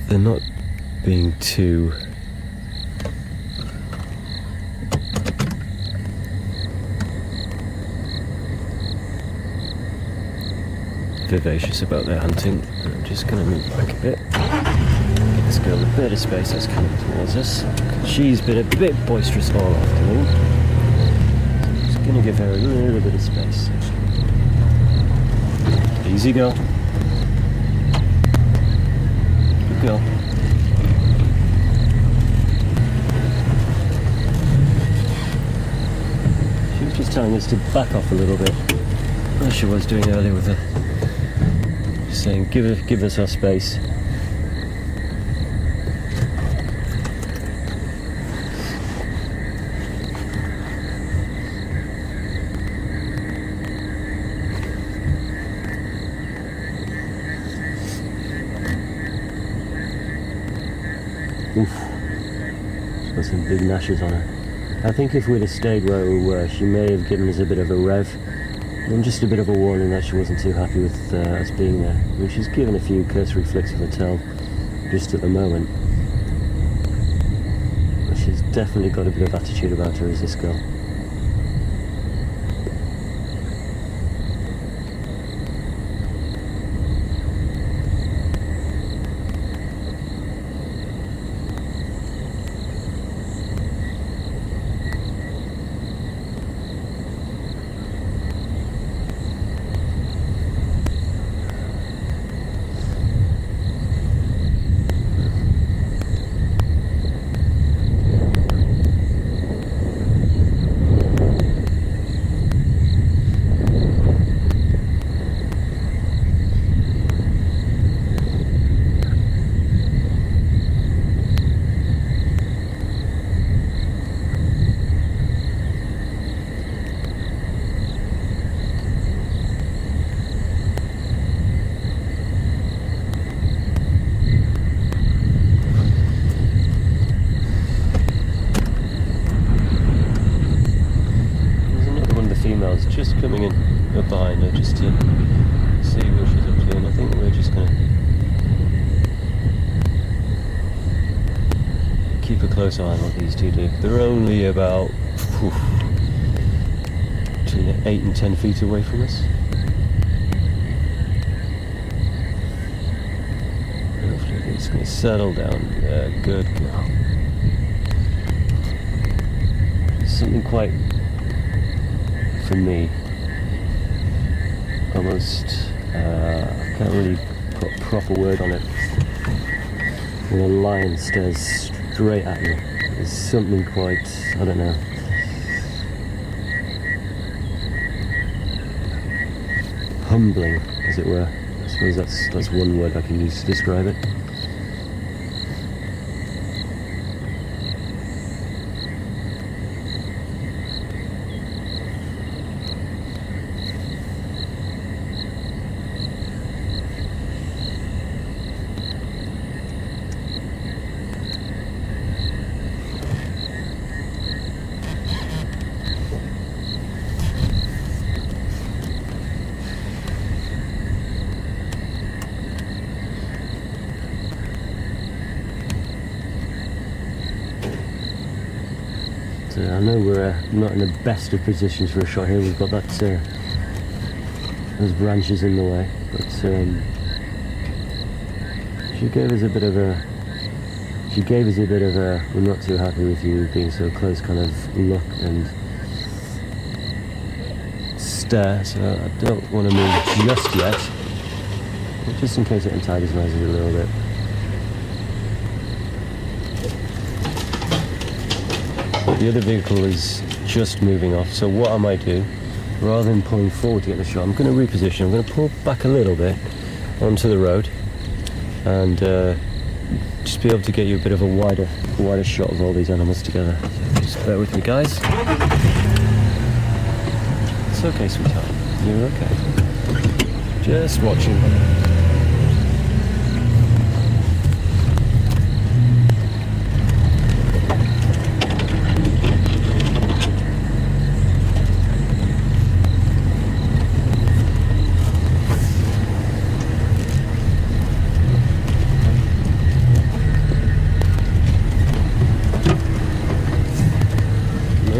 they're not being too vivacious about their hunting. I'm just going to move back a bit. Give this girl a bit of space that's coming towards us. She's been a bit boisterous all afternoon. So I'm just going to give her a little bit of space. Easy girl. Good girl. She was just telling us to back off a little bit, as she was doing earlier with her. Saying, give us our space. Oof, she's got some big gnashes on her. I think if we'd have stayed where we were, she may have given us a bit of a rev. And just a bit of a warning that she wasn't too happy with us being there. I mean, she's given a few cursory flicks of her tail just at the moment. But she's definitely got a bit of attitude about her, as this girl. close eye on what these two do. They're only about between 8 and 10 feet away from us. Hopefully it's going to settle down. Yeah, good girl. Something quite, for me, almost, I can't really put a proper word on it. When a lion stares straight at you, there's something quite, I don't know. Humbling, as it were. I suppose that's one word I can use to describe it. I know we're not in the best of positions for a shot here. We've got that those branches in the way, but she gave us a bit of a. We're not too happy with you being so close kind of look and stare. So I don't want to move just yet, just in case it antagonises a little bit. The other vehicle is just moving off, so what I might do, rather than pulling forward to get the shot, I'm going to reposition. I'm going to pull back a little bit onto the road and just be able to get you a bit of a wider shot of all these animals together. So just bear with me, guys. It's okay, sweetheart. You're okay. Just watching.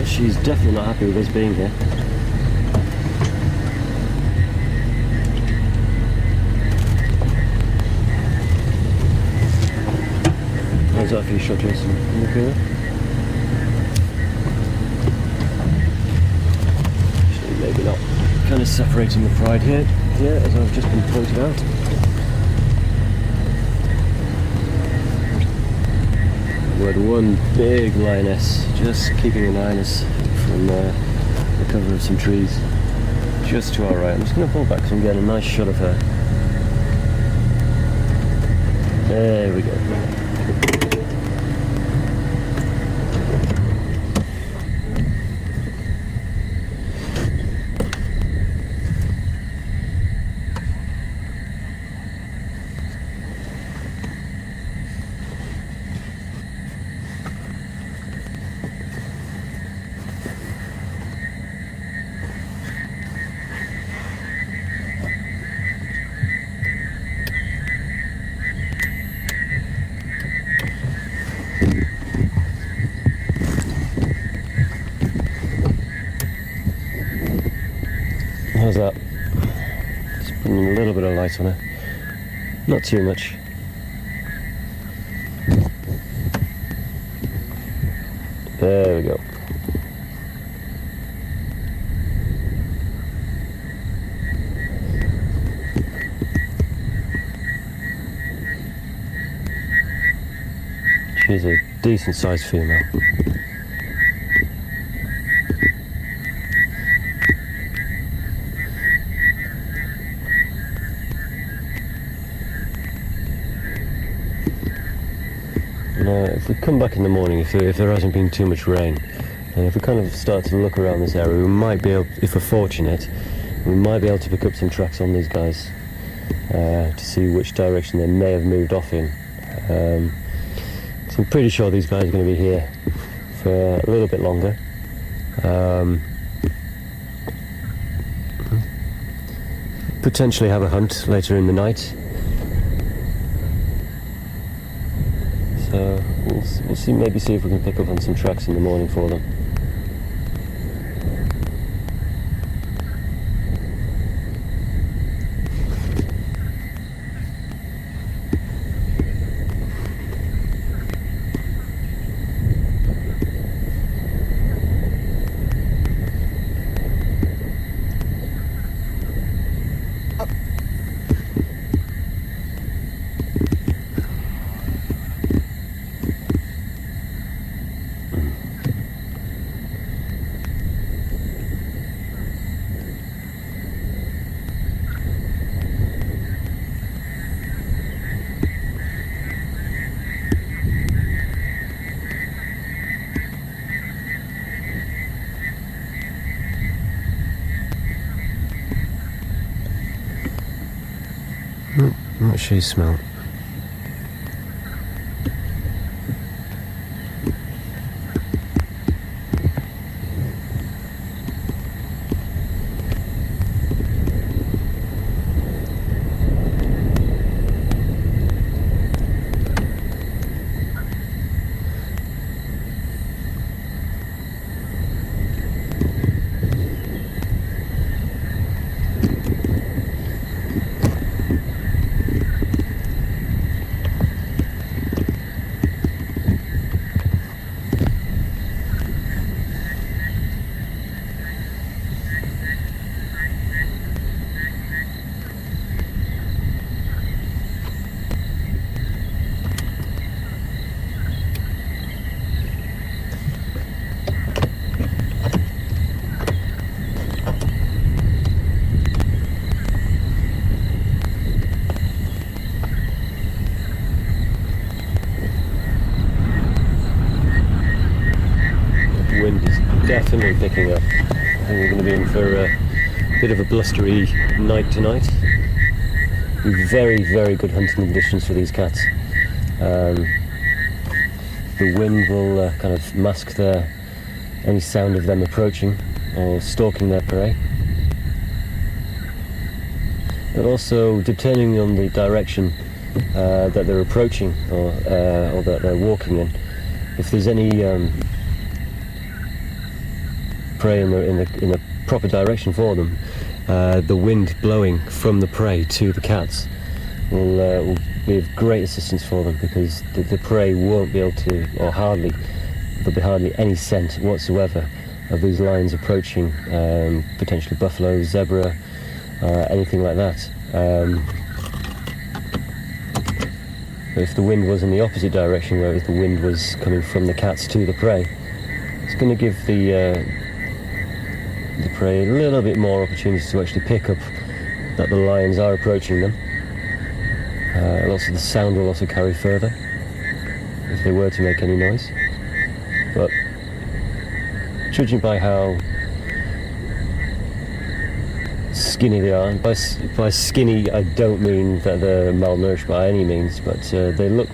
She's definitely not happy with us being here. How's that for you, shot, Jason? You okay there? Actually, maybe not. Kind of separating the pride here, as I've just been pointed out. We had one big lioness just keeping an eye on us from the cover of some trees just to our right. I'm just going to pull back so I'm getting a nice shot of her. There we go. How's that? Just putting a little bit of light on her. Not too much. There we go. She's a decent sized female. If we come back in the morning, if there hasn't been too much rain, and if we kind of start to look around this area, we might be able, if we're fortunate, we might be able to pick up some tracks on these guys to see which direction they may have moved off in. So I'm pretty sure these guys are going to be here for a little bit longer. Potentially have a hunt later in the night. So we'll see, maybe see if we can pick up on some tracks in the morning for them. What she smell? Definitely picking up. I think we're going to be in for a bit of a blustery night tonight. Very, very good hunting conditions for these cats. The wind will kind of mask any sound of them approaching or stalking their prey. But also, depending on the direction that they're approaching or that they're walking in, if there's any prey in the proper direction for them, the wind blowing from the prey to the cats will be of great assistance for them, because the prey won't be able to, or there'll be hardly any scent whatsoever of these lions approaching, potentially buffalo, zebra, anything like that. But if the wind was in the opposite direction, whereas the wind was coming from the cats to the prey, it's going to give the prey a little bit more opportunity to actually pick up that the lions are approaching them. Also, the sound will also carry further if they were to make any noise. But judging by how skinny they are, and by skinny I don't mean that they're malnourished by any means, but they look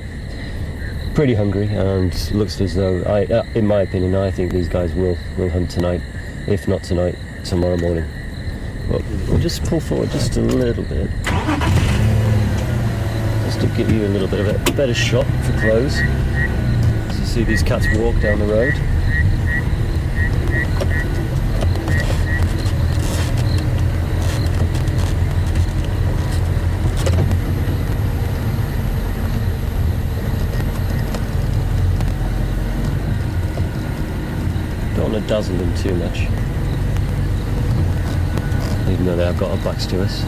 pretty hungry, and looks as though, in my opinion, I think these guys will hunt tonight. If not tonight, tomorrow morning. But we'll just pull forward just a little bit, just to give you a little bit of a better shot for close. So you see these cats walk down the road. Don't want to dazzle them too much, even though they have got our backs to us.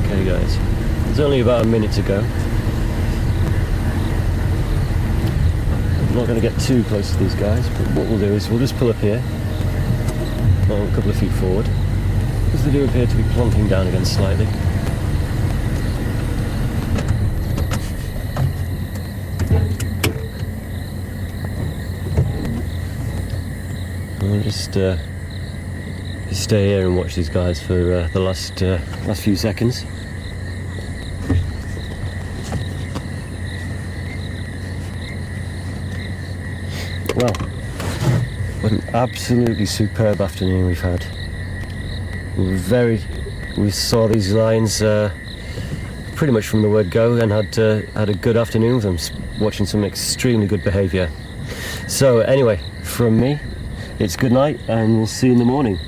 Okay guys, there's only about a minute to go. I'm not going to get too close to these guys, but what we'll do is we'll just pull up here, a couple of feet forward, because they do appear to be plonking down again slightly. We'll just stay here and watch these guys for the last few seconds. Well, What an absolutely superb afternoon we've had. We saw these lions pretty much from the word go, and had a good afternoon with them, watching some extremely good behaviour. So anyway, from me, it's good night, and we'll see you in the morning.